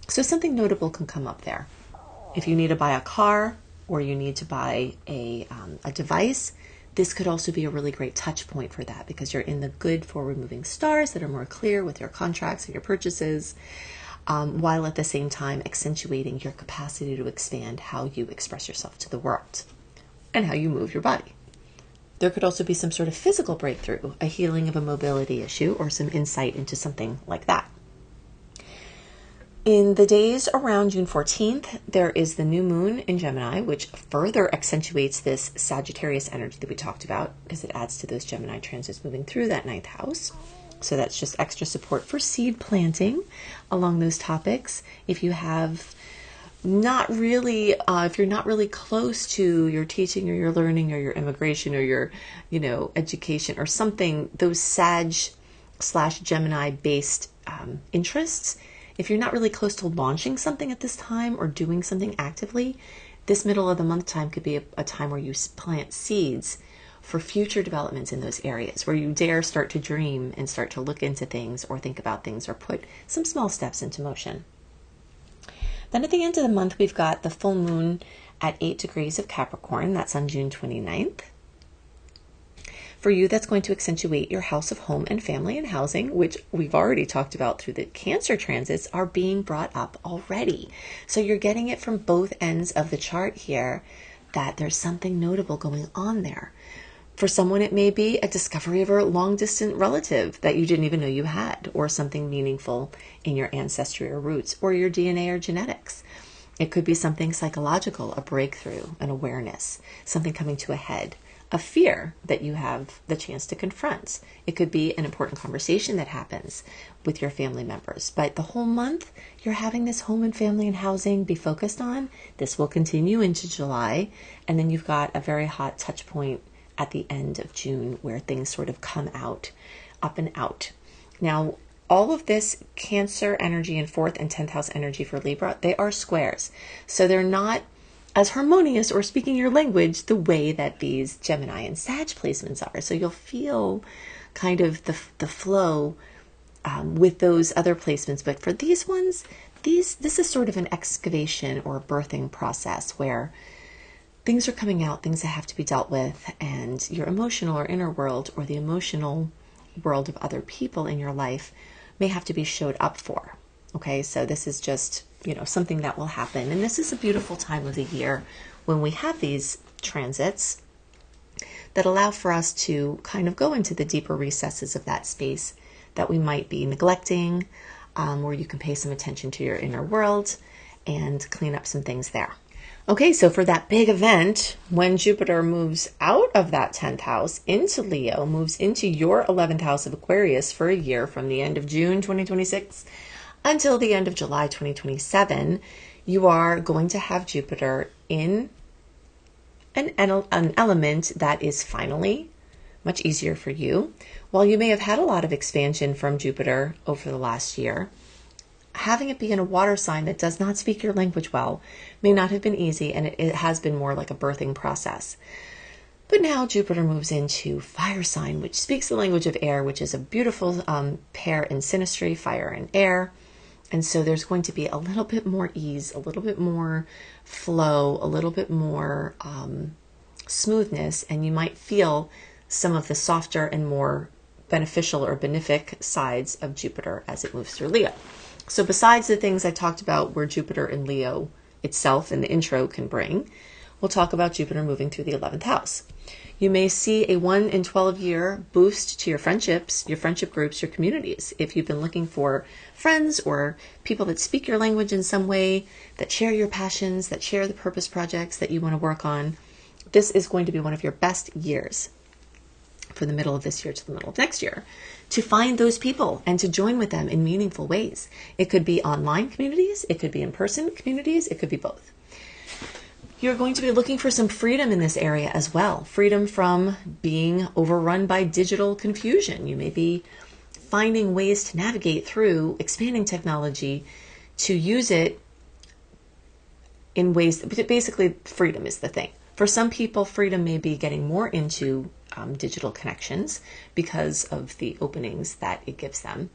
So something notable can come up there. If you need to buy a car or you need to buy a device, this could also be a really great touch point for that because you're in the good forward moving stars that are more clear with your contracts and your purchases, while at the same time accentuating your capacity to expand how you express yourself to the world and how you move your body. There could also be some sort of physical breakthrough, a healing of a mobility issue, or some insight into something like that. In the days around June 14th, there is the new moon in Gemini, which further accentuates this Sagittarius energy that we talked about because it adds to those Gemini transits moving through that 9th house. So that's just extra support for seed planting along those topics. If you have if you're not really close to your teaching or your learning or your immigration or your, education or something, those Sag/Gemini based interests, if you're not really close to launching something at this time or doing something actively, this middle of the month time could be a time where you plant seeds for future developments in those areas, where you dare start to dream and start to look into things or think about things or put some small steps into motion. Then at the end of the month, we've got the full moon at 8 degrees of Capricorn. That's on June 29th. For you, that's going to accentuate your house of home and family and housing, which we've already talked about through the Cancer transits, are being brought up already. So you're getting it from both ends of the chart here, that there's something notable going on there. For someone, it may be a discovery of a long-distant relative that you didn't even know you had, or something meaningful in your ancestry or roots, or your DNA or genetics. It could be something psychological, a breakthrough, an awareness, something coming to a head, a fear that you have the chance to confront. It could be an important conversation that happens with your family members. But the whole month, you're having this home and family and housing be focused on. This will continue into July. And then you've got a very hot touch point at the end of June where things sort of come out, up and out. Now, all of this Cancer energy and 4th and 10th house energy for Libra, they are squares. So they're not as harmonious or speaking your language the way that these Gemini and Sag placements are. So you'll feel kind of the flow with those other placements. But for these ones, this is sort of an excavation or a birthing process where things are coming out, things that have to be dealt with, and your emotional or inner world or the emotional world of other people in your life may have to be showed up for. Okay, so this is just, something that will happen. And this is a beautiful time of the year when we have these transits that allow for us to kind of go into the deeper recesses of that space that we might be neglecting, where you can pay some attention to your inner world and clean up some things there. Okay, so for that big event, when Jupiter moves out of that 10th house into Leo, moves into your 11th house of Aquarius for a year from the end of June 2026 until the end of July 2027, you are going to have Jupiter in an element that is finally much easier for you. While you may have had a lot of expansion from Jupiter over the last year, having it be in a water sign that does not speak your language well may not have been easy, and it has been more like a birthing process. But now Jupiter moves into fire sign, which speaks the language of air, which is a beautiful pair in synastry, fire and air. And so there's going to be a little bit more ease, a little bit more flow, a little bit more smoothness, and you might feel some of the softer and more beneficial or benefic sides of Jupiter as it moves through Leo. So besides the things I talked about where Jupiter in Leo itself in the intro can bring, we'll talk about Jupiter moving through the 11th house. You may see a 1 in 12 year boost to your friendships, your friendship groups, your communities. If you've been looking for friends or people that speak your language in some way, that share your passions, that share the purpose projects that you want to work on, this is going to be one of your best years for the middle of this year to the middle of next year to find those people and to join with them in meaningful ways. It could be online communities, it could be in-person communities, it could be both. You're going to be looking for some freedom in this area as well. Freedom from being overrun by digital confusion. You may be finding ways to navigate through expanding technology to use it in ways that basically freedom is the thing. For some people, freedom may be getting more into digital connections because of the openings that it gives them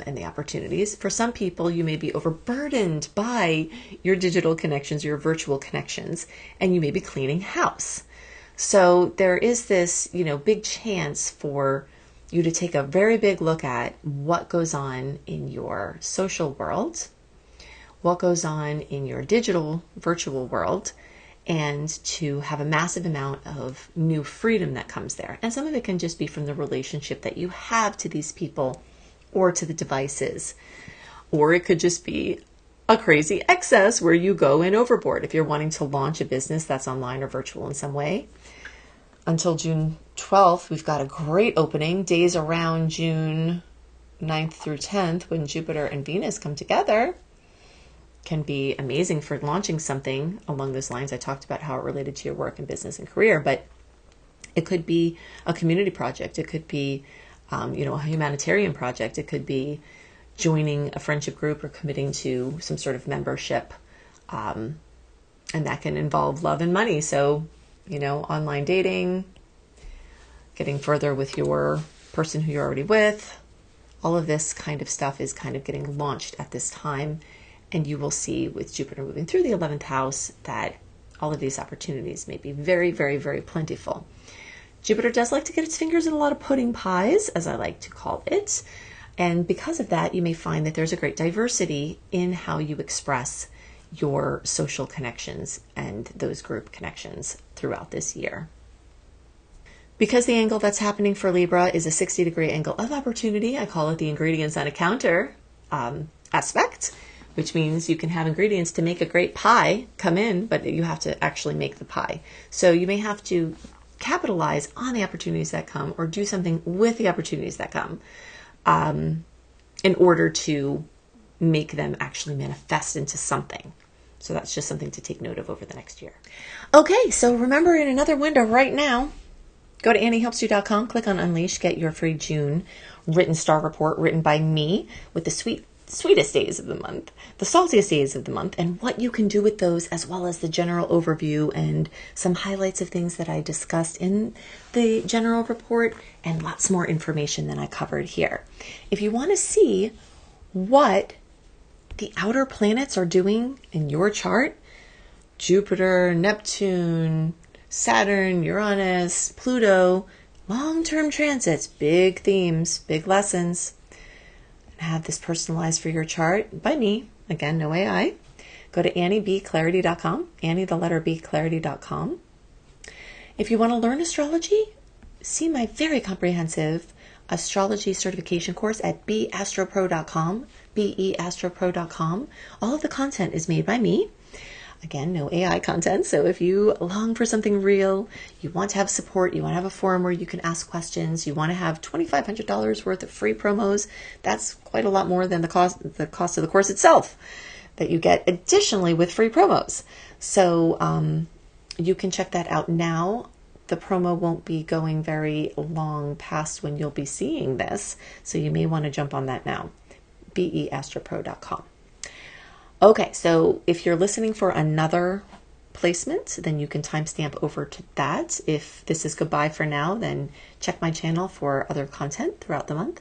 and the opportunities. For some people, you may be overburdened by your digital connections, your virtual connections, and you may be cleaning house. So there is this, big chance for you to take a very big look at what goes on in your social world, what goes on in your digital virtual world, and to have a massive amount of new freedom that comes there. And some of it can just be from the relationship that you have to these people or to the devices. Or it could just be a crazy excess where you go in overboard if you're wanting to launch a business that's online or virtual in some way. Until June 12th, we've got a great opening. Days around June 9th through 10th, when Jupiter and Venus come together, can be amazing for launching something along those lines. I talked about how it related to your work and business and career, but it could be a community project. It could be, a humanitarian project. It could be joining a friendship group or committing to some sort of membership. And that can involve love and money. So, online dating, getting further with your person who you're already with, all of this kind of stuff is kind of getting launched at this time. And you will see with Jupiter moving through the 11th house that all of these opportunities may be very, very, very plentiful. Jupiter does like to get its fingers in a lot of pudding pies, as I like to call it. And because of that, you may find that there's a great diversity in how you express your social connections and those group connections throughout this year. Because the angle that's happening for Libra is a 60-degree angle of opportunity, I call it the ingredients on a counter aspect, which means you can have ingredients to make a great pie come in, but you have to actually make the pie. So you may have to capitalize on the opportunities that come or do something with the opportunities that come in order to make them actually manifest into something. So that's just something to take note of over the next year. Okay, so remember, in another window right now, go to AnnieHelpsYou.com, click on Unleash, get your free June written star report written by me with the sweetest days of the month, the saltiest days of the month, and what you can do with those, as well as the general overview and some highlights of things that I discussed in the general report, and lots more information than I covered here. If you want to see what the outer planets are doing in your chart, Jupiter, Neptune, Saturn, Uranus, Pluto, long-term transits, big themes, big lessons, have this personalized for your chart by me. Again, no AI. Go to AnnieBClarity.com, Annie the letter B Clarity.com. If you want to learn astrology, see my very comprehensive astrology certification course at beastropro.com, beastropro.com. All of the content is made by me. Again, no AI content. So if you long for something real, you want to have support, you want to have a forum where you can ask questions, you want to have $2,500 worth of free promos, that's quite a lot more than the cost of the course itself that you get additionally with free promos. So you can check that out now. The promo won't be going very long past when you'll be seeing this, so you may want to jump on that now. beastropro.com. Okay, so if you're listening for another placement, then you can timestamp over to that. If this is goodbye for now, then check my channel for other content throughout the month,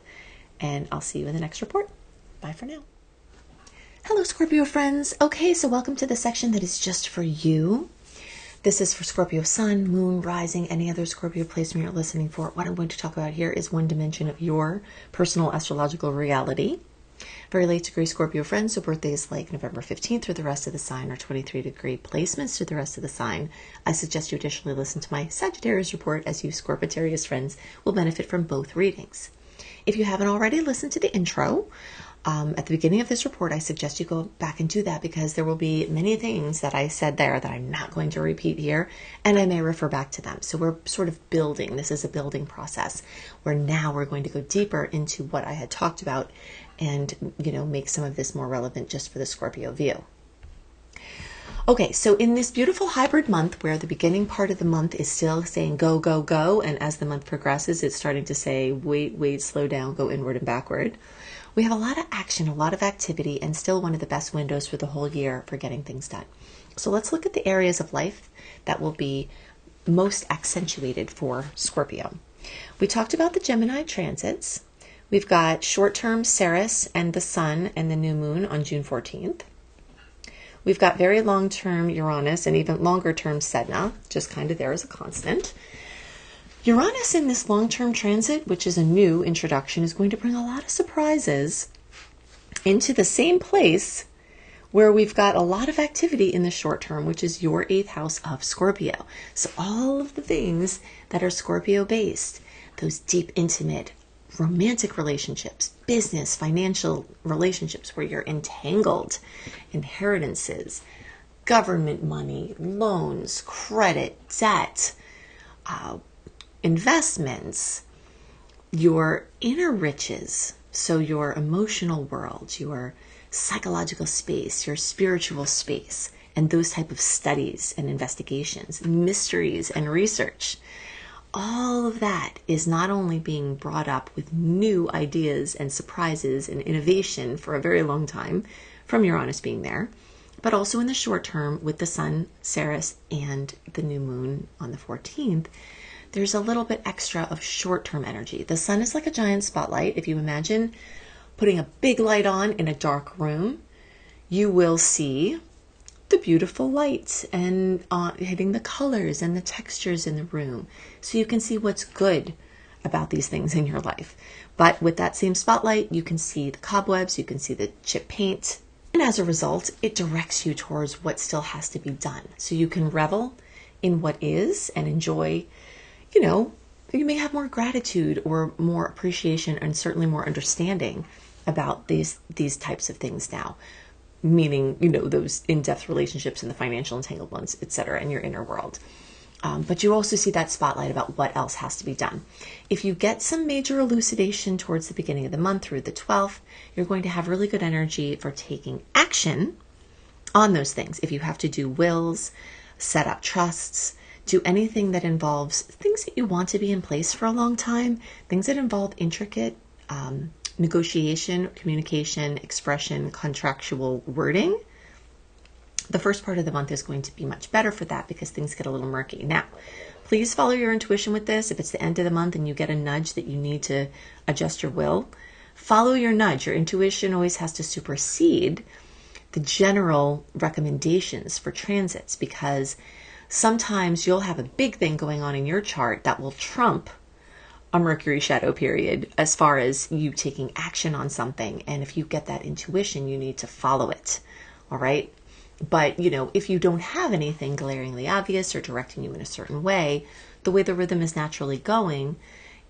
and I'll see you in the next report. Bye for now. Hello, Scorpio friends. Okay, so welcome to the section that is just for you. This is for Scorpio Sun, Moon, Rising, any other Scorpio placement you're listening for. What I'm going to talk about here is one dimension of your personal astrological reality. Very late degree Scorpio friends, so birthdays like November 15th through the rest of the sign, or 23-degree placements through the rest of the sign. I suggest you additionally listen to my Sagittarius report, as you Scorpitarius friends will benefit from both readings. If you haven't already listened to the intro, at the beginning of this report, I suggest you go back and do that, because there will be many things that I said there that I'm not going to repeat here, and I may refer back to them. So we're sort of building. This is a building process where now we're going to go deeper into what I had talked about and, make some of this more relevant just for the Scorpio view. Okay, so in this beautiful hybrid month where the beginning part of the month is still saying go, go, go, and as the month progresses, it's starting to say wait, slow down, go inward and backward. We have a lot of action, a lot of activity, and still one of the best windows for the whole year for getting things done. So let's look at the areas of life that will be most accentuated for Scorpio. We talked about the Gemini transits. We've got short-term Surest and the Sun and the new moon on June 14th. We've got very long-term Uranus and even longer-term Sedna, just kind of there as a constant. Uranus in this long-term transit, which is a new introduction, is going to bring a lot of surprises into the same place where we've got a lot of activity in the short term, which is your 8th house of Scorpio. So all of the things that are Scorpio-based, those deep, intimate, romantic relationships, business, financial relationships where you're entangled, inheritances, government money, loans, credit, debt, investments, your inner riches, so your emotional world, your psychological space, your spiritual space, and those type of studies and investigations, mysteries and research. All of that is not only being brought up with new ideas and surprises and innovation for a very long time from Uranus being there, but also in the short term with the Sun, Ceres, and the new moon on the 14th, there's a little bit extra of short-term energy. The Sun is like a giant spotlight. If you imagine putting a big light on in a dark room, you will see the beautiful light and hitting the colors and the textures in the room. So you can see what's good about these things in your life. But with that same spotlight, you can see the cobwebs, you can see the chip paint. And as a result, it directs you towards what still has to be done. So you can revel in what is and enjoy, you may have more gratitude or more appreciation and certainly more understanding about these types of things now. Meaning, those in-depth relationships and the financial entanglements, etc., in your inner world. But you also see that spotlight about what else has to be done. If you get some major elucidation towards the beginning of the month through the 12th, you're going to have really good energy for taking action on those things. If you have to do wills, set up trusts, do anything that involves things that you want to be in place for a long time, things that involve intricate negotiation, communication, expression, contractual wording, the first part of the month is going to be much better for that because things get a little murky. Now, please follow your intuition with this. If it's the end of the month and you get a nudge that you need to adjust your will, follow your nudge. Your intuition always has to supersede the general recommendations for transits, because sometimes you'll have a big thing going on in your chart that will trump a Mercury shadow period as far as you taking action on something. And if you get that intuition, you need to follow it. All right. But, if you don't have anything glaringly obvious or directing you in a certain way, the way the rhythm is naturally going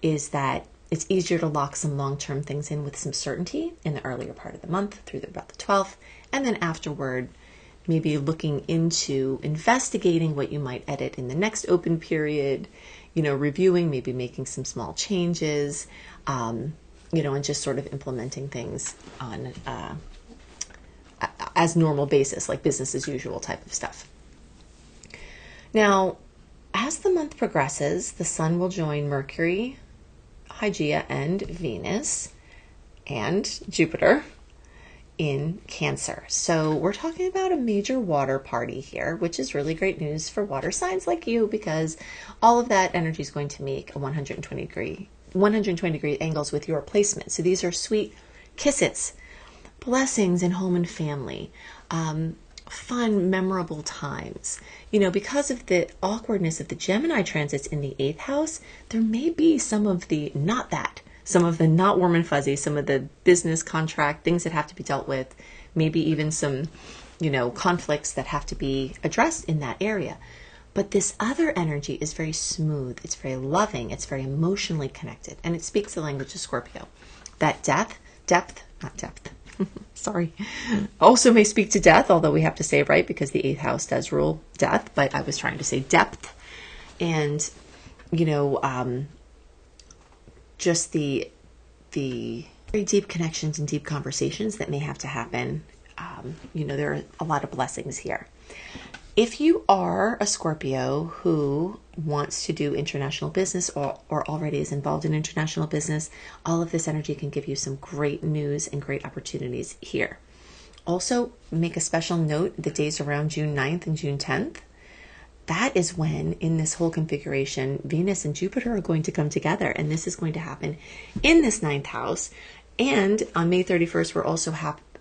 is that It's easier to lock some long-term things in with some certainty in the earlier part of the month through about the 12th. And then afterward, maybe looking into investigating what you might edit in the next open period, reviewing, maybe making some small changes, and just sort of implementing things on as normal basis, like business as usual type of stuff. Now, as the month progresses, the sun will join Mercury, Hygeia, and Venus, and Jupiter in Cancer. So we're talking about a major water party here, which is really great news for water signs like you, because all of that energy is going to make a 120 degree angles with your placement. So these are sweet kisses, blessings in home and family, fun, memorable times. Because of the awkwardness of the Gemini transits in the 8th house, there may be some of the not warm and fuzzy, some of the business contract things that have to be dealt with, maybe even some, conflicts that have to be addressed in that area. But this other energy is very smooth. It's very loving. It's very emotionally connected. And it speaks the language of Scorpio. That depth, sorry, also may speak to death, although we have to say it right because the 8th house does rule death. But I was trying to say depth. And, just the very deep connections and deep conversations that may have to happen. There are a lot of blessings here. If you are a Scorpio who wants to do international business or already is involved in international business, all of this energy can give you some great news and great opportunities here. Also, make a special note, the days around June 9th and June 10th, that is when, in this whole configuration, Venus and Jupiter are going to come together. And this is going to happen in this 9th house. And on May 31st, we're also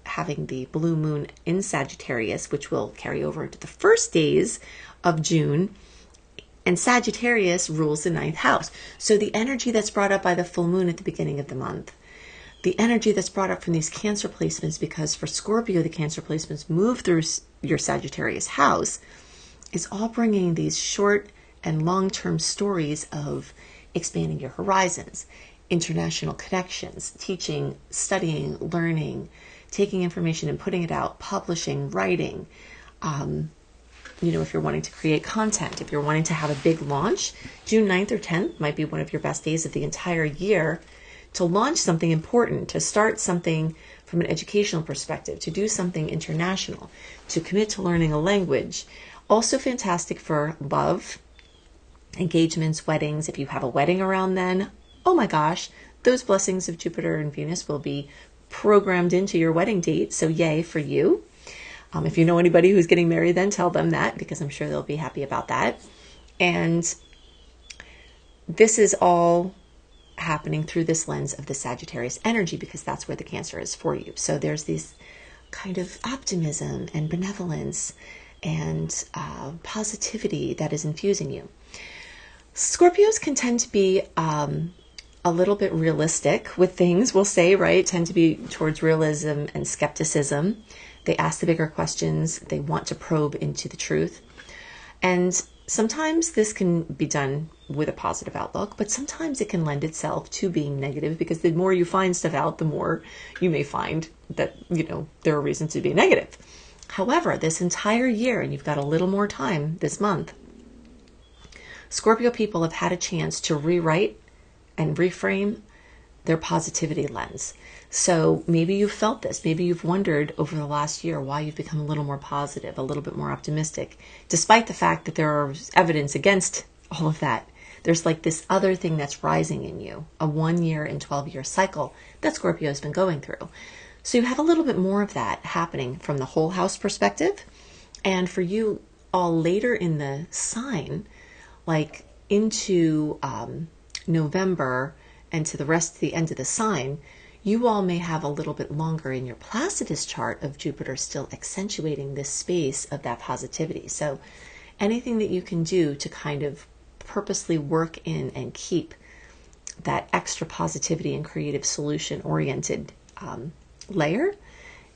having the blue moon in Sagittarius, which will carry over into the first days of June. And Sagittarius rules the 9th house. So the energy that's brought up by the full moon at the beginning of the month, the energy that's brought up from these Cancer placements, because for Scorpio, the Cancer placements move through your Sagittarius house, is all bringing these short and long-term stories of expanding your horizons, international connections, teaching, studying, learning, taking information and putting it out, publishing, writing. If you're wanting to create content, if you're wanting to have a big launch, June 9th or 10th might be one of your best days of the entire year to launch something important, to start something from an educational perspective, to do something international, to commit to learning a language. Also fantastic for love, engagements, weddings. If you have a wedding around then, oh my gosh, those blessings of Jupiter and Venus will be programmed into your wedding date. So yay for you. If you know anybody who's getting married, then tell them that, because I'm sure they'll be happy about that. And this is all happening through this lens of the Sagittarius energy, because that's where the Cancer is for you. So there's this kind of optimism and benevolence and positivity that is infusing you. Scorpios can tend to be a little bit realistic with things, we'll say, right? Tend to be towards realism and skepticism. They ask the bigger questions. They want to probe into the truth. And sometimes this can be done with a positive outlook, but sometimes it can lend itself to being negative, because the more you find stuff out, the more you may find that, there are reasons to be negative. However, this entire year, and you've got a little more time this month, Scorpio people have had a chance to rewrite and reframe their positivity lens. So maybe you've felt this. Maybe you've wondered over the last year why you've become a little more positive, a little bit more optimistic, despite the fact that there is evidence against all of that. There's like this other thing that's rising in you, a 1 year and 12-year cycle that Scorpio has been going through. So you have a little bit more of that happening from the whole house perspective. And for you all later in the sign, like into November and to the rest of the end of the sign, you all may have a little bit longer in your Placidus chart of Jupiter still accentuating this space of that positivity. So anything that you can do to kind of purposely work in and keep that extra positivity and creative solution oriented layer,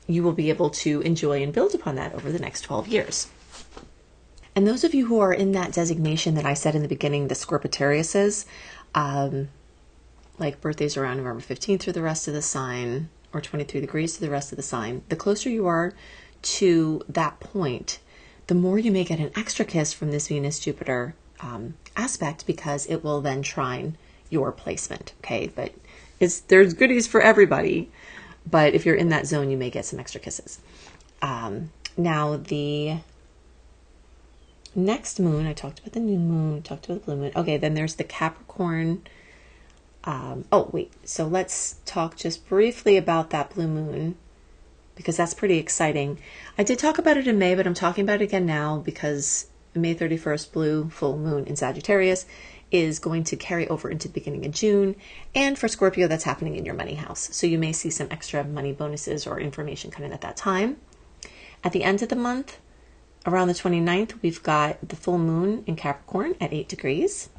you will be able to enjoy and build upon that over the next 12 years. And those of you who are in that designation that I said in the beginning, the Scorpitariuses, like birthdays around November 15th through the rest of the sign, or 23 degrees to the rest of the sign, the closer you are to that point, the more you may get an extra kiss from this Venus-Jupiter aspect, because it will then trine your placement, okay? But there's goodies for everybody, but if you're in that zone, you may get some extra kisses. Now, the next moon, I talked about the new moon, I talked about the blue moon. Okay, then there's the Capricorn. So let's talk just briefly about that blue moon, because that's pretty exciting. I did talk about it in May, but I'm talking about it again now because May 31st, blue full moon in Sagittarius is going to carry over into the beginning of June. And for Scorpio, that's happening in your money house. So you may see some extra money bonuses or information coming at that time. At the end of the month, around the 29th, we've got the full moon in Capricorn at 8 degrees.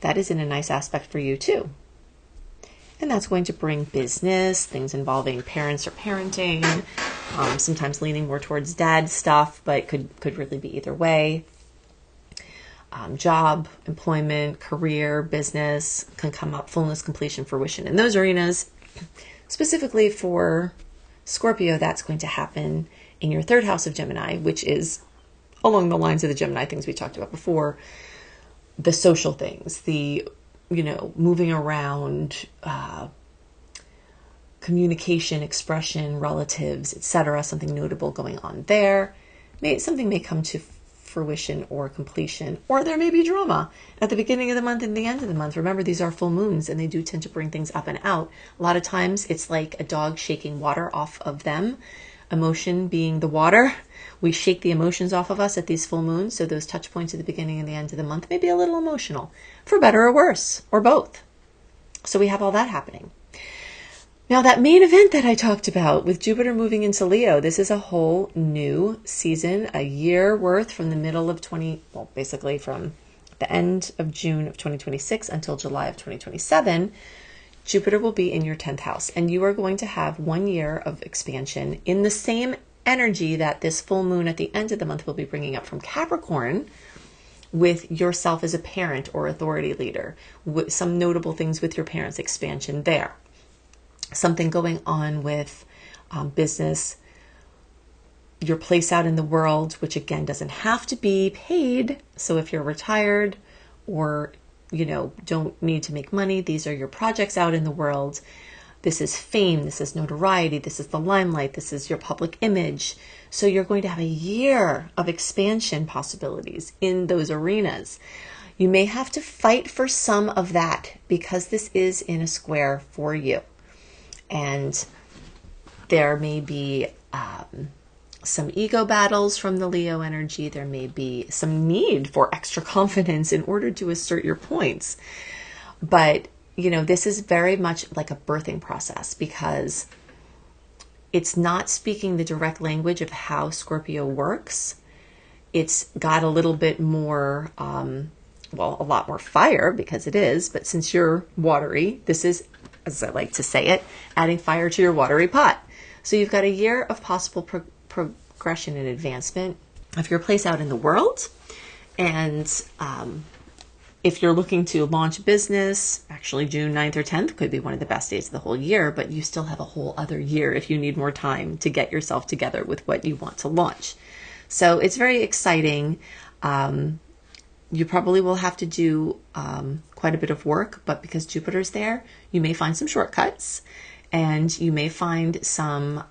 That is in a nice aspect for you too. And that's going to bring business, things involving parents or parenting, sometimes leaning more towards dad stuff, but could really be either way. Job, employment, career, business can come up, fullness, completion, fruition in those arenas. Specifically for Scorpio, that's going to happen in your third house of Gemini, which is along the lines of the Gemini things we talked about before. The social things, the, moving around, communication, expression, relatives, etc. Something notable going on there. Something may come to fruition or completion, or there may be drama at the beginning of the month and the end of the month. Remember, these are full moons and they do tend to bring things up and out. A lot of times it's like a dog shaking water off of them. Emotion being the water. We shake the emotions off of us at these full moons. So those touch points at the beginning and the end of the month may be a little emotional, for better or worse, or both. So we have all that happening. Now, that main event that I talked about with Jupiter moving into Leo, this is a whole new season, a year worth from the middle of basically from the end of June of 2026 until July of 2027. Jupiter will be in your 10th house, and you are going to have 1 year of expansion in the same energy that this full moon at the end of the month will be bringing up from Capricorn, with yourself as a parent or authority leader, with some notable things with your parents' expansion there. Something going on with business, your place out in the world, which again doesn't have to be paid. So if you're retired or don't need to make money, these are your projects out in the world. This is fame, this is notoriety, this is the limelight, this is your public image. So you're going to have a year of expansion possibilities in those arenas. You may have to fight for some of that because this is in a square for you. And there may be some ego battles from the Leo energy. There may be some need for extra confidence in order to assert your points. But, this is very much like a birthing process because it's not speaking the direct language of how Scorpio works. It's got a little bit more, a lot more fire because it is. But since you're watery, this is, as I like to say it, adding fire to your watery pot. So you've got a year of possible progression and advancement of your place out in the world. And if you're looking to launch a business, actually June 9th or 10th could be one of the best days of the whole year, but you still have a whole other year if you need more time to get yourself together with what you want to launch. So it's very exciting. You probably will have to do quite a bit of work, but because Jupiter's there, you may find some shortcuts and you may find some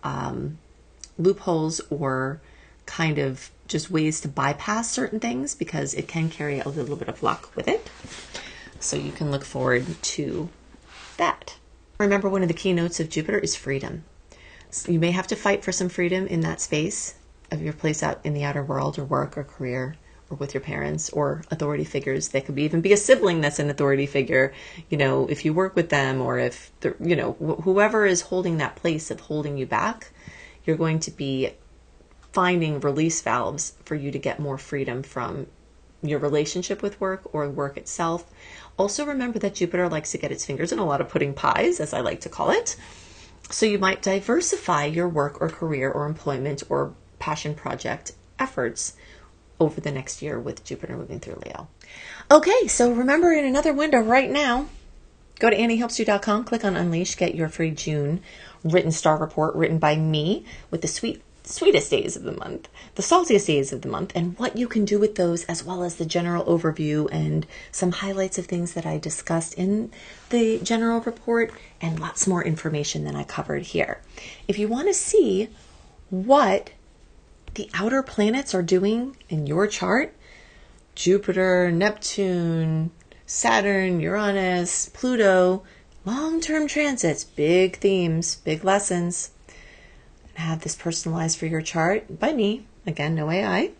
loopholes or kind of just ways to bypass certain things because it can carry a little bit of luck with it. So you can look forward to that. Remember, one of the keynotes of Jupiter is freedom. So you may have to fight for some freedom in that space of your place out in the outer world or work or career, or with your parents or authority figures. They could even be a sibling that's an authority figure, if you work with them, or if, whoever is holding that place of holding you back, you're going to be finding release valves for you to get more freedom from your relationship with work or work itself. Also remember that Jupiter likes to get its fingers in a lot of pudding pies, as I like to call it. So you might diversify your work or career or employment or passion project efforts over the next year with Jupiter moving through Leo. Okay, so remember, in another window right now, Go to AnnieHelpsYou.com, click on Unleash, get your free June written star report written by me with the sweetest days of the month, the saltiest days of the month, and what you can do with those, as well as the general overview and some highlights of things that I discussed in the general report, and lots more information than I covered here. If you want to see what the outer planets are doing in your chart, Jupiter, Neptune, Saturn, Uranus, Pluto, long-term transits, big themes, big lessons, and have this personalized for your chart by me. Again, no AI.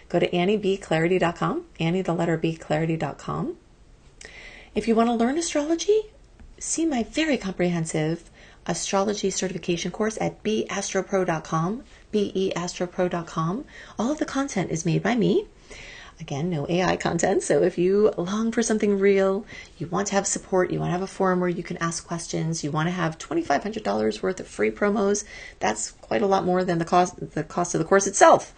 Go to AnnieBClarity.com, Annie the letter B Clarity.com. If you want to learn astrology, see my very comprehensive astrology certification course at beastropro.com, beastropro.com. All of the content is made by me. Again, no AI content. So if you long for something real, you want to have support, you want to have a forum where you can ask questions, you want to have $2,500 worth of free promos, that's quite a lot more than the cost of the course itself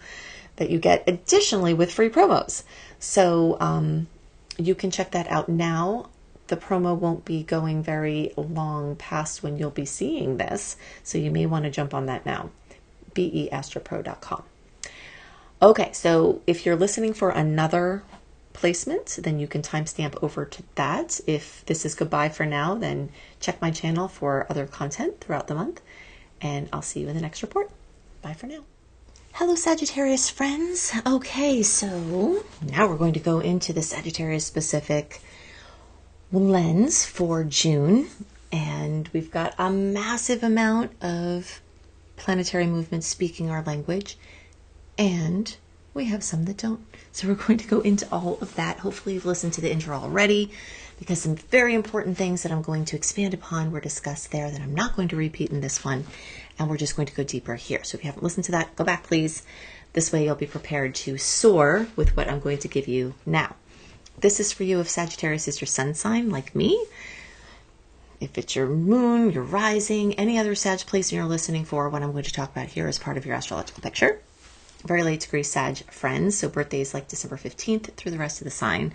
that you get additionally with free promos. So you can check that out now. The promo won't be going very long past when you'll be seeing this, so you may want to jump on that now. beastropro.com. Okay, so if you're listening for another placement, then you can timestamp over to that. If this is goodbye for now, then check my channel for other content throughout the month, and I'll see you in the next report. Bye for now. Hello, Sagittarius friends. Okay, so now we're going to go into the Sagittarius specific lens for June, and we've got a massive amount of planetary movements speaking our language, and we have some that don't. So we're going to go into all of that. Hopefully you've listened to the intro already, because some very important things that I'm going to expand upon were discussed there that I'm not going to repeat in this one, and we're just going to go deeper here. So if you haven't listened to that, go back please. This way you'll be prepared to soar with what I'm going to give you now. This is for you if Sagittarius is your sun sign, like me. If it's your moon, your rising, any other Sag placement you're listening for, what I'm going to talk about here is part of your astrological picture. Very late degree Sag friends, so birthdays like December 15th through the rest of the sign.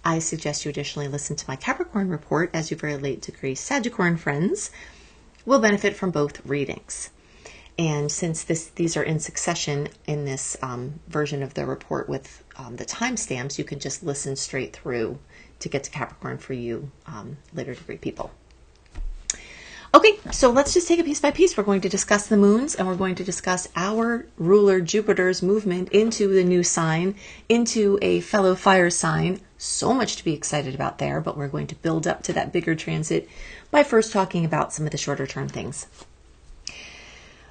I suggest you additionally listen to my Capricorn report, as your very late degree Sagicorn friends will benefit from both readings. And since these are in succession in this version of the report with the timestamps, you can just listen straight through to get to Capricorn for you later degree people. Okay, so let's just take it piece by piece. We're going to discuss the moons, and we're going to discuss our ruler Jupiter's movement into the new sign, into a fellow fire sign. So much to be excited about there, but we're going to build up to that bigger transit by first talking about some of the shorter term things.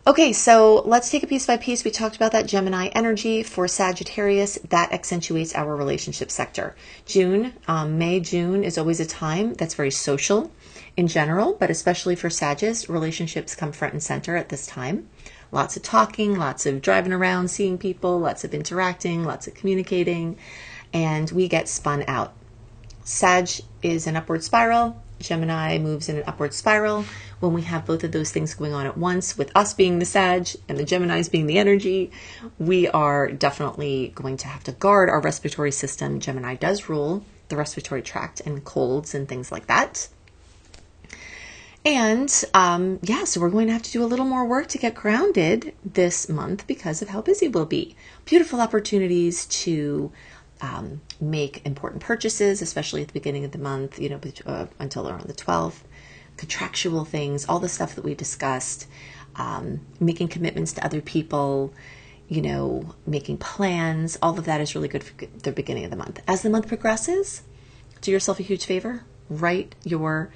Okay, so let's take it piece by piece. We talked about that Gemini energy for Sagittarius. That accentuates our relationship sector. June, May, June is always a time that's very social in general, but especially for Sagittarius, relationships come front and center at this time. Lots of talking, lots of driving around, seeing people, lots of interacting, lots of communicating, and we get spun out. Sag is an upward spiral. Gemini moves in an upward spiral. When we have both of those things going on at once, with us being the Sag and the Geminis being the energy, we are definitely going to have to guard our respiratory system. Gemini does rule the respiratory tract and colds and things like that. And so we're going to have to do a little more work to get grounded this month because of how busy we'll be. Beautiful opportunities to make important purchases, especially at the beginning of the month, until around the 12th. Contractual things, all the stuff that we discussed, making commitments to other people, making plans, all of that is really good for the beginning of the month. As the month progresses, do yourself a huge favor. Write your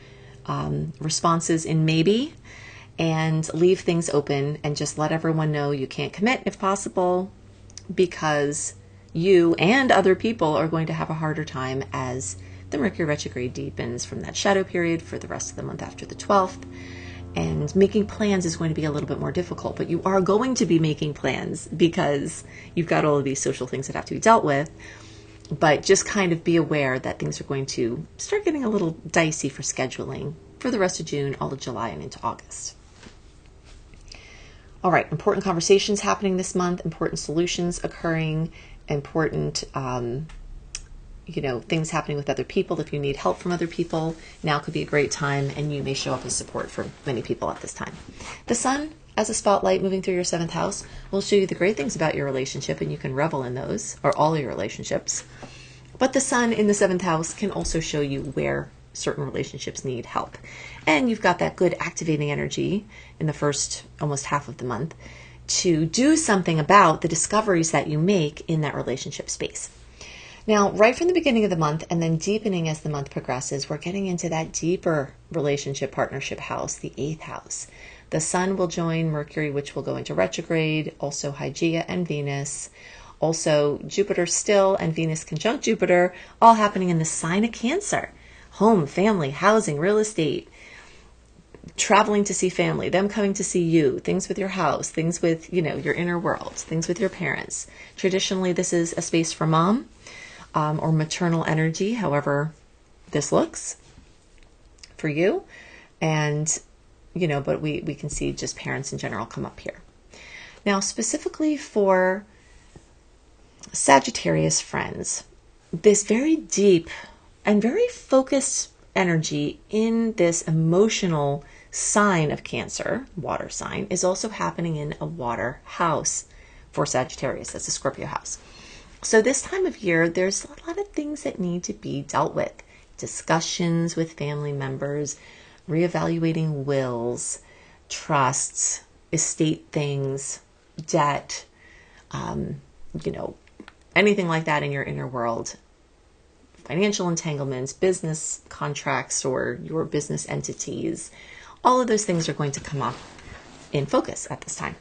responses in maybe and leave things open and just let everyone know you can't commit if possible, because you and other people are going to have a harder time as the Mercury retrograde deepens from that shadow period for the rest of the month after the 12th. And making plans is going to be a little bit more difficult, but you are going to be making plans because you've got all of these social things that have to be dealt with. But just kind of be aware that things are going to start getting a little dicey for scheduling for the rest of June, all of July, and into August. All right, important conversations happening this month, important solutions occurring, important, things happening with other people. If you need help from other people, now could be a great time, and you may show up as support for many people at this time. The sun, as a spotlight moving through your 7th house, will show you the great things about your relationship, and you can revel in those, or all your relationships. But the sun in the 7th house can also show you where certain relationships need help. And you've got that good activating energy in the first almost half of the month to do something about the discoveries that you make in that relationship space. Now, right from the beginning of the month and then deepening as the month progresses, we're getting into that deeper relationship partnership house, the 8th house. The sun will join Mercury, which will go into retrograde, also Hygeia and Venus, also Jupiter still and Venus conjunct Jupiter, all happening in the sign of Cancer. Home, family, housing, real estate, traveling to see family, them coming to see you, things with your house, things with, your inner world, things with your parents. Traditionally, this is a space for mom or maternal energy, however this looks for you. And, but we can see just parents in general come up here. Now, specifically for Sagittarius friends, this very deep and very focused energy in this emotional sign of Cancer, water sign, is also happening in a water house for Sagittarius. That's a Scorpio house. So this time of year, there's a lot of things that need to be dealt with. Discussions with family members, reevaluating wills, trusts, estate things, debt, anything like that in your inner world. Financial entanglements, business contracts, or your business entities. All of those things are going to come up in focus at this time.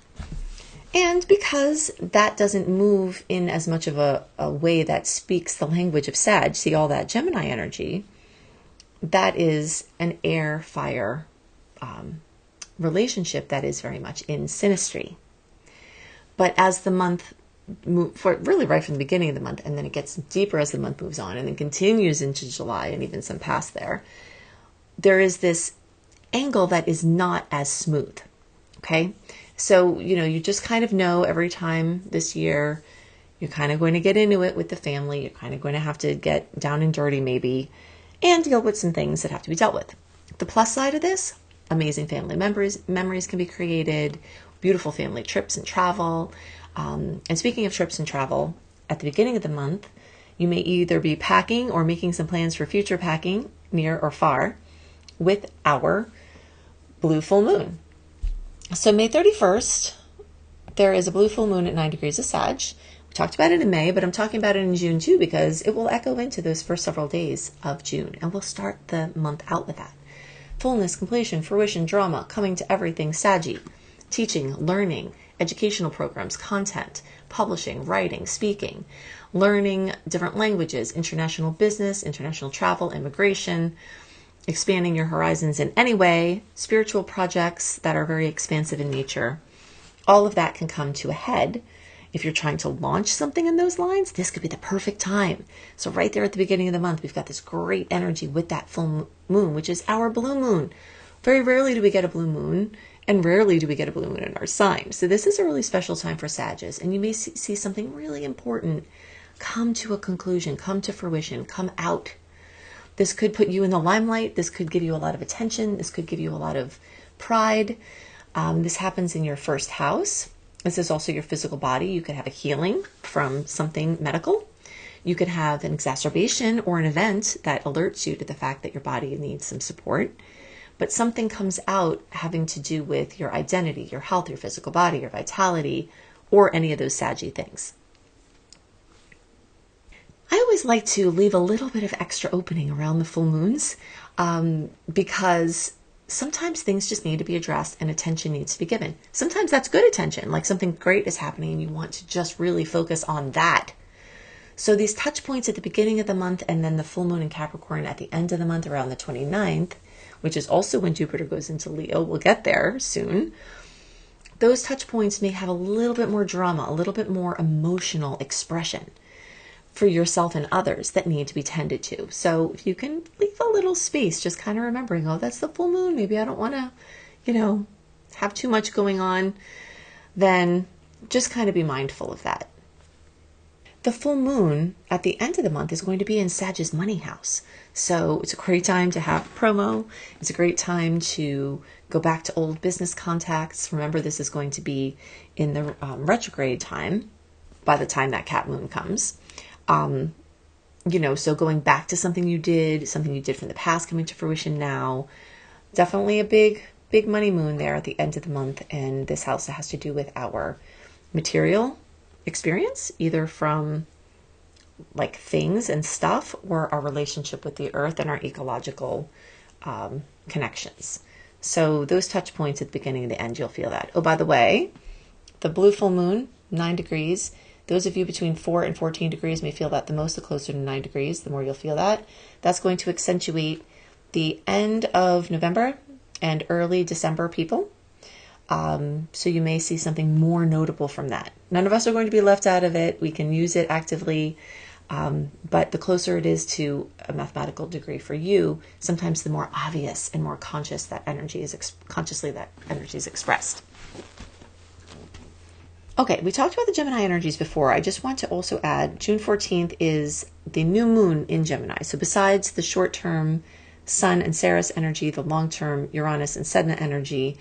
And because that doesn't move in as much of a way that speaks the language of Sag, see all that Gemini energy, that is an air-fire relationship that is very much in synastry. But as the month really right from the beginning of the month, and then it gets deeper as the month moves on and then continues into July and even some past there is this angle that is not as smooth. Okay. So, you just kind of know every time this year, you're kind of going to get into it with the family. You're kind of going to have to get down and dirty maybe and deal with some things that have to be dealt with. The plus side of this, amazing family memories can be created, beautiful family trips and travel. And speaking of trips and travel, at the beginning of the month, you may either be packing or making some plans for future packing, near or far, with our blue full moon. So May 31st, there is a blue full moon at 9 degrees of Sag. We talked about it in May, but I'm talking about it in June too, because it will echo into those first several days of June, and we'll start the month out with that. Fullness, completion, fruition, drama, coming to everything Saggy, teaching, learning, educational programs, content, publishing, writing, speaking, learning different languages, international business, international travel, immigration, expanding your horizons in any way, spiritual projects that are very expansive in nature. All of that can come to a head. If you're trying to launch something in those lines, this could be the perfect time. So right there at the beginning of the month, we've got this great energy with that full moon, which is our blue moon. Very rarely do we get a blue moon, and rarely do we get a blue moon in our sign. So this is a really special time for Sagittarius, and you may see something really important come to a conclusion, come to fruition, come out. This could put you in the limelight. This could give you a lot of attention. This could give you a lot of pride. This happens in your first house. This is also your physical body. You could have a healing from something medical. You could have an exacerbation or an event that alerts you to the fact that your body needs some support. But something comes out having to do with your identity, your health, your physical body, your vitality, or any of those saggy things. I always like to leave a little bit of extra opening around the full moons because sometimes things just need to be addressed and attention needs to be given. Sometimes that's good attention, like something great is happening and you want to just really focus on that. So these touch points at the beginning of the month and then the full moon in Capricorn at the end of the month around the 29th, which is also when Jupiter goes into Leo, we'll get there soon. Those touch points may have a little bit more drama, a little bit more emotional expression for yourself and others that need to be tended to. So if you can leave a little space, just kind of remembering, oh, that's the full moon. Maybe I don't want to, have too much going on. Then just kind of be mindful of that. The full moon at the end of the month is going to be in Sag's money house. So it's a great time to have promo. It's a great time to go back to old business contacts. Remember, this is going to be in the retrograde time by the time that cat moon comes. So going back to something you did from the past coming to fruition now. Definitely a big money moon there at the end of the month. And this house has to do with our material experience, either from like things and stuff, or our relationship with the earth and our ecological connections. So those touch points at the beginning and the end, you'll feel that. Oh, by the way, the blue full moon, 9 degrees. Those of you between 4 and 14 degrees may feel that the most. The closer to 9 degrees, the more you'll feel that. That's going to accentuate the end of November and early December people. So you may see something more notable from that. None of us are going to be left out of it. We can use it actively. But the closer it is to a mathematical degree for you, sometimes the more obvious and more conscious that energy is consciously that energy is expressed. Okay, we talked about the Gemini energies before. I just want to also add June 14th is the new moon in Gemini. So besides the short-term Sun and Surest energy, the long-term Uranus and Sedna energy,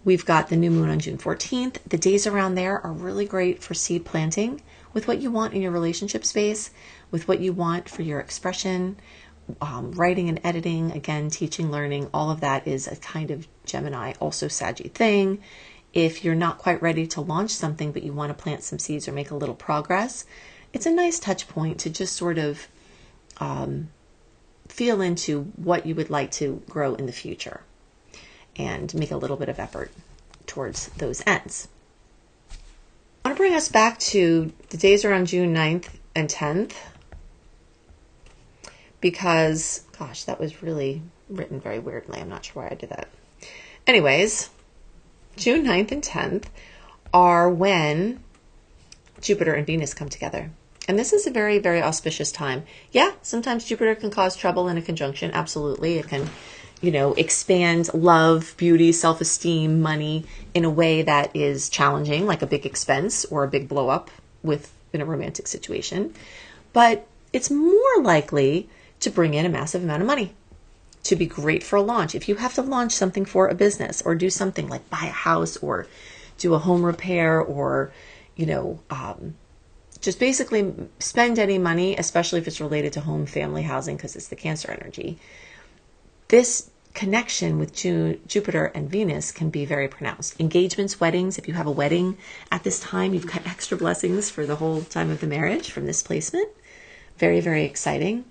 we've got the new moon on June 14th. The days around there are really great for seed planting with what you want in your relationship space, with what you want for your expression, writing and editing, again, teaching, learning, all of that is a kind of Gemini, also Saggy thing. If you're not quite ready to launch something, but you want to plant some seeds or make a little progress, it's a nice touch point to just sort of feel into what you would like to grow in the future and make a little bit of effort towards those ends. I want to bring us back to the days around June 9th and 10th because, gosh, that was really written very weirdly. I'm not sure why I did that. Anyways, June 9th and 10th are when Jupiter and Venus come together. And this is a very, very auspicious time. Yeah, sometimes Jupiter can cause trouble in a conjunction. Absolutely. It can, expand love, beauty, self-esteem, money in a way that is challenging, like a big expense or a big blow up in a romantic situation. But it's more likely to bring in a massive amount of money, to be great for a launch. If you have to launch something for a business or do something like buy a house or do a home repair or, just basically spend any money, especially if it's related to home, family, housing, because it's the Cancer energy. This connection with Jupiter and Venus can be very pronounced. Engagements, weddings, if you have a wedding at this time, you've got extra blessings for the whole time of the marriage from this placement. Very, very exciting.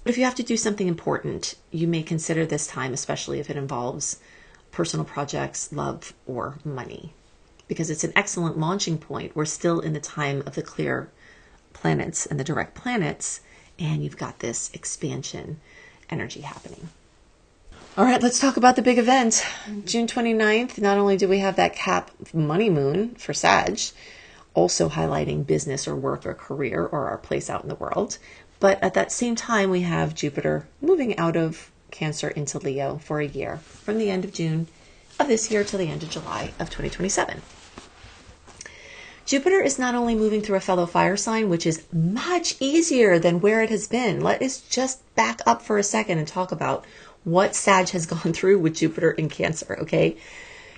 But if you have to do something important, you may consider this time, especially if it involves personal projects, love, or money, because it's an excellent launching point. We're still in the time of the clear planets and the direct planets, and you've got this expansion energy happening. All right, let's talk about the big event. June 29th, not only do we have that Cap money moon for Sag, also highlighting business or work or career or our place out in the world, but at that same time, we have Jupiter moving out of Cancer into Leo for a year, from the end of June of this year till the end of July of 2027. Jupiter is not only moving through a fellow fire sign, which is much easier than where it has been. Let us just back up for a second and talk about what Sag has gone through with Jupiter in Cancer, okay?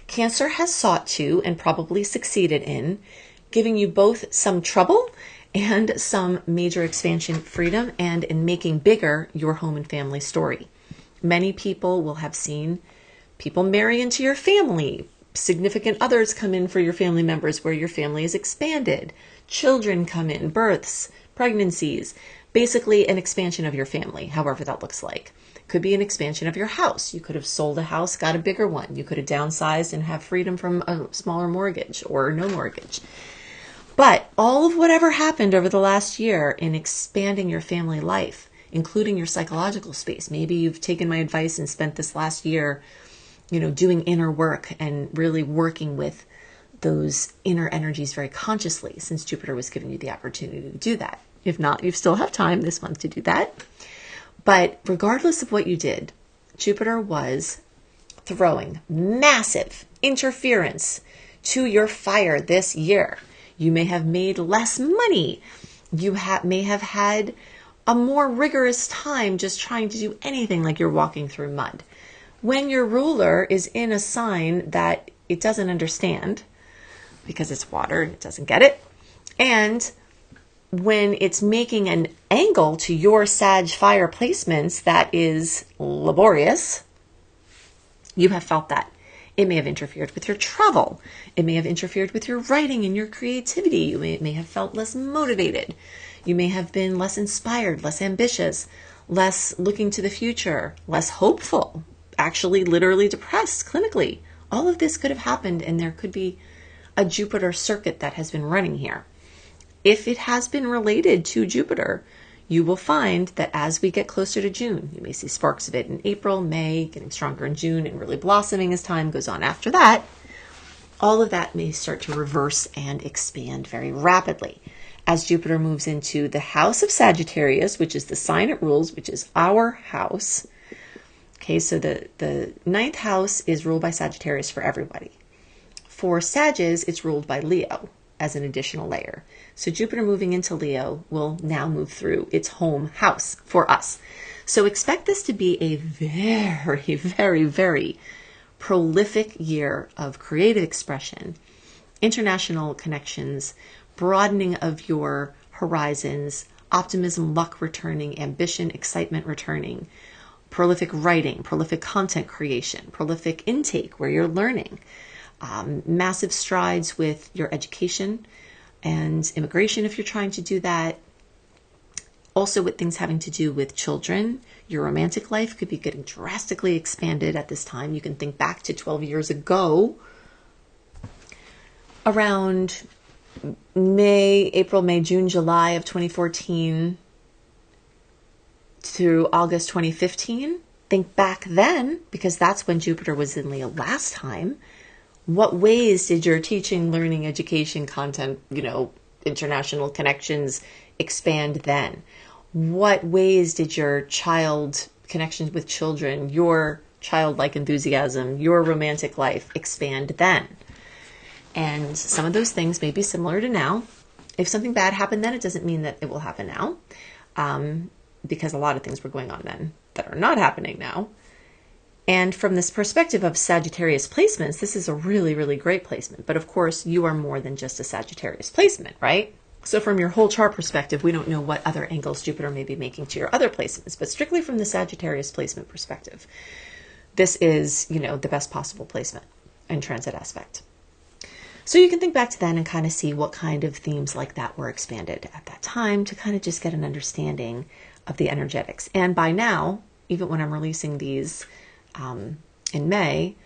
Cancer has sought to, and probably succeeded in, giving you both some trouble and some major expansion freedom, and in making bigger your home and family story. Many people will have seen people marry into your family. Significant others come in for your family members where your family is expanded. Children come in, births, pregnancies, basically an expansion of your family, however that looks like. Could be an expansion of your house. You could have sold a house, got a bigger one. You could have downsized and have freedom from a smaller mortgage or no mortgage. But all of whatever happened over the last year in expanding your family life, including your psychological space. Maybe you've taken my advice and spent this last year doing inner work and really working with those inner energies very consciously, since Jupiter was giving you the opportunity to do that. If not, you still have time this month to do that. But regardless of what you did, Jupiter was throwing massive interference to your fire this year. You may have made less money. You may have had a more rigorous time just trying to do anything like you're walking through mud. When your ruler is in a sign that it doesn't understand, because it's water, it doesn't get it, and when it's making an angle to your Sag fire placements that is laborious, you have felt that. It may have interfered with your travel. It may have interfered with your writing and your creativity. You may have felt less motivated. You may have been less inspired, less ambitious, less looking to the future, less hopeful, actually literally depressed clinically. All of this could have happened, and there could be a Jupiter circuit that has been running here. If it has been related to Jupiter, you will find that as we get closer to June, you may see sparks of it in April, May, getting stronger in June, and really blossoming as time goes on after that. All of that may start to reverse and expand very rapidly as Jupiter moves into the house of Sagittarius, which is the sign it rules, which is our house. Okay, so the ninth house is ruled by Sagittarius for everybody. For Sages, it's ruled by Leo as an additional layer. So Jupiter moving into Leo will now move through its home house for us. So expect this to be a very, very, very prolific year of creative expression, international connections, broadening of your horizons, optimism, luck returning, ambition, excitement returning, prolific writing, prolific content creation, prolific intake where you're learning, massive strides with your education and immigration if you're trying to do that. Also with things having to do with children, your romantic life could be getting drastically expanded at this time. You can think back to 12 years ago, around April, May, June, July of 2014 through August 2015. Think back then, because that's when Jupiter was in Leo last time. What ways did your teaching, learning, education, content, international connections expand then? What ways did your child connections with children, your childlike enthusiasm, your romantic life expand then? And some of those things may be similar to now. If something bad happened then, it doesn't mean that it will happen now, because a lot of things were going on then that are not happening now. And from this perspective of Sagittarius placements, this is a really, really great placement. But of course, you are more than just a Sagittarius placement, right? So from your whole chart perspective, we don't know what other angles Jupiter may be making to your other placements. But strictly from the Sagittarius placement perspective, this is, the best possible placement and transit aspect. So you can think back to then and kind of see what kind of themes like that were expanded at that time to kind of just get an understanding of the energetics. And by now, even when I'm releasing these in May,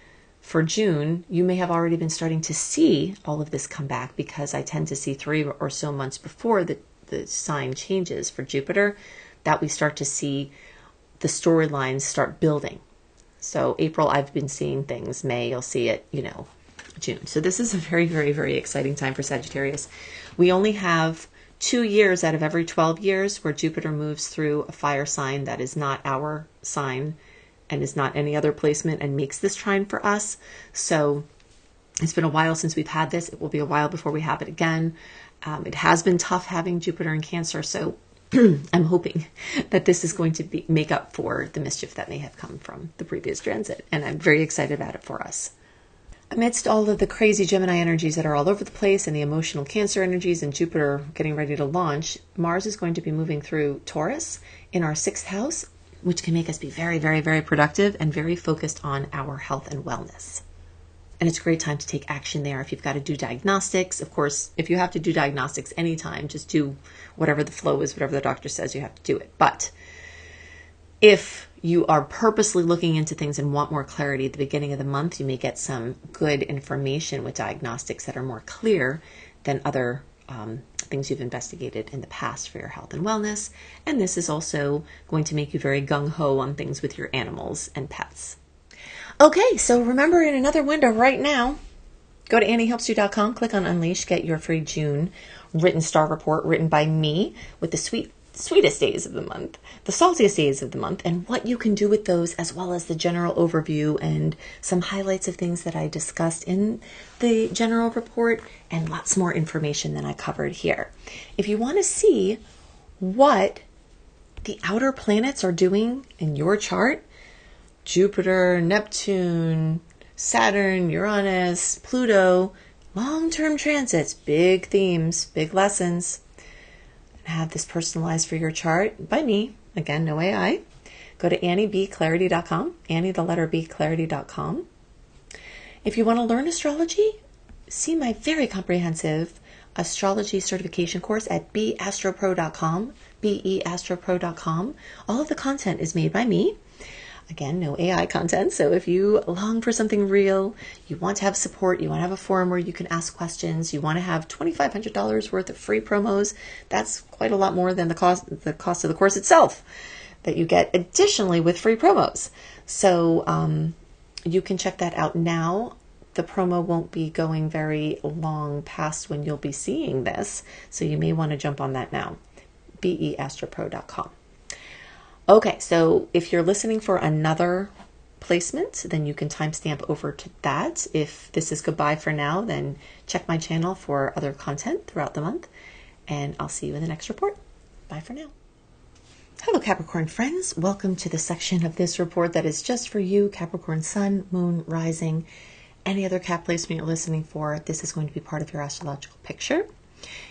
for June, you may have already been starting to see all of this come back, because I tend to see 3 or so months before the sign changes for Jupiter that we start to see the storylines start building. So April, I've been seeing things. May, you'll see it, June. So this is a very, very, very exciting time for Sagittarius. We only have 2 years out of every 12 years where Jupiter moves through a fire sign that is not our sign and is not any other placement and makes this trine for us. So it's been a while since we've had this. It will be a while before we have it again. It has been tough having Jupiter in Cancer, so I'm hoping that this is going to make up for the mischief that may have come from the previous transit, and I'm very excited about it for us. Amidst all of the crazy Gemini energies that are all over the place and the emotional Cancer energies and Jupiter getting ready to launch, Mars is going to be moving through Taurus in our 6th house, which can make us be very, very, very productive and very focused on our health and wellness. And it's a great time to take action there. If you've got to do diagnostics, of course, if you have to do diagnostics anytime, just do whatever the flow is, whatever the doctor says, you have to do it. But if you are purposely looking into things and want more clarity at the beginning of the month, you may get some good information with diagnostics that are more clear than other things you've investigated in the past for your health and wellness. And this is also going to make you very gung-ho on things with your animals and pets. Okay, so remember, in another window right now, go to AnnieHelpsYou.com, click on Unleash, get your free June written star report written by me with the sweet sweetest days of the month, the saltiest days of the month, and what you can do with those, as well as the general overview and some highlights of things that I discussed in the general report, and lots more information than I covered here. If you want to see what the outer planets are doing in your chart, Jupiter, Neptune, Saturn, Uranus, Pluto, long-term transits, big themes, big lessons, have this personalized for your chart by me. Again, no AI. Go to AnnieBClarity.com, Annie the letter B Clarity.com. If you want to learn astrology, see my very comprehensive astrology certification course at beastropro.com, beastropro.com. All of the content is made by me. Again, no AI content. So if you long for something real, you want to have support, you want to have a forum where you can ask questions, you want to have $2,500 worth of free promos, that's quite a lot more than the cost of the course itself that you get additionally with free promos. So you can check that out now. The promo won't be going very long past when you'll be seeing this. So you may want to jump on that now. beastropro.com. Okay, so if you're listening for another placement, then you can timestamp over to that. If this is goodbye for now, then check my channel for other content throughout the month, and I'll see you in the next report. Bye for now. Hello, Capricorn friends. Welcome to the section of this report that is just for you, Capricorn Sun, Moon, Rising, any other Cap placement you're listening for. This is going to be part of your astrological picture.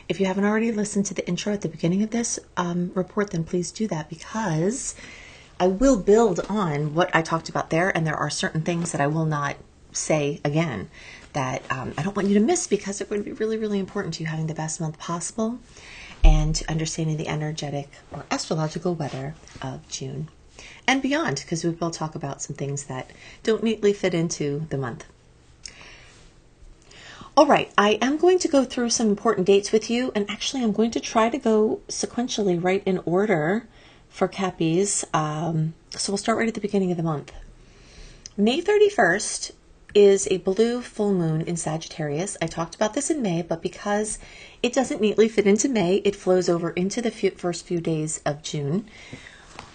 If you haven't already listened to the intro at the beginning of this report, then please do that, because I will build on what I talked about there, and there are certain things that I will not say again that I don't want you to miss, because it would be really, really important to you having the best month possible and to understanding the energetic or astrological weather of June and beyond, because we will talk about some things that don't neatly fit into the month. All right, I am going to go through some important dates with you, and actually I'm going to try to go sequentially right in order for Cappies. So we'll start right at the beginning of the month. May 31st is a blue full moon in Sagittarius. I talked about this in May, but because it doesn't neatly fit into May, it flows over into the first few days of June.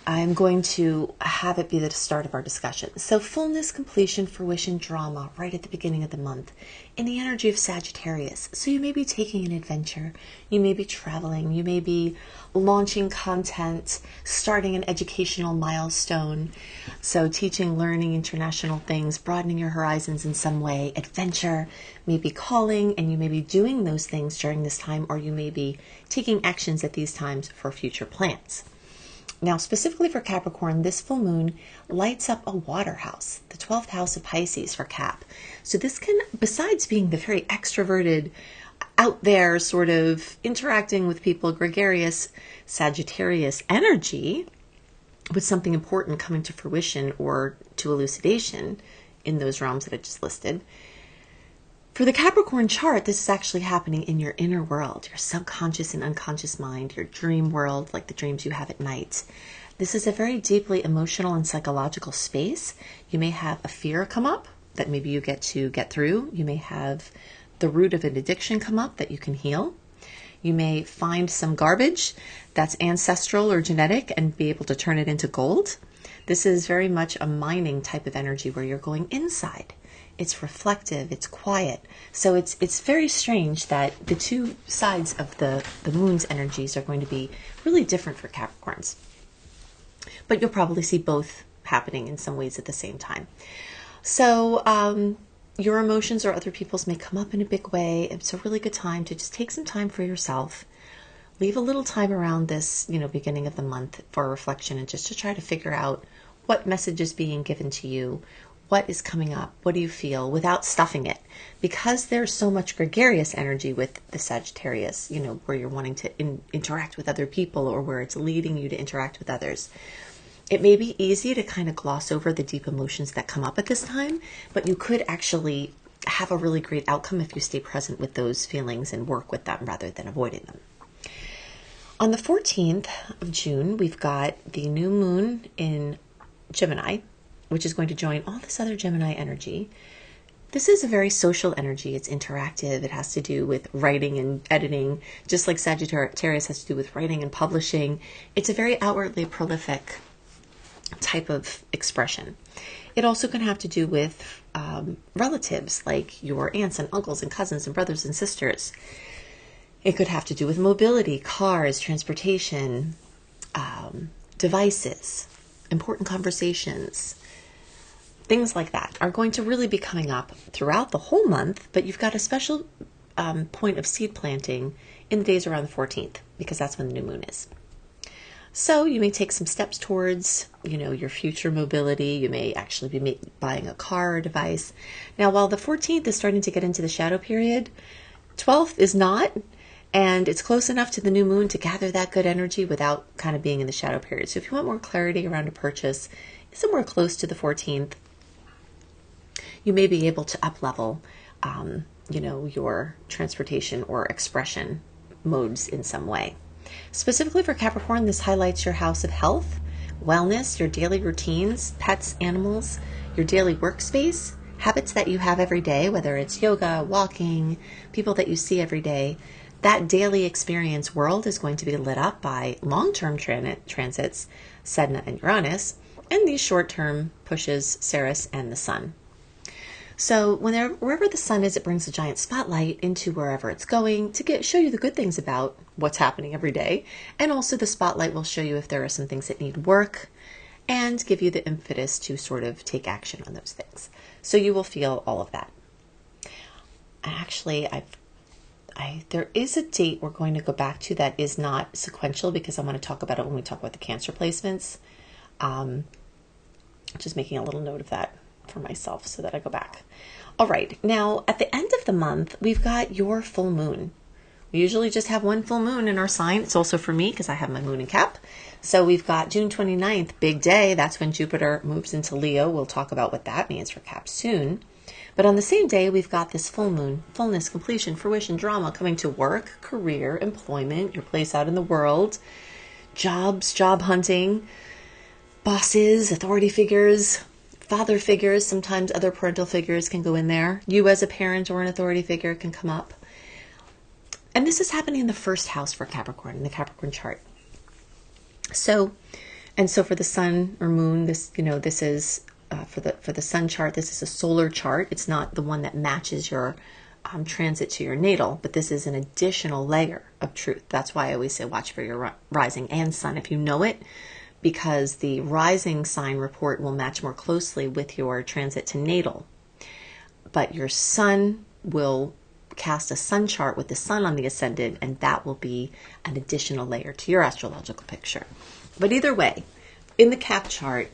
I'm going to have it be the start of our discussion. So fullness, completion, fruition, drama, right at the beginning of the month in the energy of Sagittarius. So you may be taking an adventure, you may be traveling, you may be launching content, starting an educational milestone. So teaching, learning international things, broadening your horizons in some way. Adventure may be calling, and you may be doing those things during this time, or you may be taking actions at these times for future plans. Now, specifically for Capricorn, this full moon lights up a water house, the 12th house of Pisces for Cap. So this can, besides being the very extroverted, out there sort of interacting with people, gregarious Sagittarius energy, with something important coming to fruition or to elucidation in those realms that I just listed. For the Capricorn chart, this is actually happening in your inner world, your subconscious and unconscious mind, your dream world, like the dreams you have at night. This is a very deeply emotional and psychological space. You may have a fear come up that maybe you get to get through. You may have the root of an addiction come up that you can heal. You may find some garbage that's ancestral or genetic and be able to turn it into gold. This is very much a mining type of energy where you're going inside. It's reflective, it's quiet. So it's very strange that the two sides of the moon's energies are going to be really different for Capricorns. But you'll probably see both happening in some ways at the same time. So your emotions or other people's may come up in a big way. It's a really good time to just take some time for yourself. Leave a little time around this, beginning of the month for reflection, and just to try to figure out what message is being given to you. What is coming up? What do you feel, without stuffing it? Because there's so much gregarious energy with the Sagittarius, where you're wanting to interact with other people, or where it's leading you to interact with others. It may be easy to kind of gloss over the deep emotions that come up at this time, but you could actually have a really great outcome if you stay present with those feelings and work with them rather than avoiding them. On the 14th of June, we've got the new moon in Gemini, which is going to join all this other Gemini energy. This is a very social energy. It's interactive. It has to do with writing and editing, just like Sagittarius has to do with writing and publishing. It's a very outwardly prolific type of expression. It also can have to do with relatives, like your aunts and uncles and cousins and brothers and sisters. It could have to do with mobility, cars, transportation, devices, important conversations. Things like that are going to really be coming up throughout the whole month, but you've got a special point of seed planting in the days around the 14th, because that's when the new moon is. So you may take some steps towards, your future mobility. You may actually be buying a car or device. Now, while the 14th is starting to get into the shadow period, 12th is not, and it's close enough to the new moon to gather that good energy without kind of being in the shadow period. So if you want more clarity around a purchase, somewhere close to the 14th, you may be able to up-level, your transportation or expression modes in some way. Specifically for Capricorn, this highlights your house of health, wellness, your daily routines, pets, animals, your daily workspace, habits that you have every day, whether it's yoga, walking, people that you see every day. That daily experience world is going to be lit up by long-term transits, Sedna and Uranus, and these short-term pushes, Ceres and the Sun. So wherever the sun is, it brings a giant spotlight into wherever it's going to show you the good things about what's happening every day. And also the spotlight will show you if there are some things that need work and give you the impetus to sort of take action on those things. So you will feel all of that. Actually, there is a date we're going to go back to that is not sequential, because I want to talk about it when we talk about the Cancer placements. Just making a little note of that for myself so that I go back. All right. Now, at the end of the month, we've got your full moon. We usually just have one full moon in our sign. It's also for me because I have my moon in Cap. So we've got June 29th, big day. That's when Jupiter moves into Leo. We'll talk about what that means for Cap soon. But on the same day, we've got this full moon, fullness, completion, fruition, drama coming to work, career, employment, your place out in the world, jobs, job hunting, bosses, authority figures, father figures. Sometimes other parental figures can go in there. You as a parent or an authority figure can come up. And this is happening in the first house for Capricorn, in the Capricorn chart. So for the sun or moon, this is for the sun chart. This is a solar chart. It's not the one that matches your transit to your natal, but this is an additional layer of truth. That's why I always say watch for your rising and sun if you know it, because the rising sign report will match more closely with your transit to natal. But your sun will cast a sun chart with the sun on the ascendant, and that will be an additional layer to your astrological picture. But either way, in the Cap chart,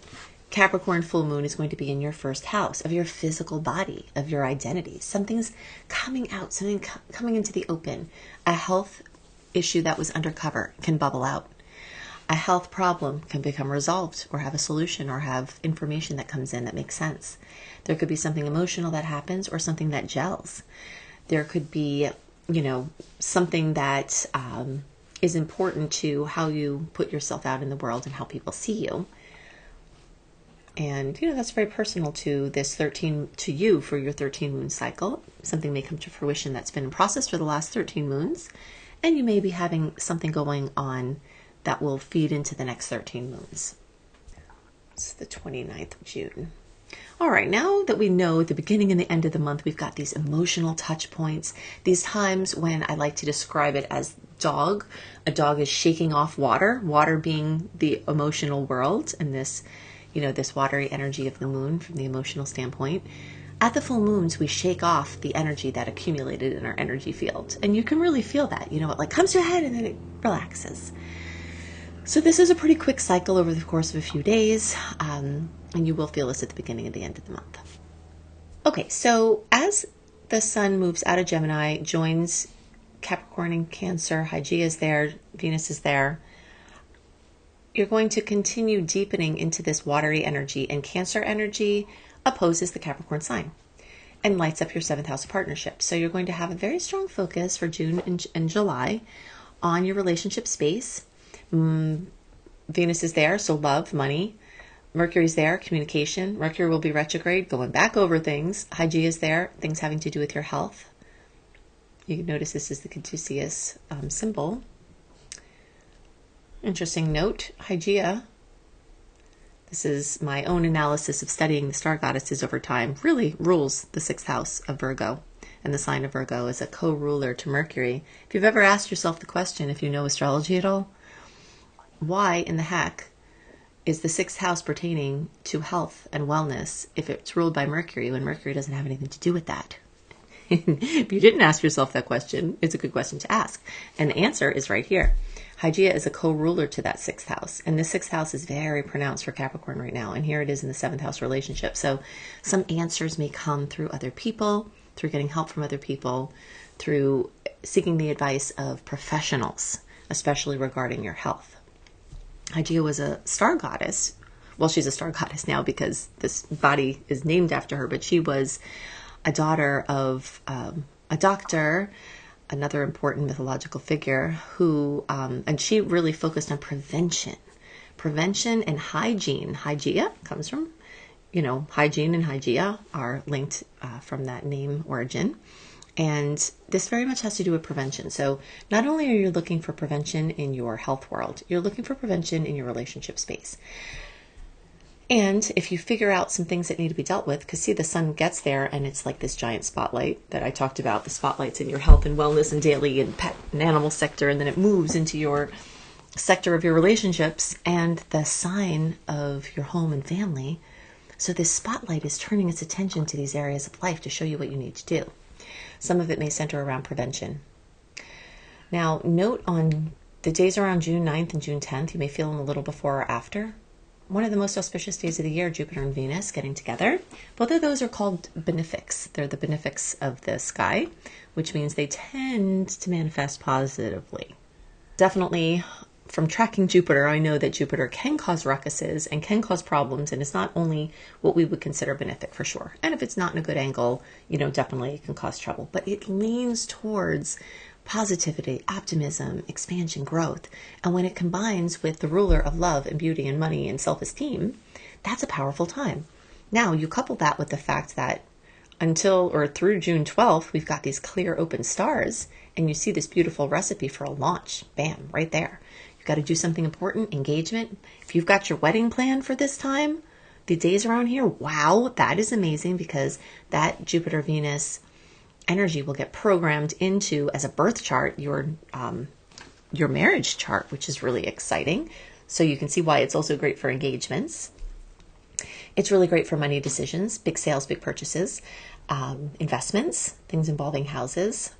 Capricorn full moon is going to be in your first house of your physical body, of your identity. Something's coming out, something coming into the open. A health issue that was undercover can bubble out. A health problem can become resolved or have a solution or have information that comes in that makes sense. There could be something emotional that happens or something that gels. There could be, something that is important to how you put yourself out in the world and how people see you. And, that's very personal to to you for your 13 moon cycle. Something may come to fruition that's been in process for the last 13 moons. And you may be having something going on that will feed into the next 13 moons. It's the 29th of June. All right, now that we know the beginning and the end of the month, we've got these emotional touch points, these times when I like to describe it as dog. A dog is shaking off water, water being the emotional world, and this watery energy of the moon from the emotional standpoint. At the full moons, we shake off the energy that accumulated in our energy field. And you can really feel that, it comes to a head and then it relaxes. So this is a pretty quick cycle over the course of a few days, and you will feel this at the beginning and the end of the month. Okay, so as the sun moves out of Gemini, joins Capricorn and Cancer, Hygeia is there, Venus is there, you're going to continue deepening into this watery energy, and Cancer energy opposes the Capricorn sign and lights up your 7th house of partnership. So you're going to have a very strong focus for June and July on your relationship space. Venus is there, so love, money, Mercury's there, communication. Mercury will be retrograde, going back over things. Hygeia is there, things having to do with your health. You can notice this is the caduceus symbol. Interesting note, Hygeia. This is my own analysis of studying the star goddesses over time. Really rules the 6th house of Virgo. And the sign of Virgo is a co-ruler to Mercury. If you've ever asked yourself the question, if you know astrology at all, why in the heck is the 6th house pertaining to health and wellness if it's ruled by Mercury when Mercury doesn't have anything to do with that? If you didn't ask yourself that question, it's a good question to ask. And the answer is right here. Hygeia is a co-ruler to that 6th house. And the 6th house is very pronounced for Capricorn right now. And here it is in the 7th house relationship. So some answers may come through other people, through getting help from other people, through seeking the advice of professionals, especially regarding your health. Hygeia was a star goddess. Well, she's a star goddess now because this body is named after her, but she was a daughter of a doctor, another important mythological figure who, and she really focused on prevention and hygiene. Hygeia comes from, hygiene and Hygeia are linked from that name origin. And this very much has to do with prevention. So not only are you looking for prevention in your health world, you're looking for prevention in your relationship space. And if you figure out some things that need to be dealt with, because see, the sun gets there and it's like this giant spotlight that I talked about, the spotlights in your health and wellness and daily and pet and animal sector, and then it moves into your sector of your relationships and the sign of your home and family. So this spotlight is turning its attention to these areas of life to show you what you need to do. Some of it may center around prevention. Now, note on the days around June 9th and June 10th, you may feel them a little before or after. One of the most auspicious days of the year, Jupiter and Venus getting together. Both of those are called benefics. They're the benefics of the sky, which means they tend to manifest positively. Definitely, from tracking Jupiter, I know that Jupiter can cause ruckuses and can cause problems, and it's not only what we would consider benefic for sure. And if it's not in a good angle, definitely it can cause trouble. But it leans towards positivity, optimism, expansion, growth. And when it combines with the ruler of love and beauty and money and self-esteem, that's a powerful time. Now, you couple that with the fact that until or through June 12th, we've got these clear open stars, and you see this beautiful recipe for a launch. Bam, right there. You've got to do something important, engagement. If you've got your wedding plan for this time, the days around here, wow, that is amazing because that Jupiter-Venus energy will get programmed into, as a birth chart, your marriage chart, which is really exciting. So you can see why it's also great for engagements. It's really great for money decisions, big sales, big purchases, investments, things involving houses,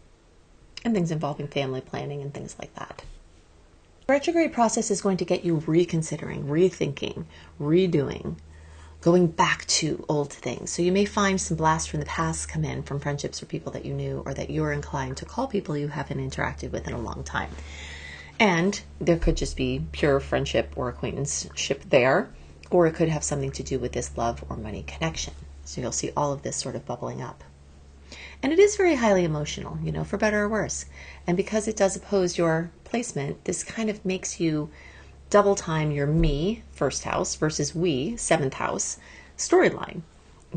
and things involving family planning and things like that. The retrograde process is going to get you reconsidering, rethinking, redoing, going back to old things. So you may find some blasts from the past come in from friendships or people that you knew, or that you're inclined to call people you haven't interacted with in a long time. And there could just be pure friendship or acquaintanceship there, or it could have something to do with this love or money connection. So you'll see all of this sort of bubbling up. And it is very highly emotional, for better or worse. And because it does oppose your placement, this kind of makes you double time your me, 1st house, versus we, 7th house, storyline.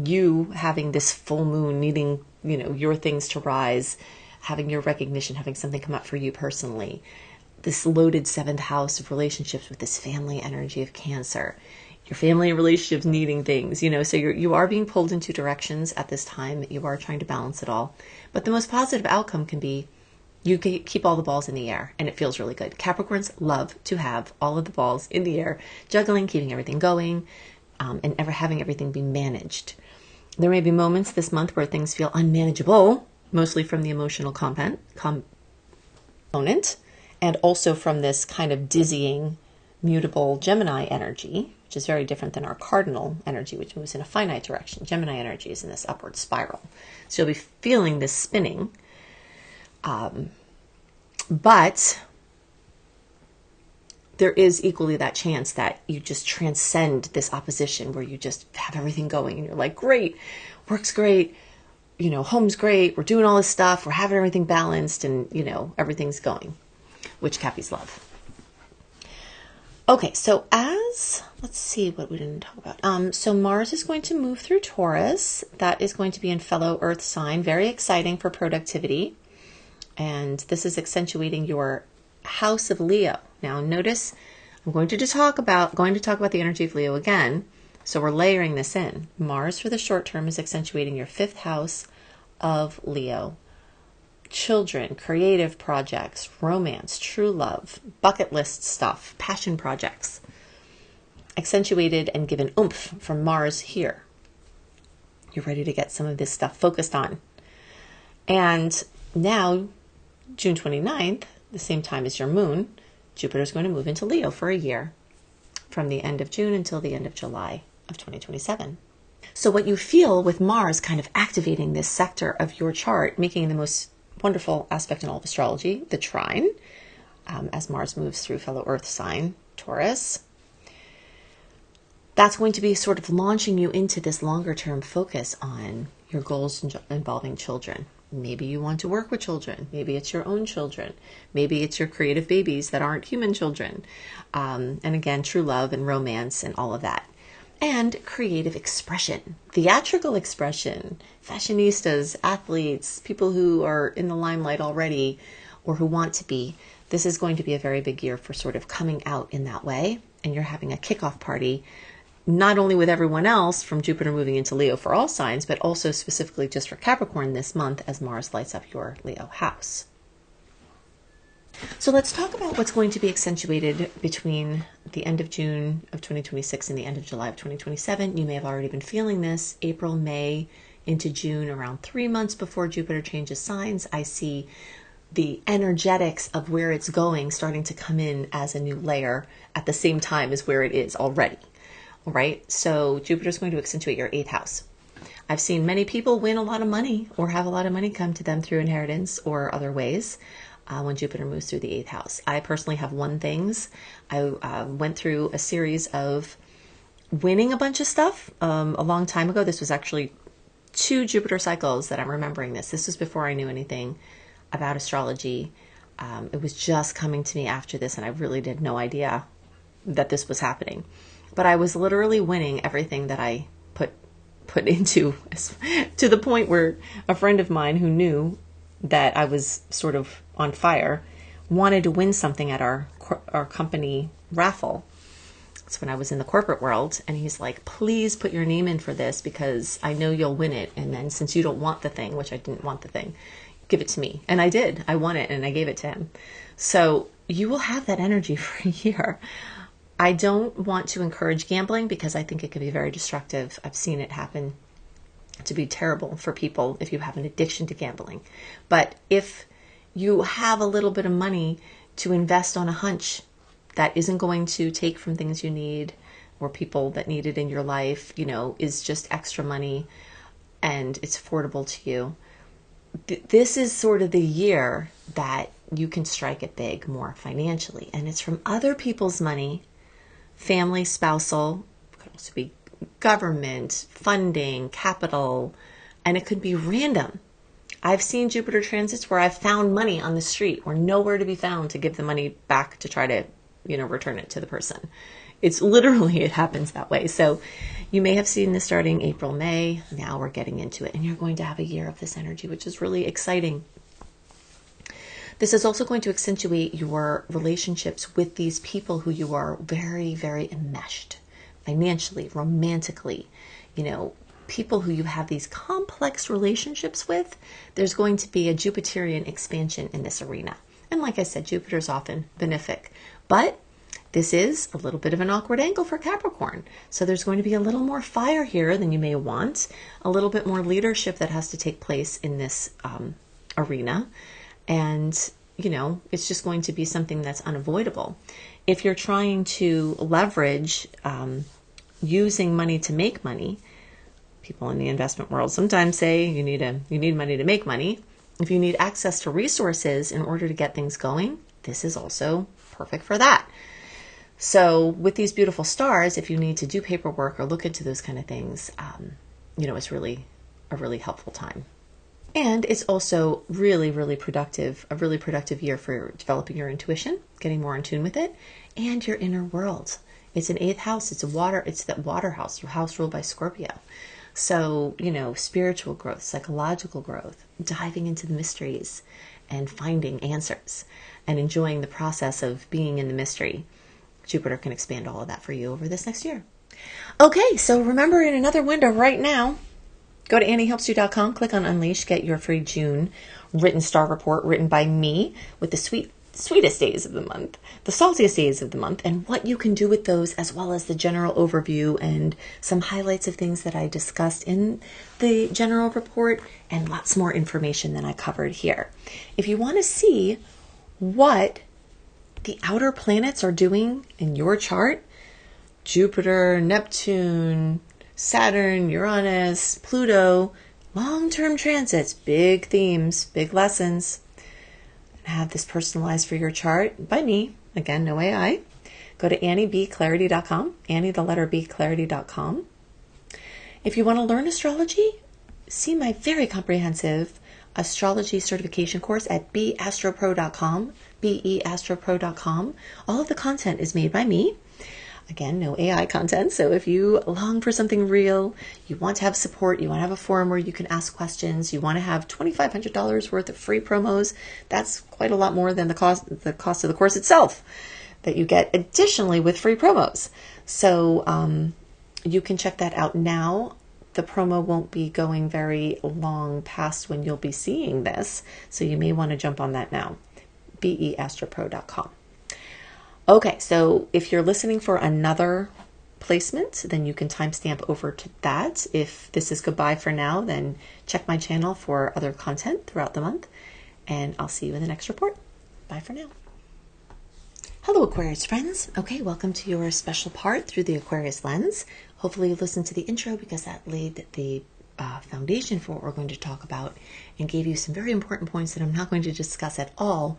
You having this full moon, needing, your things to rise, having your recognition, having something come up for you personally. This loaded 7th house of relationships with this family energy of Cancer. Your family relationships needing things, so you are being pulled in two directions at this time. You are trying to balance it all. But the most positive outcome can be you keep all the balls in the air, and it feels really good. Capricorns love to have all of the balls in the air, juggling, keeping everything going, and having everything be managed. There may be moments this month where things feel unmanageable, mostly from the emotional component, and also from this kind of dizzying, mutable Gemini energy, which is very different than our cardinal energy, which moves in a finite direction. Gemini energy is in this upward spiral. So you'll be feeling this spinning. But there is equally that chance that you just transcend this opposition where you just have everything going and you're like, great, work's great, home's great, we're doing all this stuff, we're having everything balanced, and, everything's going, which Cappies love. Okay, so as was, let's see what we didn't talk about. So Mars is going to move through Taurus. That is going to be in fellow Earth sign. Very exciting for productivity. And this is accentuating your house of Leo. Now notice I'm going to talk about the energy of Leo again. So we're layering this in. Mars for the short term is accentuating your 5th house of Leo. Children, creative projects, romance, true love, bucket list stuff, passion projects. Accentuated and given oomph from Mars here. You're ready to get some of this stuff focused on. And now, June 29th, the same time as your moon, Jupiter's going to move into Leo for a year, from the end of June until the end of July of 2027. So what you feel with Mars kind of activating this sector of your chart, making the most wonderful aspect in all of astrology, the trine, as Mars moves through fellow Earth sign, Taurus, that's going to be sort of launching you into this longer term focus on your goals involving children. Maybe you want to work with children. Maybe it's your own children. Maybe it's your creative babies that aren't human children. And again, true love and romance and all of that. And creative expression, theatrical expression, fashionistas, athletes, people who are in the limelight already or who want to be. This is going to be a very big year for sort of coming out in that way. And you're having a kickoff party, not only with everyone else from Jupiter moving into Leo for all signs, but also specifically just for Capricorn this month as Mars lights up your Leo house. So let's talk about what's going to be accentuated between the end of June of 2026 and the end of July of 2027. You may have already been feeling this. April, May into June, around 3 months before Jupiter changes signs, I see the energetics of where it's going starting to come in as a new layer at the same time as where it is already. All right, so Jupiter's going to accentuate your 8th house. I've seen many people win a lot of money or have a lot of money come to them through inheritance or other ways when Jupiter moves through the 8th house. I personally have won things. I went through a series of winning a bunch of stuff a long time ago. This was actually 2 Jupiter cycles that I'm remembering this. This was before I knew anything about astrology. It was just coming to me after this, and I really had no idea that this was happening. But I was literally winning everything that I put into, to the point where a friend of mine who knew that I was sort of on fire wanted to win something at our company raffle. That's when I was in the corporate world. And he's like, please put your name in for this because I know you'll win it. And then since you don't want the thing, which I didn't want the thing, give it to me. And I did. I won it and I gave it to him. So you will have that energy for a year. I don't want to encourage gambling because I think it can be very destructive. I've seen it happen to be terrible for people if you have an addiction to gambling. But if you have a little bit of money to invest on a hunch that isn't going to take from things you need or people that need it in your life, is just extra money and it's affordable to you, this is sort of the year that you can strike it big more financially. And it's from other people's money. Family, spousal, could also be government, funding, capital, and it could be random. I've seen Jupiter transits where I've found money on the street or nowhere to be found to give the money back to try to, return it to the person. It's literally, it happens that way. So you may have seen this starting April, May. Now we're getting into it and you're going to have a year of this energy, which is really exciting. This is also going to accentuate your relationships with these people who you are very, very enmeshed financially, romantically, people who you have these complex relationships with. There's going to be a Jupiterian expansion in this arena. And like I said, Jupiter is often benefic, but this is a little bit of an awkward angle for Capricorn. So there's going to be a little more fire here than you may want, a little bit more leadership that has to take place in this arena. And, it's just going to be something that's unavoidable. If you're trying to leverage using money to make money, people in the investment world sometimes say you need money to make money. If you need access to resources in order to get things going, this is also perfect for that. So with these beautiful stars, if you need to do paperwork or look into those kind of things, it's really a really helpful time. And it's also really, really productive, a really productive year for developing your intuition, getting more in tune with it, and your inner world. It's an 8th house. It's that water house, your house ruled by Scorpio. So, spiritual growth, psychological growth, diving into the mysteries and finding answers and enjoying the process of being in the mystery. Jupiter can expand all of that for you over this next year. Okay, so remember, in another window right now, go to AnnieHelpsYou.com, click on Unleash, get your free June written star report written by me with the sweetest days of the month, the saltiest days of the month, and what you can do with those, as well as the general overview and some highlights of things that I discussed in the general report, and lots more information than I covered here. If you want to see what the outer planets are doing in your chart, Jupiter, Neptune, Saturn, Uranus, Pluto, long-term transits, big themes, big lessons, and have this personalized for your chart by me. Again, no AI. Go to AnnieBClarity.com, Annie, the letter B, Clarity.com. If you want to learn astrology, see my very comprehensive astrology certification course at beastropro.com, beastropro.com. All of the content is made by me. Again, no AI content. So if you long for something real, you want to have support, you want to have a forum where you can ask questions, you want to have $2,500 worth of free promos, that's quite a lot more than the cost of the course itself that you get additionally with free promos. So you can check that out now. The promo won't be going very long past when you'll be seeing this, so you may want to jump on that now. beastropro.com. Okay, so if you're listening for another placement, then you can timestamp over to that. If this is goodbye for now, then check my channel for other content throughout the month, and I'll see you in the next report. Bye for now. Hello, Aquarius friends. Okay, welcome to your special part through the Aquarius lens. Hopefully you listened to the intro because that laid the foundation for what we're going to talk about and gave you some very important points that I'm not going to discuss at all,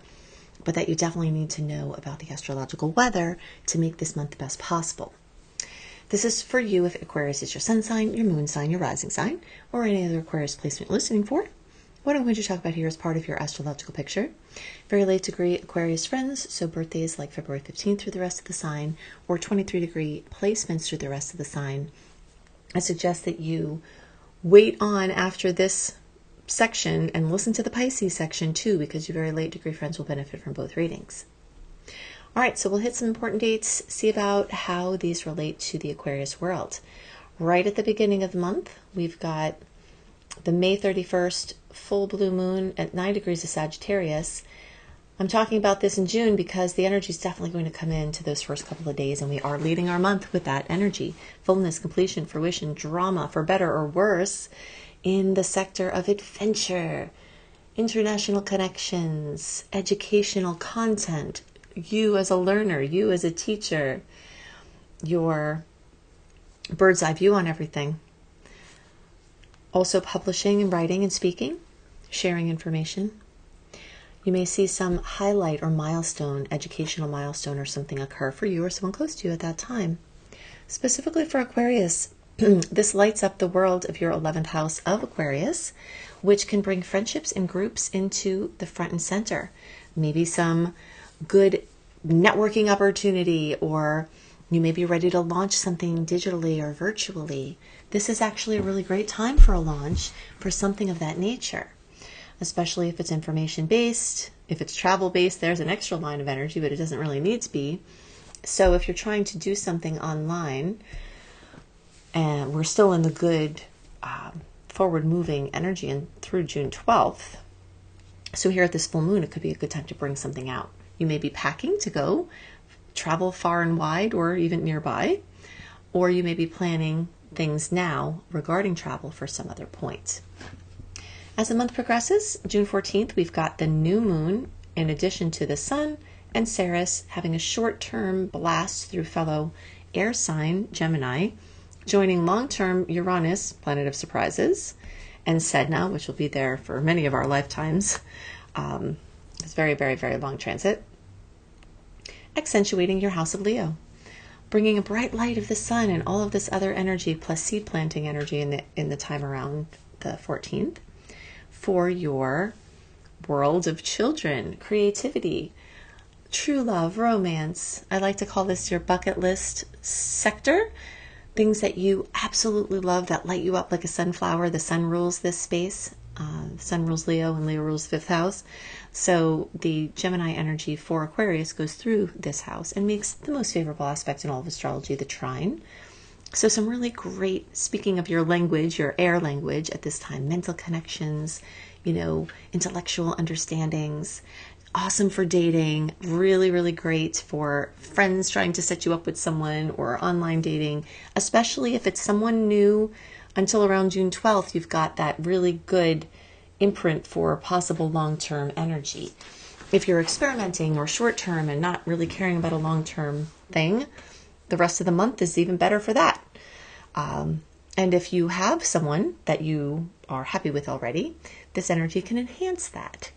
but that you definitely need to know about the astrological weather to make this month the best possible. This is for you if Aquarius is your sun sign, your moon sign, your rising sign, or any other Aquarius placement you're listening for. What I'm going to talk about here is part of your astrological picture. Very late degree Aquarius friends, so birthdays like February 15th through the rest of the sign, or 23 degree placements through the rest of the sign. I suggest that you wait on after this section and listen to the Pisces section too, because your very late degree friends will benefit from both readings. All right, so we'll hit some important dates, see about how these relate to the Aquarius world. Right at the beginning of the month, we've got the May 31st full blue moon at 9 degrees of Sagittarius. I'm talking about this in June because the energy is definitely going to come into those first couple of days, and we are leading our month with that energy. Fullness, completion, fruition, drama, for better or worse, in the sector of adventure, international connections, educational content, you as a learner, you as a teacher, your bird's eye view on everything. Also publishing and writing and speaking, sharing information. You may see some highlight or milestone, educational milestone or something occur for you or someone close to you at that time. Specifically for Aquarius, this lights up the world of your 11th house of Aquarius, which can bring friendships and groups into the front and center. Maybe some good networking opportunity, or you may be ready to launch something digitally or virtually. This is actually a really great time for a launch for something of that nature, especially if it's information-based. If it's travel-based, there's an extra line of energy, but it doesn't really need to be. So if you're trying to do something online, and we're still in the good forward-moving energy and through June 12th, so here at this full moon, it could be a good time to bring something out. You may be packing to go travel far and wide or even nearby, or you may be planning things now regarding travel for some other point. As the month progresses, June 14th, we've got the new moon in addition to the sun and Ceres having a short-term blast through fellow air sign Gemini, joining long-term Uranus, planet of surprises, and Sedna, which will be there for many of our lifetimes. It's very, very, very long transit. Accentuating your house of Leo, bringing a bright light of the sun and all of this other energy plus seed planting energy in the time around the 14th for your world of children, creativity, true love, romance. I like to call this your bucket list sector. Things that you absolutely love that light you up like a sunflower. The sun rules this space. Sun rules Leo and Leo rules fifth house. So the Gemini energy for Aquarius goes through this house and makes the most favorable aspect in all of astrology, the trine. So some really great, speaking of your language, your air language at this time, mental connections, intellectual understandings, awesome for dating, really, really great for friends trying to set you up with someone or online dating, especially if it's someone new. Until around June 12th, you've got that really good imprint for possible long-term energy. If you're experimenting or short-term and not really caring about a long-term thing, the rest of the month is even better for that. And if you have someone that you are happy with already, this energy can enhance that.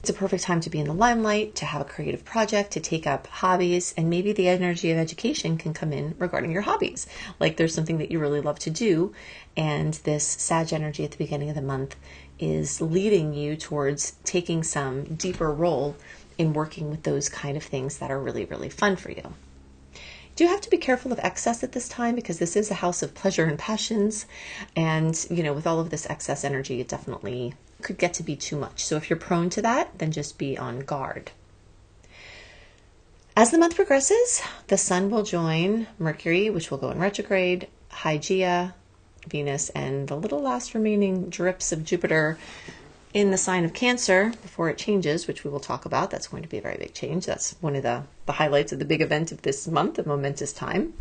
It's a perfect time to be in the limelight, to have a creative project, to take up hobbies, and maybe the energy of education can come in regarding your hobbies. Like there's something that you really love to do, and this Sag energy at the beginning of the month is leading you towards taking some deeper role in working with those kind of things that are really, really fun for you. You do have to be careful of excess at this time because this is a house of pleasure and passions. And, with all of this excess energy, it definitely could get to be too much. So if you're prone to that, then just be on guard. As the month progresses, the sun will join Mercury, which will go in retrograde, Hygeia, Venus, and the little last remaining drips of Jupiter in the sign of Cancer before it changes, which we will talk about. That's going to be a very big change. That's one of the highlights of the big event of this month, a momentous time.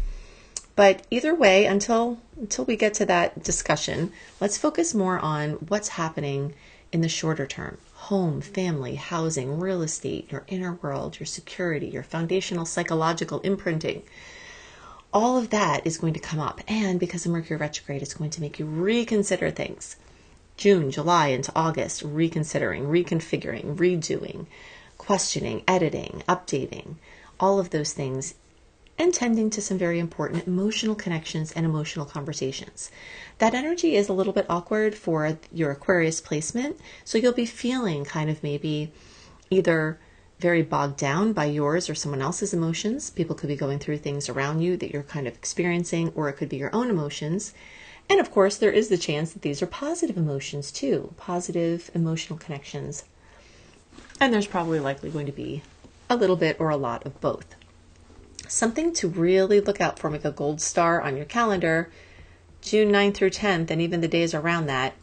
But either way, until we get to that discussion, let's focus more on what's happening in the shorter term. Home, family, housing, real estate, your inner world, your security, your foundational psychological imprinting. All of that is going to come up. And because of Mercury retrograde, it's going to make you reconsider things. June, July into August, reconsidering, reconfiguring, redoing, questioning, editing, updating, all of those things, and tending to some very important emotional connections and emotional conversations. That energy is a little bit awkward for your Aquarius placement, so you'll be feeling kind of maybe either very bogged down by yours or someone else's emotions. People could be going through things around you that you're kind of experiencing, or it could be your own emotions. And of course, there is the chance that these are positive emotions too, positive emotional connections. And there's probably likely going to be a little bit or a lot of both. Something to really look out for, make a gold star on your calendar, June 9th through 10th, and even the days around that,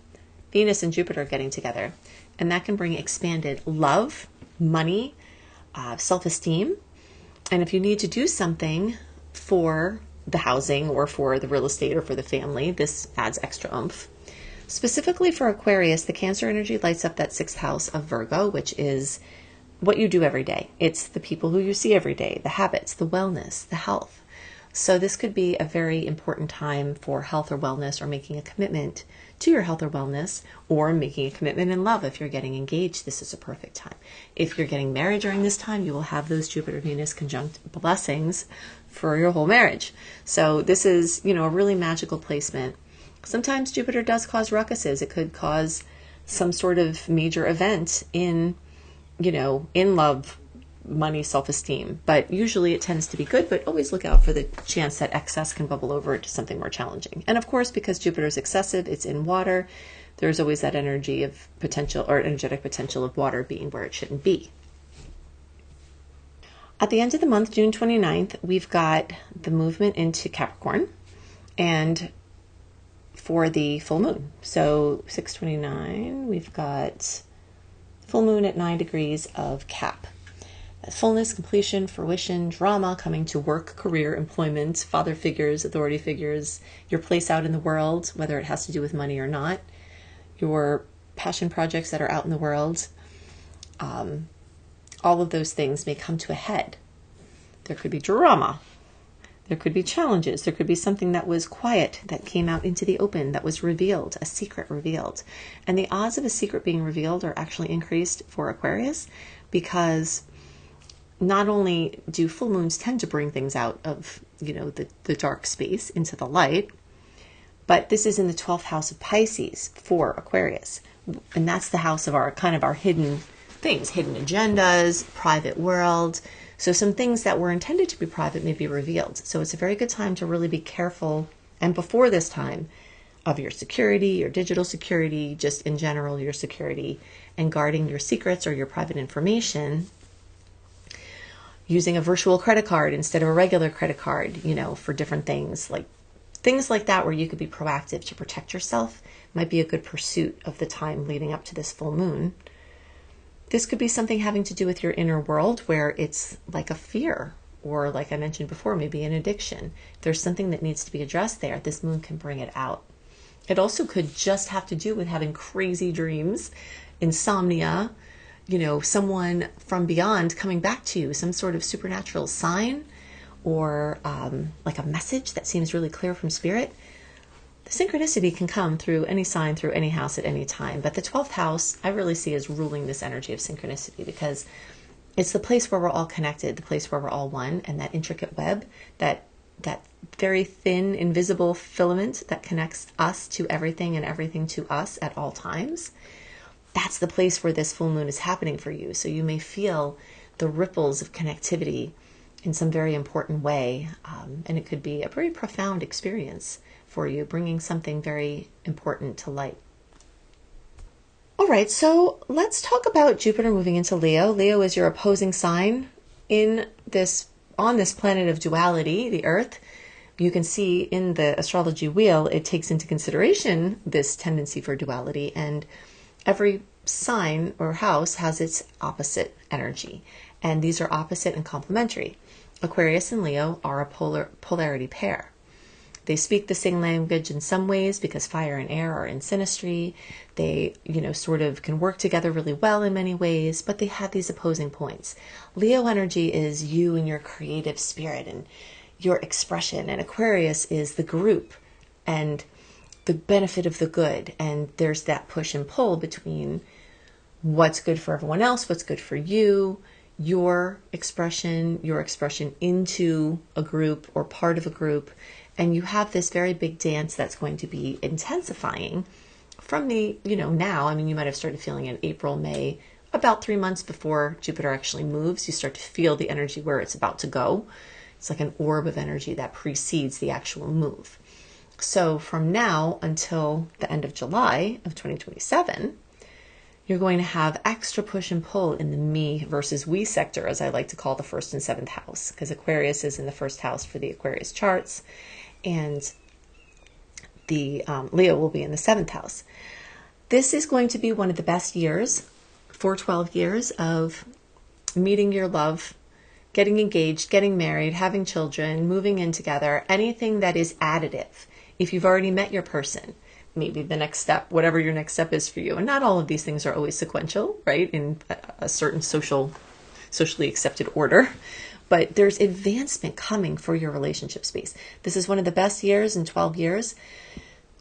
Venus and Jupiter are getting together. And that can bring expanded love, money, self-esteem. And if you need to do something for the housing or for the real estate or for the family, this adds extra oomph. Specifically for Aquarius, the Cancer energy lights up that sixth house of Virgo, which is what you do every day. It's the people who you see every day, the habits, the wellness, the health. So this could be a very important time for health or wellness, or making a commitment to your health or wellness, or making a commitment in love. If you're getting engaged, this is a perfect time. If you're getting married during this time, you will have those Jupiter-Venus conjunct blessings for your whole marriage. So this is, a really magical placement. Sometimes Jupiter does cause ruckuses. It could cause some sort of major event in love, money, self-esteem. But usually it tends to be good, but always look out for the chance that excess can bubble over into something more challenging. And of course, because Jupiter is excessive, it's in water, there's always that energy of potential, or energetic potential of water being where it shouldn't be. At the end of the month, June 29th, we've got the movement into Capricorn, and for the full moon. So 6/29, we've got full moon at 9 degrees of Cap. Fullness, completion, fruition, drama, coming to work, career, employment, father figures, authority figures, your place out in the world, whether it has to do with money or not, your passion projects that are out in the world. All of those things may come to a head. There could be drama. There could be challenges. There could be something that was quiet that came out into the open, that was revealed, a secret revealed. And the odds of a secret being revealed are actually increased for Aquarius, because not only do full moons tend to bring things out of, the dark space into the light, but this is in the 12th house of Pisces for Aquarius. And that's the house of our hidden things, hidden agendas, private world. So some things that were intended to be private may be revealed. So it's a very good time to really be careful, and before this time, of your security, your digital security, just in general, your security, and guarding your secrets or your private information, using a virtual credit card instead of a regular credit card, for different things like that, where you could be proactive to protect yourself, might be a good pursuit of the time leading up to this full moon. This could be something having to do with your inner world, where it's like a fear, or like I mentioned before, maybe an addiction. If there's something that needs to be addressed there, this moon can bring it out. It also could just have to do with having crazy dreams, insomnia, someone from beyond coming back to you, some sort of supernatural sign, or like a message that seems really clear from spirit. The synchronicity can come through any sign, through any house at any time. But the 12th house, I really see as ruling this energy of synchronicity, because it's the place where we're all connected, the place where we're all one, and that intricate web, that very thin, invisible filament that connects us to everything and everything to us at all times. That's the place where this full moon is happening for you. So you may feel the ripples of connectivity in some very important way. And it could be a very profound experience for you, bringing something very important to light. All right, so let's talk about Jupiter moving into Leo. Leo is your opposing sign on this planet of duality, the Earth. You can see in the astrology wheel, it takes into consideration this tendency for duality, and every sign or house has its opposite energy, and these are opposite and complementary. Aquarius and Leo are a polarity pair. They speak the same language in some ways because fire and air are in synastry. They, sort of can work together really well in many ways, but they have these opposing points. Leo energy is you and your creative spirit and your expression, and Aquarius is the group and the benefit of the good. And there's that push and pull between what's good for everyone else, what's good for you, your expression into a group or part of a group. And you have this very big dance that's going to be intensifying from the, now. I mean, you might have started feeling in April, May, about 3 months before Jupiter actually moves. You start to feel the energy where it's about to go. It's like an orb of energy that precedes the actual move. So from now until the end of July of 2027, you're going to have extra push and pull in the me versus we sector, as I like to call the 1st and 7th house, because Aquarius is in the 1st house for the Aquarius charts, and the Leo will be in the 7th house. This is going to be one of the best years, 12 years of meeting your love, getting engaged, getting married, having children, moving in together, anything that is additive. If you've already met your person, maybe the next step, whatever your next step is for you. And not all of these things are always sequential, right? In a certain socially accepted order. But there's advancement coming for your relationship space. This is one of the best years in 12 years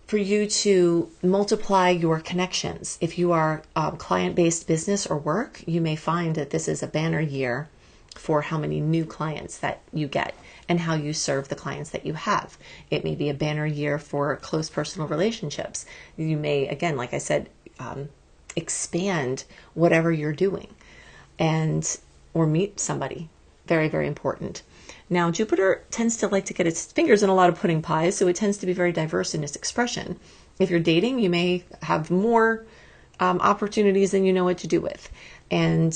for you to multiply your connections. If you are a client-based business or work, you may find that this is a banner year for how many new clients that you get and how you serve the clients that you have. It may be a banner year for close personal relationships. You may, again, like I said, expand whatever you're doing or meet somebody. Very, very important. Now, Jupiter tends to like to get its fingers in a lot of pudding pies, so it tends to be very diverse in its expression. If you're dating, you may have more opportunities than you know what to do with. And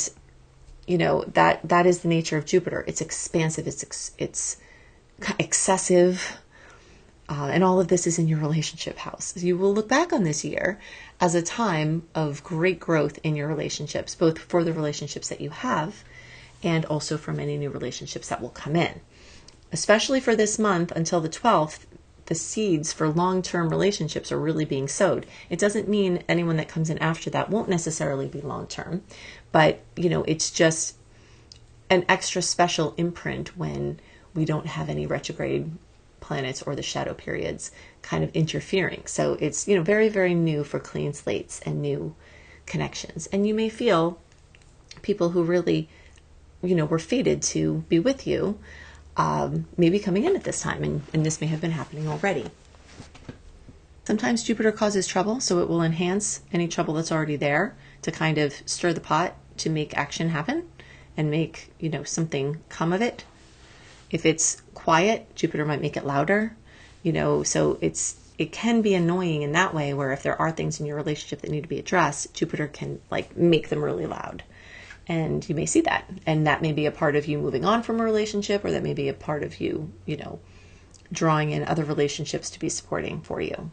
that is the nature of Jupiter. It's expansive, it's excessive, and all of this is in your relationship house. You will look back on this year as a time of great growth in your relationships, both for the relationships that you have and also from any new relationships that will come in. Especially for this month until the 12th, the seeds for long-term relationships are really being sowed. It doesn't mean anyone that comes in after that won't necessarily be long-term, but it's just an extra special imprint when we don't have any retrograde planets or the shadow periods kind of interfering. So it's, very, very new for clean slates and new connections. And you may feel people who really, were fated to be with you, maybe coming in at this time, and this may have been happening already. Sometimes Jupiter causes trouble, so it will enhance any trouble that's already there to kind of stir the pot to make action happen and make, something come of it. If it's quiet, Jupiter might make it louder, so it can be annoying in that way, where if there are things in your relationship that need to be addressed, Jupiter can make them really loud. And you may see that. And that may be a part of you moving on from a relationship, or that may be a part of you, drawing in other relationships to be supporting for you.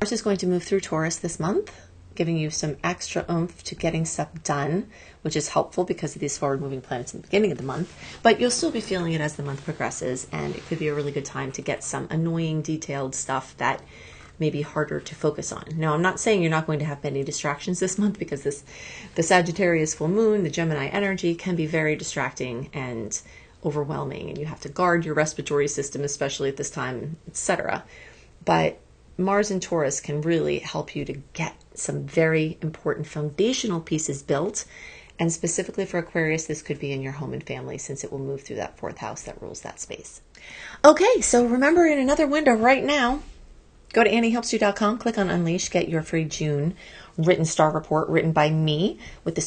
Mars is going to move through Taurus this month, giving you some extra oomph to getting stuff done, which is helpful because of these forward-moving planets in the beginning of the month. But you'll still be feeling it as the month progresses, and it could be a really good time to get some annoying, detailed stuff that may be harder to focus on. Now, I'm not saying you're not going to have many distractions this month, because the Sagittarius full moon, the Gemini energy, can be very distracting and overwhelming, and you have to guard your respiratory system, especially at this time, etc. But Mars in Taurus can really help you to get some very important foundational pieces built. And specifically for Aquarius, this could be in your home and family, since it will move through that 4th house that rules that space. Okay, so remember, in another window right now, go to AnnieHelpsYou.com, click on Unleash, get your free June written star report written by me with the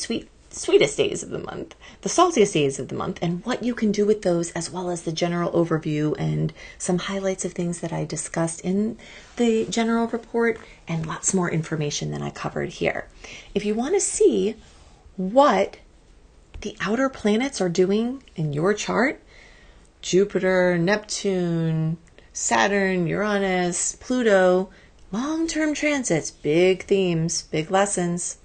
sweetest days of the month, the saltiest days of the month, and what you can do with those, as well as the general overview and some highlights of things that I discussed in the general report, and lots more information than I covered here. If you want to see what the outer planets are doing in your chart, Jupiter, Neptune, Saturn, Uranus, Pluto, long-term transits, big themes, big lessons,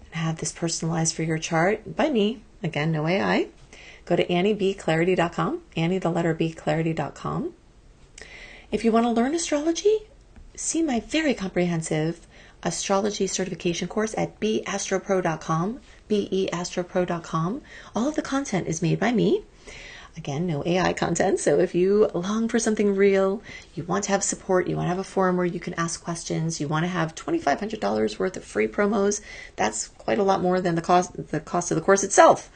have this personalized for your chart by me. Again, no AI. Go to AnnieBClarity.com, Annie the letter B Clarity.com. If you want to learn astrology, see my very comprehensive astrology certification course at beastropro.com, beastropro.com. All of the content is made by me. Again, no AI content. So if you long for something real, you want to have support, you want to have a forum where you can ask questions, you want to have $2,500 worth of free promos, that's quite a lot more than the cost of the course itself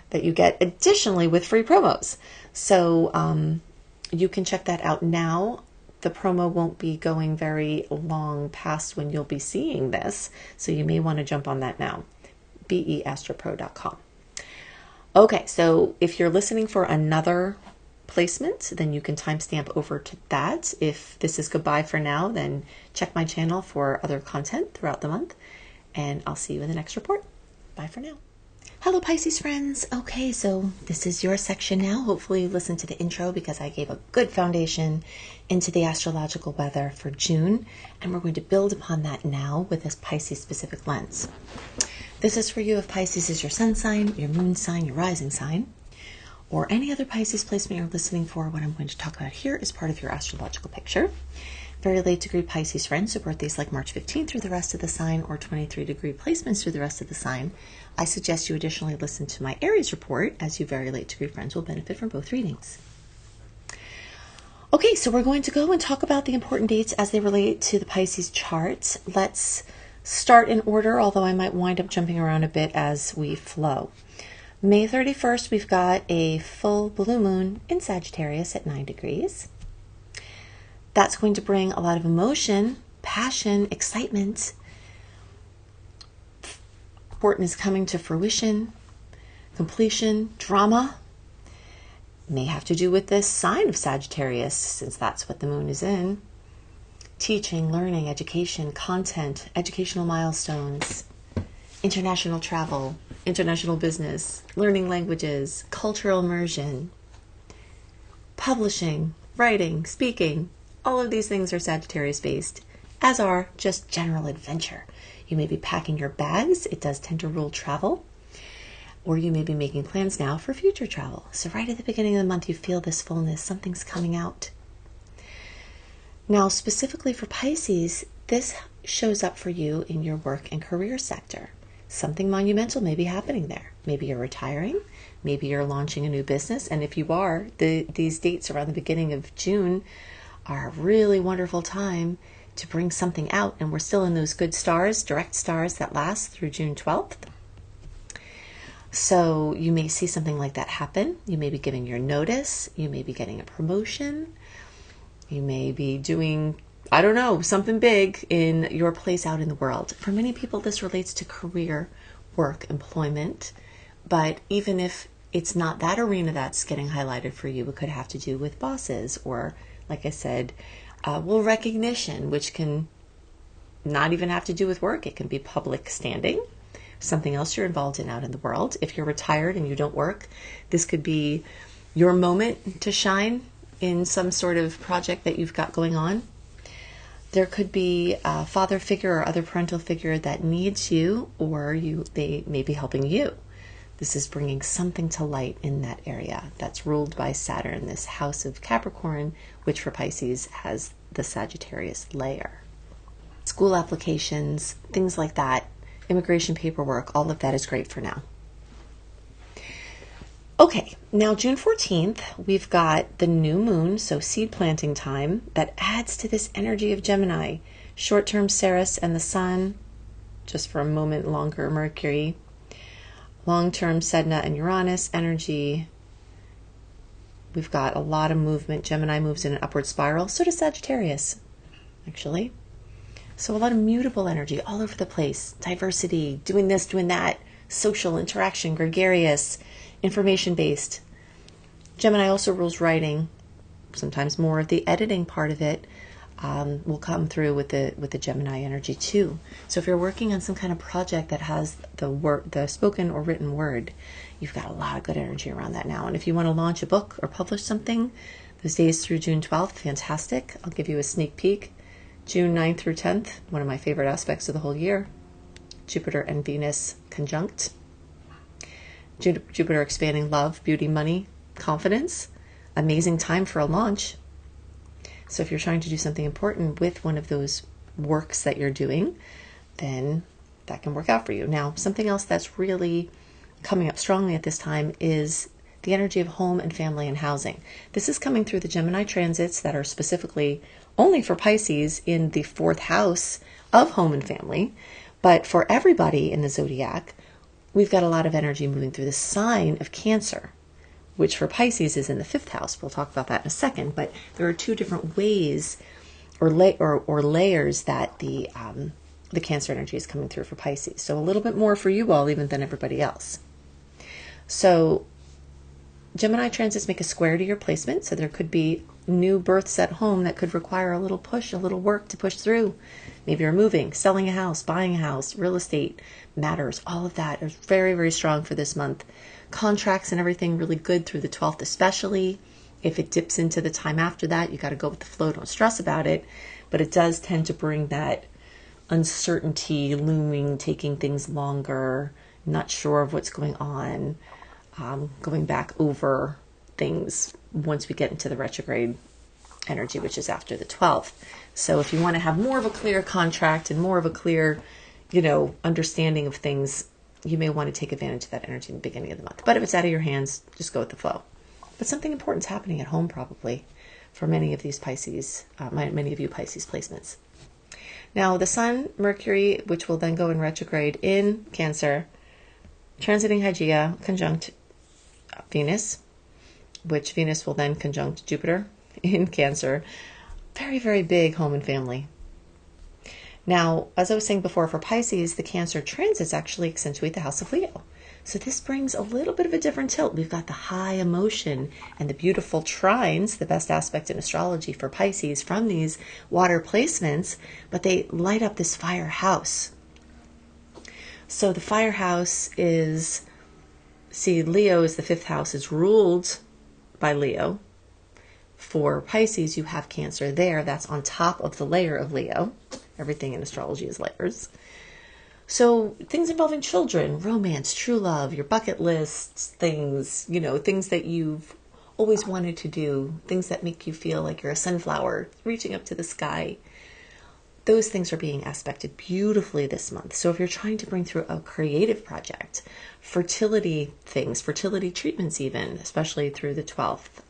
that you get additionally with free promos. So you can check that out now. The promo won't be going very long past when you'll be seeing this, so you may want to jump on that now. beastropro.com. Okay, so if you're listening for another placement, then you can timestamp over to that. If this is goodbye for now, then check my channel for other content throughout the month, and I'll see you in the next report. Bye for now. Hello, Pisces friends. Okay, so this is your section now. Hopefully you listened to the intro, because I gave a good foundation into the astrological weather for June, and we're going to build upon that now with this Pisces-specific lens. This is for you if Pisces is your sun sign, your moon sign, your rising sign, or any other Pisces placement you're listening for. What I'm going to talk about here is part of your astrological picture. Very late degree Pisces friends, so birthdays like March 15th through the rest of the sign, or 23 degree placements through the rest of the sign, I suggest you additionally listen to my Aries report, as you very late degree friends will benefit from both readings. Okay, so we're going to go and talk about the important dates as they relate to the Pisces chart. Let's start in order, although I might wind up jumping around a bit as we flow. May 31st, we've got a full blue moon in Sagittarius at 9 degrees. That's going to bring a lot of emotion, passion, excitement. Important is coming to fruition, completion, drama. May have to do with this sign of Sagittarius, since that's what the moon is in. Teaching, learning, education, content, educational milestones, international travel, international business, learning languages, cultural immersion, publishing, writing, speaking. All of these things are Sagittarius based, as are just general adventure. You may be packing your bags. It does tend to rule travel. Or you may be making plans now for future travel. So right at the beginning of the month, you feel this fullness. Something's coming out. Now, specifically for Pisces, this shows up for you in your work and career sector. Something monumental may be happening there. Maybe you're retiring. Maybe you're launching a new business. And if you are, these dates around the beginning of June are a really wonderful time to bring something out. And we're still in those good stars, direct stars that last through June 12th. So you may see something like that happen. You may be giving your notice. You may be getting a promotion. You may be doing, I don't know, something big in your place out in the world. For many people, this relates to career, work, employment. But even if it's not that arena that's getting highlighted for you, it could have to do with bosses or, like I said, recognition, which can not even have to do with work. It can be public standing, something else you're involved in out in the world. If you're retired and you don't work, this could be your moment to shine in some sort of project that you've got going on. There could be a father figure or other parental figure that needs you, or they may be helping you. This is bringing something to light in that area that's ruled by Saturn, this house of Capricorn, which for Pisces has the Sagittarius layer. School applications, things like that, immigration paperwork, all of that is great for now. Okay, now June 14th, we've got the new moon, so seed planting time, that adds to this energy of Gemini. Short-term Ceres and the sun, just for a moment longer Mercury. Long-term Sedna and Uranus energy. We've got a lot of movement. Gemini moves in an upward spiral. So does Sagittarius, actually. So a lot of mutable energy all over the place. Diversity, doing this, doing that. Social interaction, gregarious, information-based. Gemini also rules writing. Sometimes more of the editing part of it will come through with the Gemini energy too. So if you're working on some kind of project that has the spoken or written word, you've got a lot of good energy around that now. And if you want to launch a book or publish something, those days through June 12th, fantastic. I'll give you a sneak peek. June 9th through 10th, one of my favorite aspects of the whole year. Jupiter and Venus conjunct. Jupiter expanding love, beauty, money, confidence. Amazing time for a launch. So if you're trying to do something important with one of those works that you're doing, then that can work out for you. Now, something else that's really coming up strongly at this time is the energy of home and family and housing. This is coming through the Gemini transits that are specifically only for Pisces in the 4th house of home and family. But for everybody in the zodiac, we've got a lot of energy moving through the sign of Cancer, which for Pisces is in the 5th house. We'll talk about that in a second. But there are two different ways or layers that the Cancer energy is coming through for Pisces. So a little bit more for you all even than everybody else. So Gemini transits make a square to your placement. So there could be new births at home that could require a little push, a little work to push through. Maybe you're moving, selling a house, buying a house, real estate matters. All of that is very, very strong for this month. Contracts and everything really good through the 12th, especially. If it dips into the time after that, you got to go with the flow. Don't stress about it. But it does tend to bring that uncertainty looming, taking things longer, not sure of what's going on, going back over things once we get into the retrograde energy, which is after the 12th. So if you want to have more of a clear contract and more of a clear, understanding of things, you may want to take advantage of that energy in the beginning of the month. But if it's out of your hands, just go with the flow. But something important's happening at home probably for many of these Pisces, many of you Pisces placements. Now the Sun, Mercury, which will then go in retrograde in Cancer, transiting Hygeia, conjunct Venus, which Venus will then conjunct Jupiter in Cancer. Very, very big home and family. Now, as I was saying before, for Pisces, the Cancer transits actually accentuate the house of Leo. So this brings a little bit of a different tilt. We've got the high emotion and the beautiful trines, the best aspect in astrology for Pisces from these water placements, but they light up this fire house. So the fire house is, Leo is the 5th house, is ruled by Leo. For Pisces, you have Cancer there. That's on top of the layer of Leo. Everything in astrology is layers. So things involving children, romance, true love, your bucket lists, things, things that you've always wanted to do, things that make you feel like you're a sunflower reaching up to the sky. Those things are being aspected beautifully this month. So if you're trying to bring through a creative project, fertility things, fertility treatments even, especially through the 12th,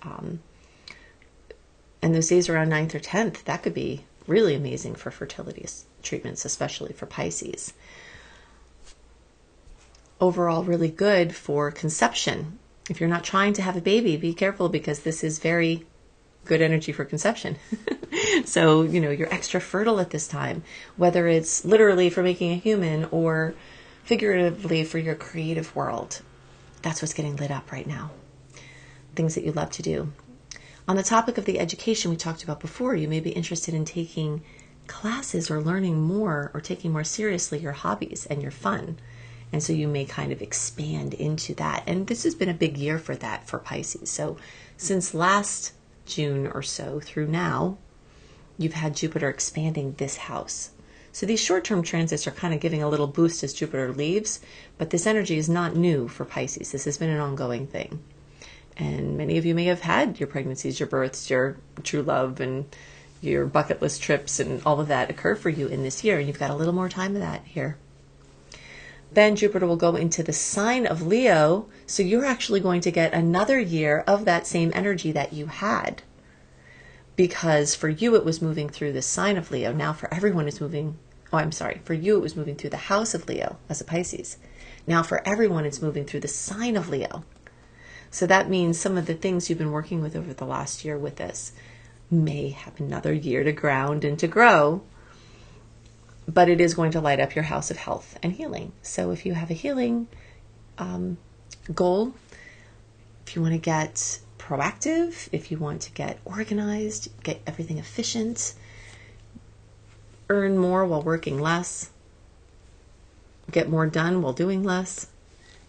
and those days around 9th or 10th, that could be really amazing for fertility treatments, especially for Pisces. Overall, really good for conception. If you're not trying to have a baby, be careful because this is very good energy for conception. So, you're extra fertile at this time, whether it's literally for making a human or figuratively for your creative world. That's what's getting lit up right now. Things that you love to do. On the topic of the education we talked about before, you may be interested in taking classes or learning more or taking more seriously your hobbies and your fun. And so you may kind of expand into that. And this has been a big year for that for Pisces. So since last June or so through now, you've had Jupiter expanding this house. So these short-term transits are kind of giving a little boost as Jupiter leaves, but this energy is not new for Pisces. This has been an ongoing thing. And many of you may have had your pregnancies, your births, your true love, and your bucket list trips and all of that occur for you in this year. And you've got a little more time of that here. Then Jupiter will go into the sign of Leo. So you're actually going to get another year of that same energy that you had. Because for you, it was moving through the sign of Leo. Now for everyone, it's moving. Oh, I'm sorry. For you, it was moving through the house of Leo as a Pisces. Now for everyone, it's moving through the sign of Leo. So that means some of the things you've been working with over the last year with this may have another year to ground and to grow, but it is going to light up your house of health and healing. So if you have a healing goal, if you want to get proactive, if you want to get organized, get everything efficient, earn more while working less, get more done while doing less,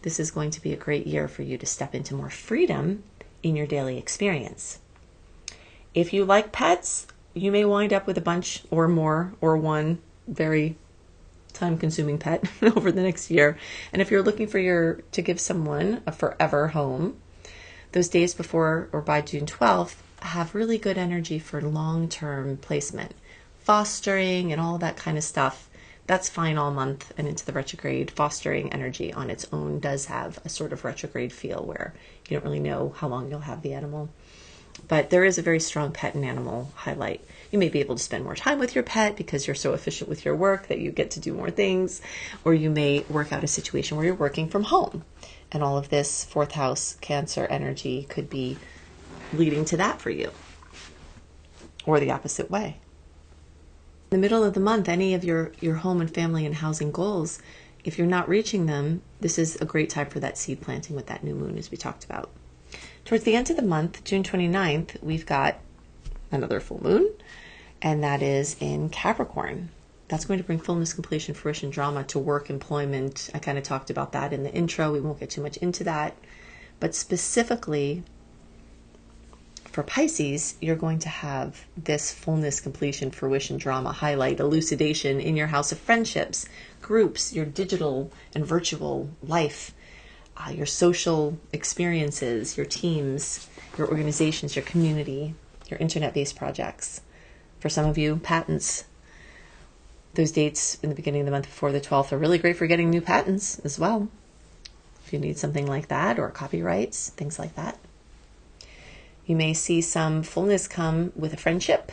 this is going to be a great year for you to step into more freedom in your daily experience. If you like pets, you may wind up with a bunch or more or one very time-consuming pet over the next year. And if you're looking for to give someone a forever home, those days before or by June 12th have really good energy for long-term placement. Fostering and all that kind of stuff, that's fine all month and into the retrograde. Fostering energy on its own does have a sort of retrograde feel where you don't really know how long you'll have the animal. But there is a very strong pet and animal highlight. You may be able to spend more time with your pet because you're so efficient with your work that you get to do more things. Or you may work out a situation where you're working from home. And all of this fourth house Cancer energy could be leading to that for you. Or the opposite way. In the middle of the month, any of your home and family and housing goals, if you're not reaching them, this is a great time for that seed planting with that new moon, as we talked about. Towards the end of the month, June 29th, we've got another full moon, and that is in Capricorn. That's going to bring fullness, completion, fruition, drama to work, employment. I kind of talked about that in the intro. We won't get too much into that. But specifically, for Pisces, you're going to have this fullness, completion, fruition, drama, highlight, elucidation in your house of friendships, groups, your digital and virtual life, your social experiences, your teams, your organizations, your community, your internet-based projects. For some of you, patents. Those dates in the beginning of the month before the 12th are really great for getting new patents as well. If you need something like that, or copyrights, things like that. You may see some fullness come with a friendship.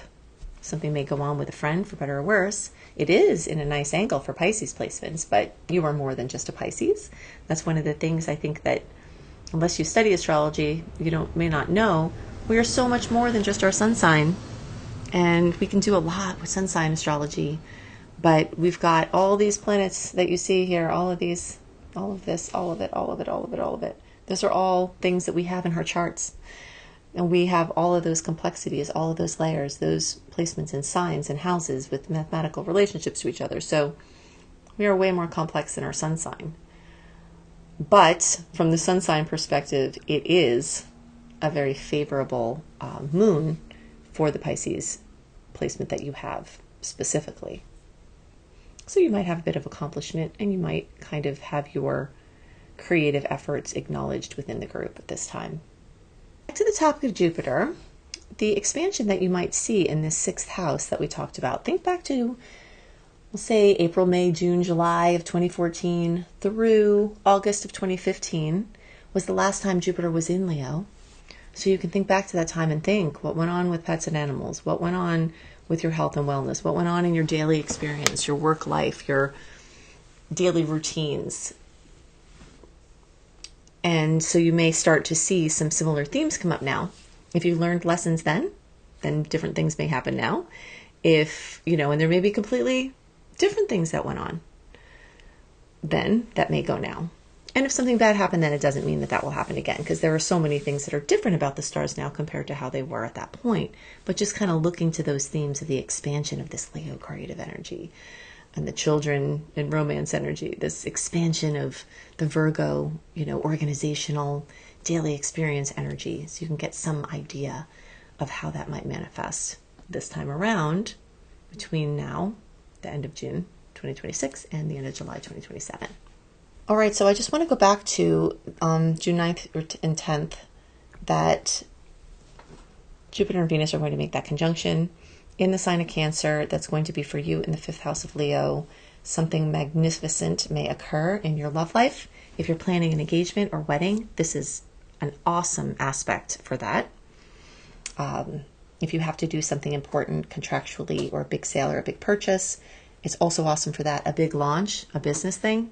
Something may go on with a friend, for better or worse. It is in a nice angle for Pisces placements, but you are more than just a Pisces. That's one of the things I think that, unless you study astrology, you may not know. We are so much more than just our sun sign. And we can do a lot with sun sign astrology. But we've got all these planets that you see here, all of these, all of this, all of it, all of it, all of it, all of it. Those are all things that we have in our charts. And we have all of those complexities, all of those layers, those placements and signs and houses with mathematical relationships to each other. So we are way more complex than our sun sign. But from the sun sign perspective, it is a very favorable moon for the Pisces placement that you have specifically. So you might have a bit of accomplishment, and you might kind of have your creative efforts acknowledged within the group at this time. Back to the topic of Jupiter, the expansion that you might see in this sixth house that we talked about. Think back to, we'll say, April, May, June, July of 2014 through August of 2015 was the last time Jupiter was in Leo. So you can think back to that time and think, what went on with pets and animals? What went on with your health and wellness? What went on in your daily experience, your work life, your daily routines? And so you may start to see some similar themes come up now. If you learned lessons then different things may happen now. And there may be completely different things that went on. then that may go now. And if something bad happened, then it doesn't mean that that will happen again, because there are so many things that are different about the stars now compared to how they were at that point. But just kind of looking to those themes of the expansion of this Leo creative energy and the children and romance energy, this expansion of the Virgo, organizational daily experience energy. So you can get some idea of how that might manifest this time around between now, the end of June 2026, and the end of July 2027. All right, so I just want to go back to June 9th and 10th, that Jupiter and Venus are going to make that conjunction in the sign of Cancer. That's going to be for you in the 5th house of Leo. Something magnificent may occur in your love life. If you're planning an engagement or wedding, this is an awesome aspect for that. If you have to do something important contractually, or a big sale or a big purchase, it's also awesome for that. A big launch, a business thing,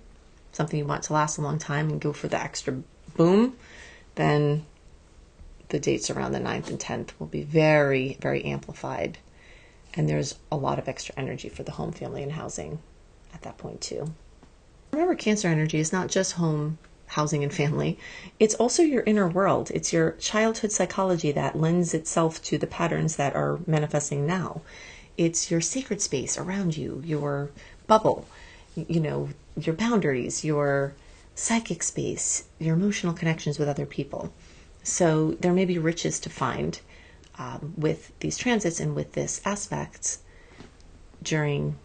something you want to last a long time and go for the extra boom, then the dates around the 9th and 10th will be very, very amplified. And there's a lot of extra energy for the home, family, and housing at that point too. Remember, Cancer energy is not just home, housing, and family. It's also your inner world. It's your childhood psychology that lends itself to the patterns that are manifesting now. It's your sacred space around you, your bubble, your boundaries, your psychic space, your emotional connections with other people. So there may be riches to find with these transits and with this aspects during,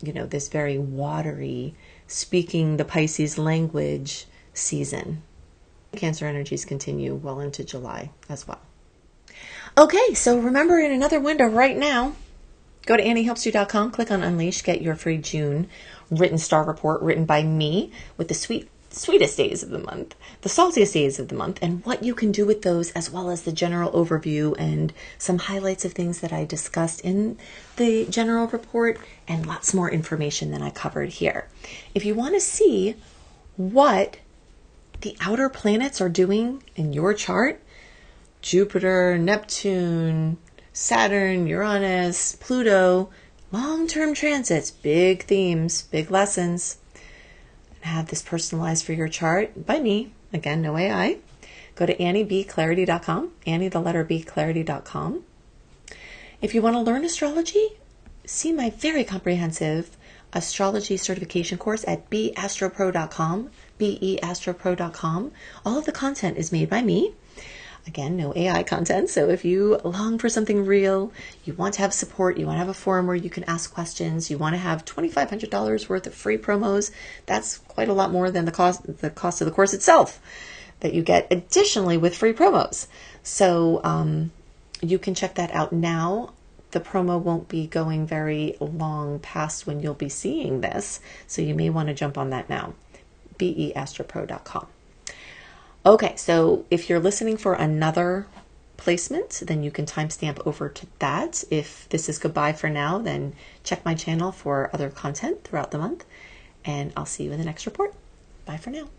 this very watery, speaking the Pisces language season. Cancer energies continue well into July as well. Okay, so remember, in another window right now, go to AnnieHelpsYou.com, click on Unleash, get your free June written star report written by me with the sweetest days of the month, the saltiest days of the month, and what you can do with those, as well as the general overview and some highlights of things that I discussed in the general report, and lots more information than I covered here. If you want to see what the outer planets are doing in your chart, Jupiter, Neptune, Saturn, Uranus, Pluto, long-term transits, big themes, big lessons, and have this personalized for your chart by me. Again, no AI. Go to AnnieBClarity.com, Annie the letter B Clarity.com. If you want to learn astrology, see my very comprehensive astrology certification course at beastropro.com, beastropro.com. All of the content is made by me. Again, no AI content. So if you long for something real, you want to have support, you want to have a forum where you can ask questions, you want to have $2,500 worth of free promos, that's quite a lot more than the cost of the course itself that you get additionally with free promos. So you can check that out now. The promo won't be going very long past when you'll be seeing this, so you may want to jump on that now. beastropro.com. Okay, so if you're listening for another placement, then you can timestamp over to that. If this is goodbye for now, then check my channel for other content throughout the month, and I'll see you in the next report. Bye for now.